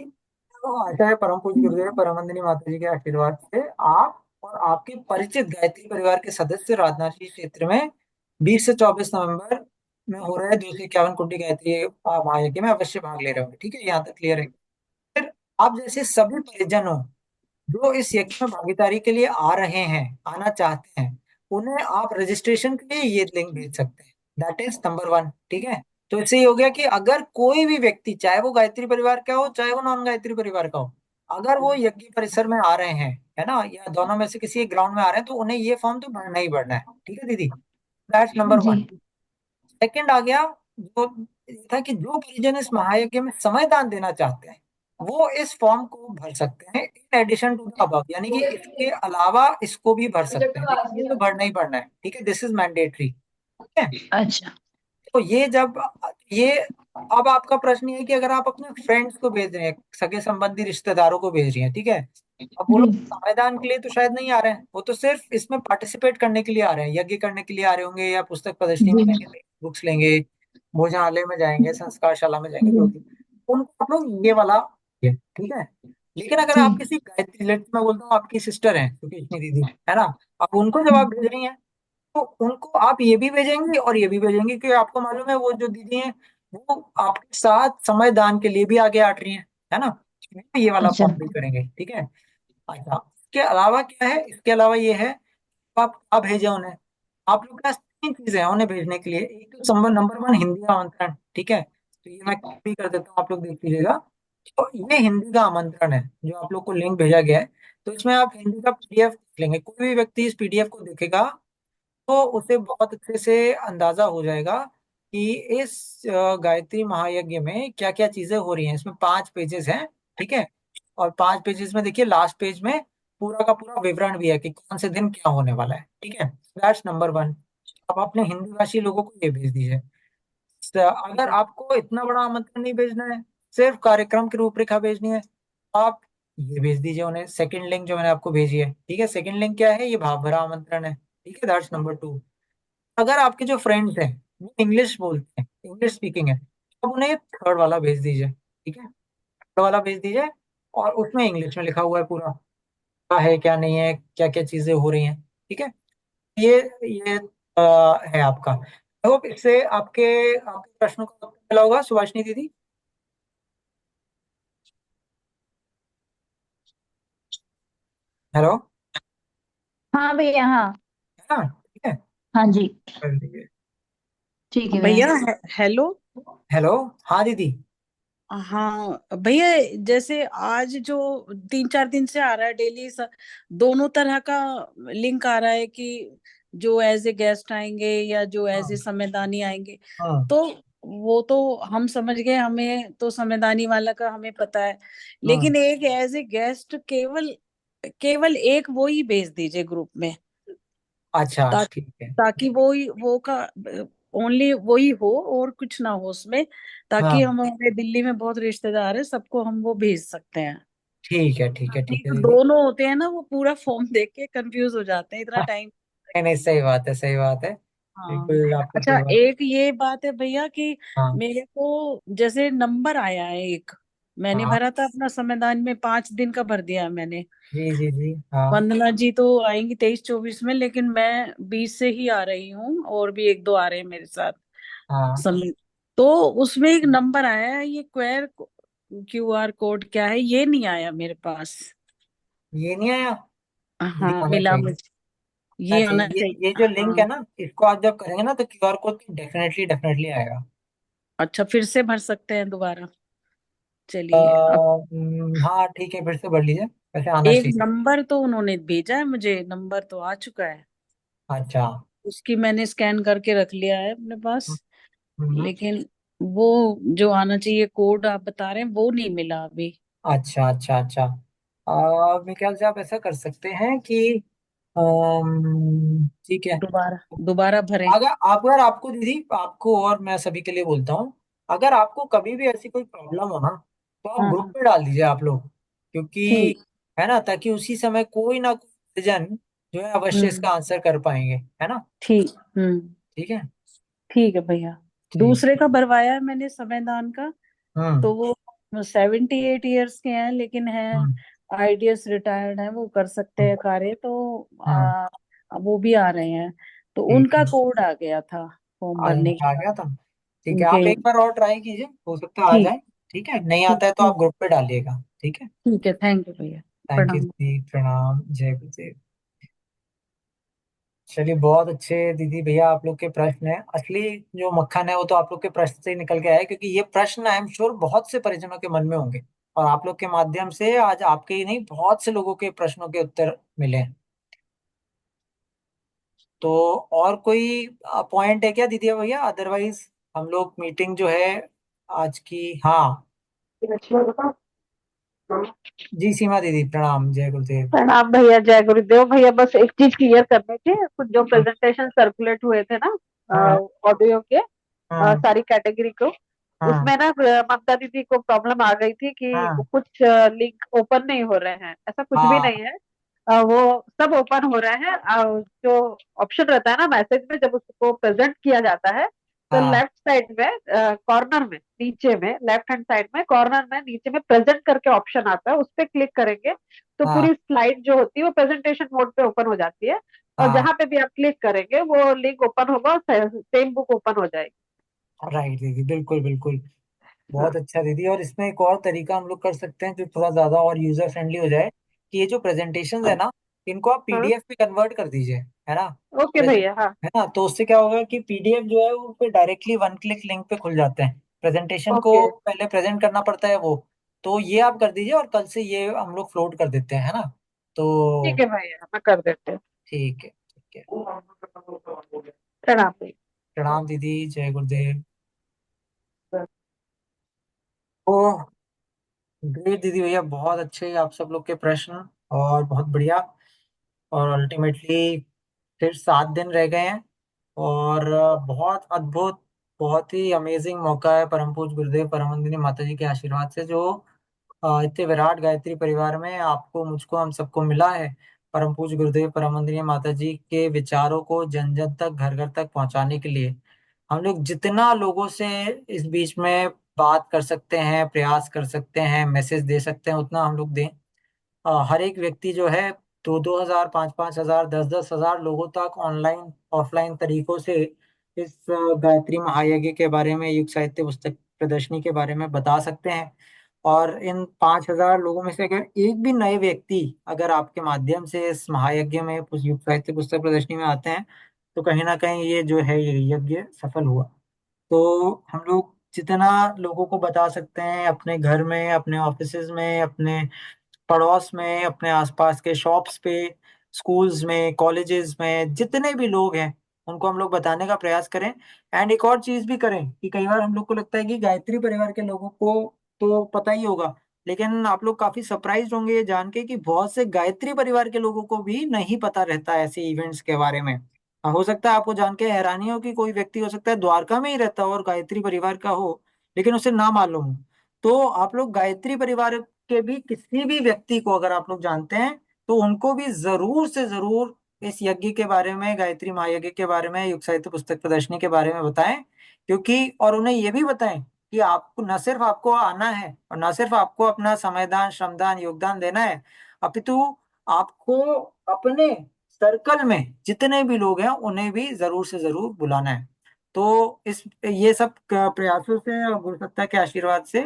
तो आशा है परम पूज्य गुरुदेव परमवंदनीय माता जी के आशीर्वाद से आप और आपके परिचित गायत्री परिवार के सदस्य राजनाथी क्षेत्र में 20 से 24 नवंबर में हो रहे 251 कुंडी गायत्री महायज्ञ में अवश्य भाग ले रहे होंगे। ठीक है, यहाँ तक क्लियर है। फिर आप जैसे सभी परिजनों जो इस यज्ञ में भागीदारी के लिए आ रहे हैं, आना चाहते हैं, उन्हें आप रजिस्ट्रेशन के लिए ये लिंक भेज सकते हैं। That is number 1। ठीक है, तो इससे ये हो गया कि अगर कोई भी व्यक्ति, चाहे वो गायत्री परिवार का हो चाहे वो नॉन गायत्री परिवार का हो, अगर वो यज्ञ परिसर में आ रहे हैं, है ना, या दोनों में से किसी एक ग्राउंड में आ रहे हैं, तो उन्हें ये फॉर्म तो भरना ही भरना है। ठीक है दीदी, दैट्स नंबर जी। वन। सेकंड आ गया जो ये था कि जो परिजन इस महायज्ञ में समयदान देना चाहते हैं वो इस फॉर्म को भर सकते हैं in addition to the above, यानी कि इसके अलावा इसको भी भर सकते हैं, लेकिन ये तो भरना ही भरना है। ठीक है, दिस इज मैंडेटरी। ठीक है, अच्छा। तो ये अब आपका प्रश्न ये है कि अगर आप अपने फ्रेंड्स को भेज रहे हैं, सगे संबंधी रिश्तेदारों को भेज रही हैं, ठीक है, अब वो जी। लोग संविधान के लिए तो शायद नहीं आ रहे हैं, वो तो सिर्फ इसमें पार्टिसिपेट करने के लिए आ रहे हैं, यज्ञ करने के लिए आ रहे होंगे, या पुस्तक प्रदर्शनी में जी। जाएंगे, बुक्स लेंगे, भोजनालय में जाएंगे, संस्कारशाला में जाएंगे, जी। जो भी, उनको आप लोग ये वाला, ये ठीक है। लेकिन अगर जी। आप किसी गायत्री, लेट मैं बोलता हूँ आपकी सिस्टर है सुकेशनी दीदी, है ना, अब उनको जब आप भेज रही हैं तो उनको आप ये भी भेजेंगे और ये भी भेजेंगे, क्योंकि आपको मालूम है वो जो दीदी हैं वो आपके साथ समय दान के लिए भी आगे आ रही हैं, है ना, वो ये वाला अच्छा। फॉर्म भी करेंगे। ठीक है, अच्छा इसके अलावा क्या है, इसके अलावा ये है आप भेजें उन्हें, आप लोग के पास 3 चीजें हैं उन्हें भेजने के लिए। एक तो नंबर 1 हिंदी का आमंत्रण। ठीक है, तो ये मैं कॉपी कर देता हूँ, आप लोग देख लीजिएगा। तो ये हिंदी का आमंत्रण है जो आप लोग को लिंक भेजा गया है, तो इसमें आप हिंदी का पीडीएफ लेंगे। कोई भी व्यक्ति इस पीडीएफ को देखेगा तो उसे बहुत अच्छे से अंदाजा हो जाएगा कि इस गायत्री महायज्ञ में क्या क्या चीजें हो रही हैं। इसमें 5 पेजेस हैं। ठीक है, और 5 पेजेस में देखिए लास्ट पेज में पूरा का पूरा विवरण भी है कि कौन से दिन क्या होने वाला है। ठीक है, दैट्स नंबर 1। आप अपने हिंदी भाषी लोगों को ये भेज दीजिए। अगर आपको इतना बड़ा आमंत्रण नहीं भेजना है, सिर्फ कार्यक्रम की रूपरेखा भेजनी है, आप ये भेज दीजिए उन्हें, सेकंड लिंक जो मैंने आपको भेजी है। ठीक है, सेकंड लिंक क्या है, ये भाव भरा आमंत्रण है। ठीक है, दैट्स नंबर 2। अगर आपके जो फ्रेंड्स हैं वो इंग्लिश बोलते हैं, इंग्लिश स्पीकिंग है, तो उन्हें थर्ड वाला भेज दीजिए। ठीक है, थर्ड वाला भेज दीजिए, और उसमें इंग्लिश में लिखा हुआ है पूरा, क्या है क्या नहीं है, क्या क्या चीजें हो रही हैं। ठीक है, ये है आपका। आई होप इससे आपके आपके प्रश्नों का उत्तर मिला होगा सुभाषिनी दीदी। हेलो, हाँ भैया। हाँ। है ना, ठीक है, हाँ जी। कर दीजिए। ठीक है भैया। भैया हेलो। हेलो, हाँ दीदी। हाँ भैया, जैसे आज जो 3-4 दिन से आ रहा है डेली, दोनों तरह का लिंक आ रहा है कि जो एज ए गेस्ट आएंगे या जो एज ए हाँ संवैधानी आएंगे। हाँ तो वो तो हम समझ गए, हमें तो संवैधानी वाला का हमें पता है। हाँ, लेकिन एक एज ए गेस्ट केवल केवल एक वो ही भेज दीजिए ग्रुप में, अच्छा ताकि ठीक है। ताकि वो का ओनली वो ही हो और कुछ ना हो उसमें, ताकि हाँ, हमारे दिल्ली में बहुत रिश्तेदार है, सबको हम वो भेज सकते हैं। ठीक है ठीक है नहीं ठीक है तो दीदी। दोनों होते हैं ना, वो पूरा फॉर्म देख के कंफ्यूज हो जाते हैं, इतना हाँ, टाइम। नहीं नहीं, सही बात है, सही बात है। हाँ। बिल्कुल आपको अच्छा, सही बात। एक ये बात है भैया कि हाँ मेरे को जैसे नंबर आया है एक, मैंने हाँ। भरा था अपना संविधान में, 5 दिन का भर दिया है मैंने। जी जी जी। हाँ वंदना जी तो आएंगी 23-24 में, लेकिन मैं 20 से ही आ रही हूँ, और भी एक दो आ रहे हैं मेरे साथ हाँ। समय। तो उसमें एक नंबर आया है, ये QR कोड क्या है, ये नहीं आया मेरे पास। ये नहीं आया। ये हाँ, आना मिला चाहिए। मुझे, ये अच्छा, आना ये चाहिए। जो लिंक है हाँ। ना, इसको आप जब करेंगे ना तो क्यूआर कोड डेफिनेटली डेफिनेटली आएगा। अच्छा, फिर से भर सकते हैं दोबारा? चलिए अब। हाँ ठीक है, फिर से भर लीजिए, वैसे आना एक चाहिए। नंबर तो उन्होंने भेजा है मुझे, नंबर तो आ चुका है, अच्छा। उसकी मैंने स्कैन करके रख लिया है अपने पास। हम्म, लेकिन वो जो आना चाहिए कोड आप बता रहे हैं, वो नहीं मिला अभी। अच्छा अच्छा अच्छा। मेरे ख्याल से आप ऐसा कर सकते हैं कि ठीक है। दोबारा दोबारा भरें? अगर आपको दीदी, आपको और मैं सभी के लिए बोलता हूँ, अगर आपको कभी भी ऐसी कोई प्रॉब्लम हो ना, तो आप हाँ ग्रुप हाँ, में डाल दीजिए आप लोग, क्योंकि ठीक। है ना, ताकि उसी समय कोई ना कोई जन जो है अवश्य हम्म, इसका आंसर कर पाएंगे, है ना। ठीक। ठीक है। ठीक है भैया। ठीक। दूसरे का भरवाया है मैंने संविधान का, हम्म तो वो 78 ईयर्स के हैं, लेकिन है हम्म IDS रिटायर्ड है, वो कर सकते हम्म हैं कार्य, तो हम्म, वो भी आ रहे हैं। तो ठीक उनका है। कोड आ गया था फॉर्म आज भरने के आ बाद। गया था। ठीक है, आप उनके। एक बार और ट्राई कीजिए, हो सकता है आ ठीक जाए। ठीक है, नहीं ठीक आता है तो ठीक। आप ग्रुप पे डालिएगा। ठीक है। ठीक है, थैंक यू भैया। थैंक यू प्रणाम। दीदी, प्रणाम, जय गुरुदेव। चलिए, बहुत अच्छे दीदी भैया आप लोग के प्रश्न है, असली जो मक्खन है वो तो आप लोग के प्रश्न से ही निकल के आया है, क्योंकि ये प्रश्न आई एम श्योर बहुत से परिजनों के मन में होंगे, और आप लोग के माध्यम से आज आपके ही नहीं बहुत से लोगों के प्रश्नों के उत्तर मिले हैं। तो और कोई पॉइंट है क्या दीदी भैया, अदरवाइज हम लोग मीटिंग जो है आज की, हाँ। जी सीमा दीदी, प्रणाम, जय गुरुदेव। प्रणाम भैया, जय गुरुदेव भैया। बस एक चीज क्लियर करनी थी, कुछ जो प्रेजेंटेशन सर्कुलेट हुए थे ना हाँ ऑडियो के, हाँ सारी कैटेगरी को, हाँ उसमें ना ममता दीदी को प्रॉब्लम आ गई थी कि हाँ कुछ लिंक ओपन नहीं हो रहे हैं। ऐसा कुछ भी हाँ नहीं है, वो सब ओपन हो रहे हैं। जो ऑप्शन रहता है ना मैसेज में, जब उसको प्रेजेंट किया जाता है, तो हाँ लेफ्ट साइड में कॉर्नर में नीचे में, लेफ्ट हैंड साइड में कॉर्नर में नीचे में प्रेजेंट करके ऑप्शन आता है, उस पर क्लिक करेंगे तो हाँ पूरी स्लाइड जो होती है वो प्रेजेंटेशन मोड पे ओपन हो जाती है। और हाँ। जहां पे भी आप क्लिक करेंगे वो लिंक ओपन होगा और सेम बुक ओपन हो जाएगी। राइट दीदी, बिल्कुल बिल्कुल। हाँ बहुत अच्छा दीदी, और इसमें एक और तरीका हम लोग कर सकते हैं जो थोड़ा ज्यादा और यूजर फ्रेंडली हो जाए, कि ये जो प्रेजेंटेशंस है ना, इनको आप हाँ। पीडीएफ में कन्वर्ट कर दीजिए, है ना। ओके भैया। हाँ है ना, तो उससे क्या होगा कि पीडीएफ जो है वो पे डायरेक्टली वन क्लिक लिंक पे खुल जाते हैं। प्रेजेंटेशन को ओके। पहले प्रेजेंट करना पड़ता है वो, तो ये आप कर दीजिए, और कल से ये हम लोग फ्लोट कर देते हैं, है ना। ठीक तो है भैया, मैं कर देते हैं। ठीक है, ठीक है। प्रणाम भैया। प्रणाम दीदी, जय गुरुदेव। ओ, ग्रेट दीदी भैया, बहुत अच्छे आप सब लोग के प्रश्न, और बहुत बढ़िया। और अल्टीमेटली फिर 7 दिन रह गए हैं, और बहुत अद्भुत, बहुत ही अमेजिंग मौका है परम पूज्य गुरुदेव परमवंदनीय माता जी के आशीर्वाद से, जो इतने विराट गायत्री परिवार में आपको, मुझको, हम सबको मिला है। परम पूज्य गुरुदेव परमवंदनीय माता जी के विचारों को जन जन तक, घर घर तक पहुंचाने के लिए हम लोग जितना लोगों से इस बीच में बात कर सकते हैं, प्रयास कर सकते हैं, मैसेज दे सकते हैं, उतना हम लोग दें। हर एक व्यक्ति जो है 2-2 हजार, 5-5 हजार, 10-10 हजार लोगों तक ऑनलाइन ऑफलाइन तरीकों से इस गायत्री महायज्ञ के बारे में, युग साहित्य पुस्तक प्रदर्शनी के बारे में बता सकते हैं। और इन 5 हजार लोगों में से अगर एक भी नए व्यक्ति अगर आपके माध्यम से इस महायज्ञ में, युग साहित्य पुस्तक प्रदर्शनी में आते हैं, तो कहीं ना कहीं ये जो है ये यज्ञ सफल हुआ। तो हम लोग जितना लोगों को बता सकते हैं, अपने घर में, अपने ऑफिसेज में, अपने पड़ोस में, अपने आसपास के शॉप्स पे, स्कूल्स में, कॉलेजेस में, जितने भी लोग हैं उनको हम लोग बताने का प्रयास करें। एंड एक और चीज भी करें, कि कई बार हम लोग को लगता है कि गायत्री परिवार के लोगों को तो पता ही होगा, लेकिन आप लोग काफी सरप्राइज होंगे ये जान के कि बहुत से गायत्री परिवार के लोगों को भी नहीं पता रहता ऐसे इवेंट्स के बारे में। हो सकता है आपको जान के हैरानी हो कि कोई व्यक्ति हो सकता है द्वारका में ही रहता हो और गायत्री परिवार का हो, लेकिन उसे ना मालूम हो। तो आप लोग गायत्री परिवार के भी किसी भी व्यक्ति को अगर आप लोग जानते हैं, तो उनको भी जरूर से जरूर इस यज्ञ के बारे में, गायत्री महायज्ञ के बारे में, युग साहित्य पुस्तक प्रदर्शनी के बारे में बताएं। क्योंकि और उन्हें ये भी बताएं कि आपको न सिर्फ आपको आना है और न सिर्फ आपको अपना समयदान, श्रमदान, योगदान देना है, अपितु आपको अपने सर्कल में जितने भी लोग हैं उन्हें भी जरूर से जरूर बुलाना है। तो इस ये सब प्रयासों से और गुरु सत्ता के आशीर्वाद से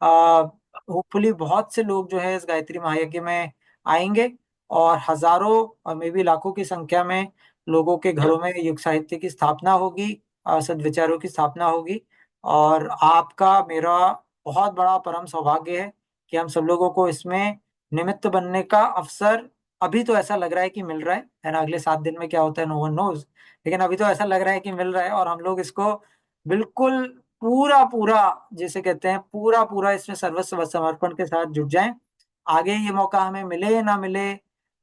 होपफुली बहुत से लोग जो है इस गायत्री महायज्ञ में आएंगे और हजारों और मे भी लाखों की संख्या में लोगों के घरों में युग साहित्य की स्थापना होगी, सद्विचारों की स्थापना होगी। और आपका मेरा बहुत बड़ा परम सौभाग्य है कि हम सब लोगों को इसमें निमित्त बनने का अवसर अभी तो ऐसा लग रहा है कि मिल रहा है ना। अगले 7 दिन में क्या होता है नो वन नोज, लेकिन अभी तो ऐसा लग रहा है कि मिल रहा है और हम लोग इसको बिल्कुल पूरा पूरा, जिसे कहते हैं पूरा पूरा, इसमें सर्वस्व समर्पण के साथ जुट जाएं। आगे ये मौका हमें मिले या ना मिले,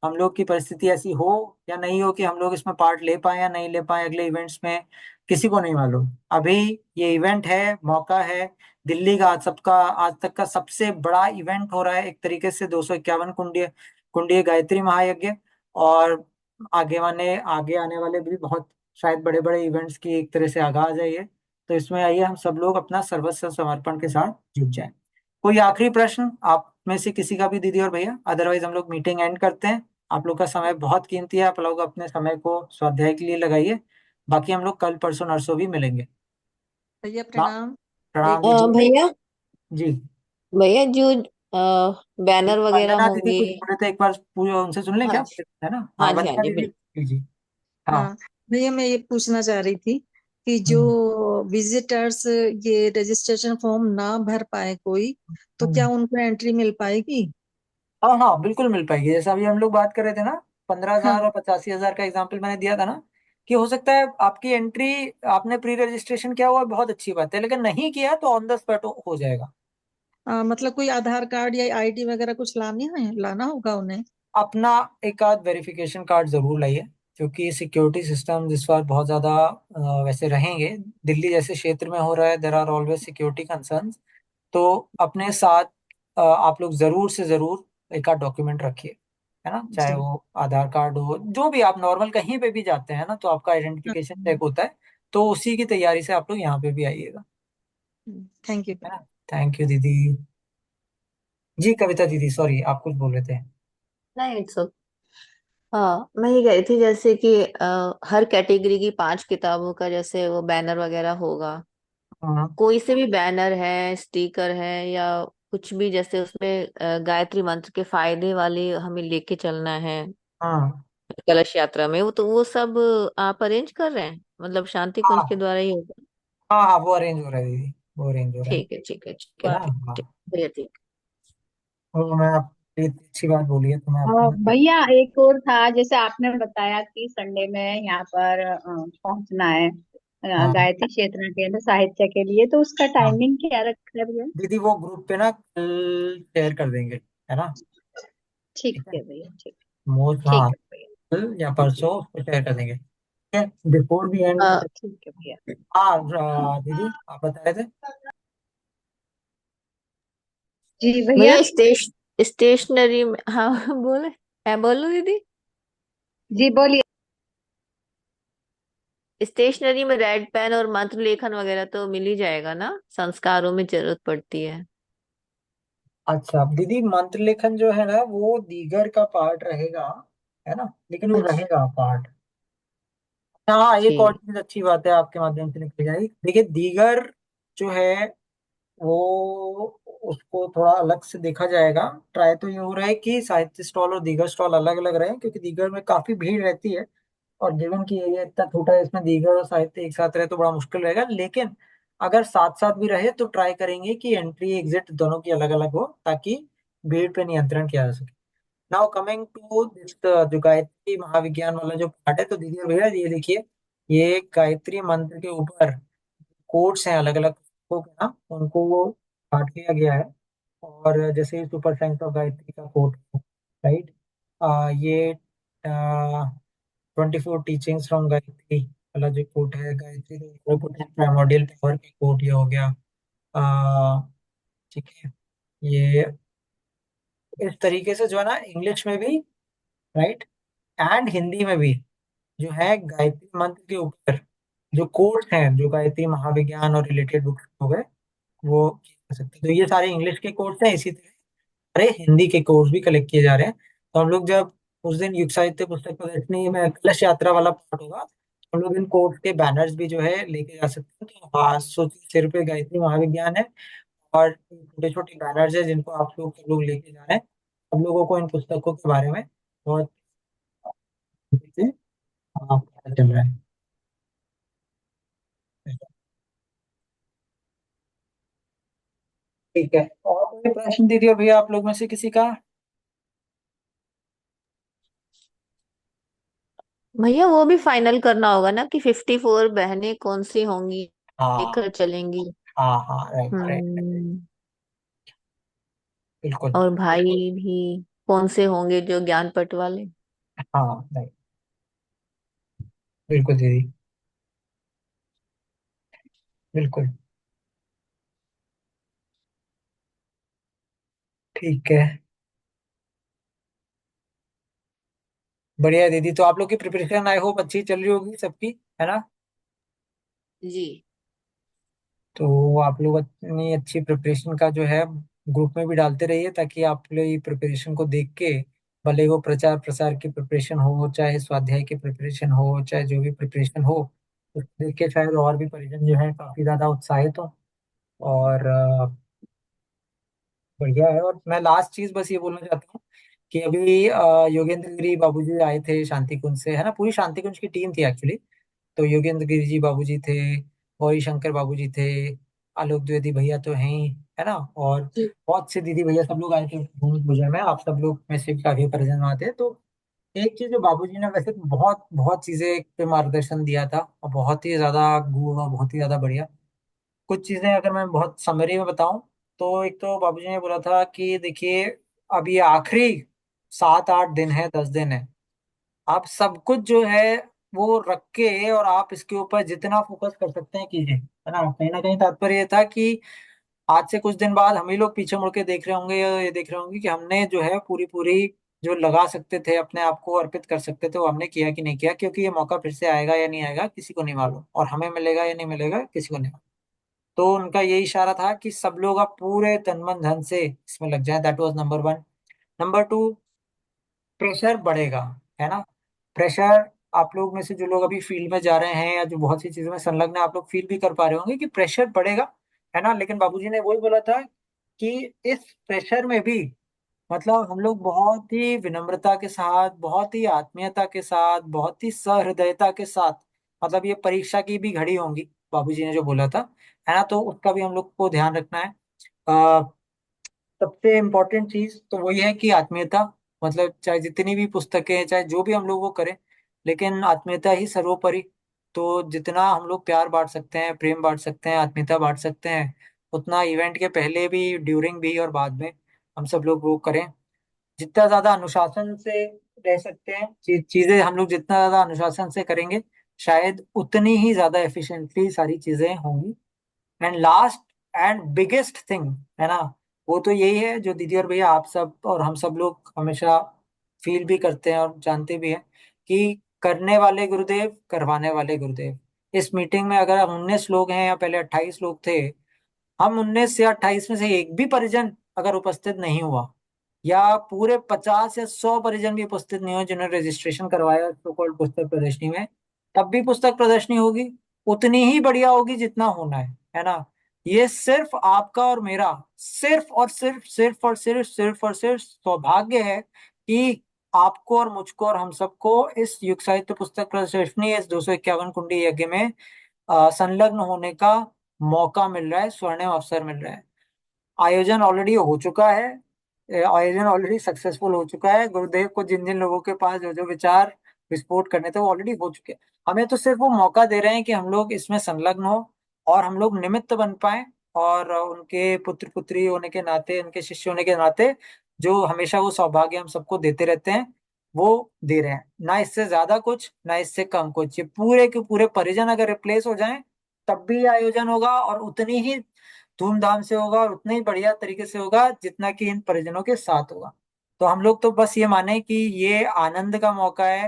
हम लोग की परिस्थिति ऐसी हो या नहीं हो कि हम लोग इसमें पार्ट ले पाए या नहीं ले पाए अगले इवेंट्स में, किसी को नहीं मालूम। अभी ये इवेंट है, मौका है, दिल्ली का आज तक का सबसे बड़ा इवेंट हो रहा है एक तरीके से, 251 कुंडीय कुंडीय गायत्री महायज्ञ। और आगे आने वाले भी बहुत शायद बड़े बड़े इवेंट्स की एक तरह से आगाज है ये। तो इसमें आइए हम सब लोग अपना सर्वस्व समर्पण के साथ जुट जाएं। कोई आखिरी प्रश्न आप में से किसी का भी दीदी और भैया? अदरवाइज हम लोग मीटिंग एंड करते हैं। आप लोग का समय बहुत कीमती है, आप लोग अपने समय को स्वाध्याय के लिए लगाइए। बाकी हम लोग कल परसों नरसों भी मिलेंगे। भैया ना, प्रणाम। प्रणाम एक दीदी भैया जी। भैया जो बैनर वगैरह वंदना दीदी होंगे। कुछ बोले थे, एक बार पूरे उनसे सुन लें हाँ क्या, जी, है ना? हाँ हाँ जी, हाँ वंदना जी, दीदी बिल्कुल। जी। हाँ। हाँ भैया, मैं ये पूछना चाह रही थी कि जो हम्म, विजिटर्स ये रजिस्ट्रेशन फॉर्म ना भर पाए कोई, तो क्या हम्म। उनको एंट्री मिल पाएगी? हाँ हाँ बिल्कुल मिल पाएगी। जैसा अभी हम लोग बात कर रहे थे ना, 15,000 हाँ। और 85,000 का एग्जाम्पल मैंने दिया था ना, कि हो सकता है आपकी एंट्री, आपने प्री रजिस्ट्रेशन किया हुआ है, बहुत अच्छी बात है, लेकिन नहीं किया तो ऑन द स्पॉट हो जाएगा। मतलब कोई आधार कार्ड या आईडी वगैरह कुछ लाना होगा उन्हें? अपना एक आध वेरिफिकेशन कार्ड जरूर लाइए, क्योंकि सिक्योरिटी सिस्टम इस बार बहुत ज्यादा वैसे रहेंगे। दिल्ली जैसे क्षेत्र में हो रहा है, there are always security concerns. तो अपने साथ आप लोग जरूर से जरूर एक आध डॉक्यूमेंट रखिए, है ना। चाहे जी। वो आधार कार्ड हो, जो भी, आप नॉर्मल कहीं पे भी जाते हैं ना तो आपका आइडेंटिफिकेशन चेक होता है। तो उसी की तैयारी से आप लोग यहाँ पे भी आइएगा, थैंक यू है ना। भैया। थैंक यू दीदी जी। कविता दीदी सॉरी, आप कुछ बोल रहे थे। नहीं, इट्स ओके। हाँ, मैं ये कह रही थी जैसे कि हर कैटेगरी की 5 किताबों का जैसे वो बैनर वगैरह होगा। हाँ कोई से भी बैनर है, स्टिकर है, या कुछ भी, जैसे उसमें गायत्री मंत्र के फायदे वाले हमें लेके चलना है हाँ कलश यात्रा में, वो सब आप अरेंज कर रहे हैं, मतलब शांति कुंज के हाँ द्वारा ही होगा? हाँ हाँ, वो अरेंज हो रहा है दीदी, वो अरेंज हो रहा है, ठीक है, ठीक है, ठीक है, है ना। ठीक हाँ, ठीक भैया, ठीक। वो मैं आपकी अच्छी बात बोली है, तो मैं आपको भैया एक और था, जैसे आपने बताया कि संडे में यहाँ पर पहुंचना है हाँ गायत्री क्षेत्र केंद्र साहित्य के लिए, तो उसका हाँ टाइमिंग क्या रखा है भैया? दीदी, वो ग्रुप पे ना कल शेयर कर देंगे, है ना। ठीक ठीक है, है भैया, ठीक। मोस्ट, ठीक हाँ, है भैया। कल या परसों उस पे शेयर कर देंगे, ठीक है, बिफोर दी एंड। अ, ठीक है भैया। हाँ दीदी आप बता रहे थे। जी भैया। भैया स्टेशनरी में, हाँ बोले, मैं बोलूं दीदी? जी बोलिए। स्टेशनरी में रेड पेन और मंत्र लेखन वगैरह तो मिल ही जाएगा ना, संस्कारों में जरूरत पड़ती है। अच्छा दीदी, मंत्र लेखन जो है ना वो दीगर का पार्ट रहेगा, है ना, लेकिन वो अच्छा, रहेगा पार्ट। हाँ, एक और ठीक। चीज अच्छी बात है आपके माध्यम से निकल जाएगी। देखिए दीगर जो है वो, उसको थोड़ा अलग से देखा जाएगा। ट्राई तो ये हो रहा है कि साहित्य स्टॉल और दीगर स्टॉल अलग अलग रहे, क्योंकि दीगर में काफी भीड़ रहती है और गिवन की एरिया इतना छोटा है, इसमें दीगर और साहित्य एक साथ रहे तो बड़ा मुश्किल रहेगा। लेकिन अगर साथ साथ भी रहे तो ट्राई करेंगे कि एंट्री एग्जिट दोनों की अलग अलग हो, ताकि भीड़ पे नियंत्रण किया जा सके। नाउ कमिंग टू दिस, जो गायत्री महाविज्ञान वाला जो पार्ट है, तो दीदी और भैया ये देखिए, ये गायत्री मंत्र के ऊपर कोट्स हैं अलग अलग पुस्तकों के ना, उनको वो बांट दिया गया है। और जैसे सुपर साइंस ऑफ गायत्री का कोट, राइट, ये 24 टीचिंग्स फ्रॉम गायत्री वाला जो कोट है, गायत्री प्राइमोर्डियल पावर की कोट ये हो गया। आ, ठीक है, ये इस तरीके से जो है ना इंग्लिश में भी, राइट, एंड हिंदी में भी जो है गायत्री मंत्र के ऊपर जो कोर्स हैं, जो गायत्री महाविज्ञान और रिलेटेड बुक्स हो गए, वो किए जा सकते हैं। तो ये सारे इंग्लिश के कोर्स हैं, इसी तरह सारे हिंदी के कोर्स भी कलेक्ट किए जा रहे हैं। तो हम लोग जब उस दिन युग साहित्य पुस्तक प्रदर्शनी में कलश यात्रा वाला पार्ट होगा, हम लोग इन कोर्स के बैनर्स भी जो है लेके जा सकते हैं। तो हाँ, सोचिए सिर पे गायत्री महाविज्ञान है और छोटे छोटे बैनर्स है जिनको आप लोग सब लोग लेके जा रहे हैं। सब लोगों को इन पुस्तकों के बारे में बहुत अच्छे से पता चल रहा है। ठीक है, और कोई प्रश्न दीदी और भैया आप लोग में से किसी का? भैया वो भी फाइनल करना होगा ना कि 54 बहनें कौन सी होंगी, हाँ लेकर चलेंगी। हाँ हाँ, राइट राइट, हम्म। बिल्कुल। और भाई भी कौन से होंगे जो ज्ञान पट वाले। हाँ राइट, बिल्कुल दीदी, बिल्कुल। ठीक है, बढ़िया है दीदी। तो आप लोग की प्रिपरेशन आई होप अच्छी चल रही होगी सबकी, है ना? जी। तो आप लोग अपनी अच्छी प्रिपरेशन का जो है ग्रुप में भी डालते रहिए, ताकि आप लोग ये प्रिपरेशन को देख के, भले वो प्रचार प्रसार की प्रिपरेशन हो, चाहे स्वाध्याय की प्रिपरेशन हो, चाहे जो भी प्रिपरेशन हो, उसको देख के शायद और भी परिजन जो है काफी ज्यादा उत्साहित हो। और बढ़िया है। और मैं लास्ट चीज बस ये बोलना चाहता हूँ कि अभी योगेंद्र गिरी बाबूजी आए थे शांति कुंज से, है ना? पूरी शांति कुंज की टीम थी एक्चुअली। तो योगेंद्र गिरी जी बाबूजी थे, गौरी शंकर बाबूजी थे, आलोक द्विवेदी भैया तो हैं ही, है ना? और जी। बहुत से दीदी भैया सब लोग आए थे भूमि पूजन में। आप सब लोग में से भी काफी परिजन आते हैं। तो एक चीज जो बाबूजी ने वैसे तो बहुत बहुत चीजें पे मार्गदर्शन दिया था, और बहुत ही ज्यादा गूढ़ और बहुत ही ज्यादा बढ़िया। कुछ चीजें अगर मैं बहुत समरी में बताऊं, तो एक तो बाबूजी ने बोला था कि देखिए, अब ये आखिरी 7 8 दिन है, 10 दिन है, आप सब कुछ जो है वो रख के और आप इसके ऊपर जितना फोकस कर सकते हैं कीजिए, है ना कहीं तात्पर्य ये था कि आज से कुछ दिन बाद हम ही लोग पीछे मुड़ के देख रहे होंगे, या ये देख रहे होंगे कि हमने जो है पूरी पूरी जो लगा सकते थे, अपने आप को अर्पित कर सकते थे, वो हमने किया कि नहीं किया। क्योंकि ये मौका फिर से आएगा या नहीं आएगा किसी को नहीं मालूम, और हमें मिलेगा या नहीं मिलेगा किसी को नहीं मालूम। तो उनका यही इशारा था कि सब लोग अब पूरे तन मन धन से इसमें लग जाए। That was number 1। Number 2, pressure बढ़ेगा, है ना? प्रेशर, आप लोग में से जो लोग अभी फील्ड में जा रहे हैं या जो बहुत सी चीजों में संलग्न है, आप लोग फील भी कर पा रहे होंगे कि प्रेशर बढ़ेगा, है ना? लेकिन बाबूजी ने वही बोला था कि इस प्रेशर में भी मतलब हम लोग बहुत ही विनम्रता के साथ, बहुत ही आत्मीयता के साथ, बहुत ही सहृदयता के साथ, मतलब ये परीक्षा की भी घड़ी होंगी, बाबूजी ने जो बोला था, है ना? तो उसका भी हम लोग को ध्यान रखना है। सबसे इम्पोर्टेंट चीज तो वही है कि आत्मीयता, मतलब चाहे जितनी भी पुस्तकें, चाहे जो भी हम लोग वो करें, लेकिन आत्मीयता ही सर्वोपरि। तो जितना हम लोग प्यार बांट सकते हैं, प्रेम बांट सकते हैं, आत्मीयता बांट सकते हैं, उतना इवेंट के पहले भी, ड्यूरिंग भी और बाद में हम सब लोग वो करें। जितना ज्यादा अनुशासन से रह सकते हैं, चीजें हम लोग जितना ज्यादा अनुशासन से करेंगे, शायद उतनी ही ज्यादा एफिशिएंटली सारी चीजें होंगी। And last and biggest thing, है ना, वो तो यही है जो दीदी और भैया आप सब और हम सब लोग हमेशा फील भी करते हैं और जानते भी हैं कि करने वाले गुरुदेव, करवाने वाले गुरुदेव। इस मीटिंग में अगर हम 19 लोग हैं या पहले 28 लोग थे, हम 19 या 28 में से एक भी परिजन अगर उपस्थित नहीं हुआ, या पूरे 50 या 100 परिजन भी उपस्थित नहीं हो जिन्होंने रजिस्ट्रेशन करवाया सो कॉल्ड पुस्तक प्रदर्शनी में, तब भी पुस्तक प्रदर्शनी होगी, उतनी ही बढ़िया होगी जितना होना है ना? ये सिर्फ आपका और मेरा, सिर्फ और सिर्फ, सिर्फ और सिर्फ, सिर्फ और सिर्फ सौभाग्य है कि आपको और मुझको और हम सबको इस युग साहित्य पुस्तक प्रदर्शनी, इस 251 कुंडी यज्ञ में संलग्न होने का मौका मिल रहा है, स्वर्णिम अवसर मिल रहा है। आयोजन ऑलरेडी हो चुका है, आयोजन ऑलरेडी सक्सेसफुल हो चुका है। गुरुदेव को जिन जिन लोगों के पास जो जो विचार विस्फोट करने थे वो ऑलरेडी हो चुके हैं। हमें तो सिर्फ वो मौका दे रहे हैं कि हम लोग इसमें संलग्न हो और हम लोग निमित्त बन पाए, और उनके पुत्र पुत्री होने के नाते, उनके शिष्य होने के नाते, जो हमेशा वो सौभाग्य हम सबको देते रहते हैं, वो दे रहे हैं। ना इससे ज्यादा कुछ, ना इससे कम कुछ। ये पूरे के पूरे परिजन अगर रिप्लेस हो जाएं तब भी आयोजन होगा, और उतनी ही धूमधाम से होगा, और उतने ही बढ़िया तरीके से होगा जितना कि इन परिजनों के साथ होगा। तो हम लोग तो बस ये माने कि ये आनंद का मौका है,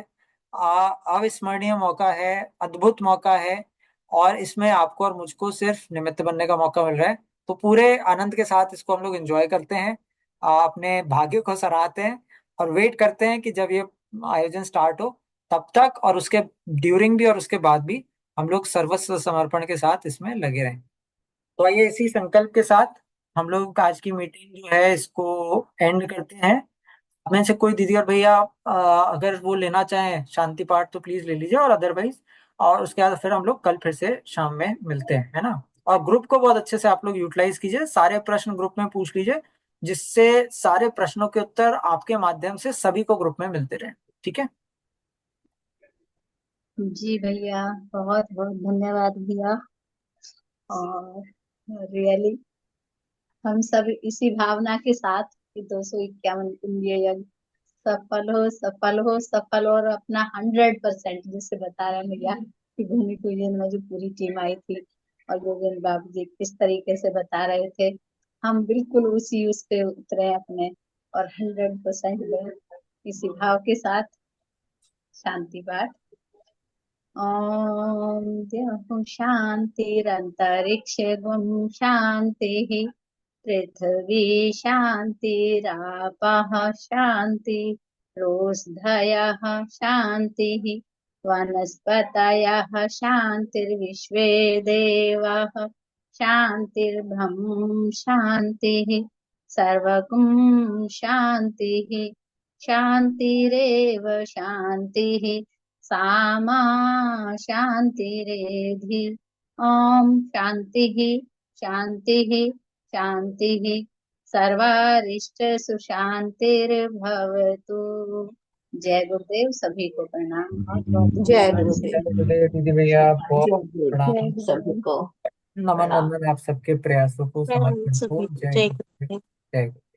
अविस्मरणीय मौका है, अद्भुत मौका है, और इसमें आपको और मुझको सिर्फ निमित्त बनने का मौका मिल रहा है। तो पूरे आनंद के साथ इसको हम लोग एंजॉय करते हैं, अपने भाग्य को सराहते हैं, और वेट करते हैं कि जब ये आयोजन स्टार्ट हो तब तक और उसके ड्यूरिंग भी और उसके बाद भी हम लोग सर्वस्व समर्पण के साथ इसमें लगे रहें। तो आइए इसी संकल्प के साथ हम लोग आज की मीटिंग जो है इसको एंड करते हैं। में से कोई दीदी और भैया अगर वो लेना चाहें शांति पाठ तो प्लीज ले लीजिए, और अदरवाइज और उसके बाद फिर हम लोग कल फिर से शाम में मिलते हैं, है ना। और ग्रुप को बहुत अच्छे से आप लोग यूटिलाइज कीजिए, सारे प्रश्न ग्रुप में पूछ लीजिए, जिससे सारे प्रश्नों के उत्तर आपके माध्यम से सभी को ग्रुप में मिलते रहे। ठीक है। जी भैया, बहुत बहुत धन्यवाद भैया। और रियली हम सब इसी भावना के साथ कि 251 कुंडली यज्ञ सफल हो, सफल हो, सफल हो, और अपना 100% जिसे बता रहे हैं भैया कि भूमि पूजन में जो पूरी टीम आई थी और गोविंद बाबू जी किस तरीके से बता रहे थे, हम बिल्कुल उसी उस पे उतरे अपने और 100% इसी भाव के साथ शांति पाठ। ओम द्यौः शान्तिरन्तरिक्षगुं शान्तिः पृथिवी शान्तिरापः शान्ति रोषधयः शान्तिः वनस्पतयः शान्तिर्विश्वे देवाः शान्तिर्ब्रह्म शान्तिः सर्वगुं शान्तिः शान्तिरेव शान्तिः सामा शान्तिरेधि। ओम शान्तिः शान्तिः शान्तिः सर्वारिष्ट सुशान्तिर्भवतु। जय गुरुदेव, सभी को प्रणाम। बहुत बहुत जय धन्यवाद गुरुदेव। दीदी भैया बहुत जय गुरुदेव प्रणाम, सभी को। नमन प्रणाम वंदन आप सबके प्रयासों को, समर्पण को। सभी को। जय जय गुरुदेव। गुरुदेव। जय गुरु।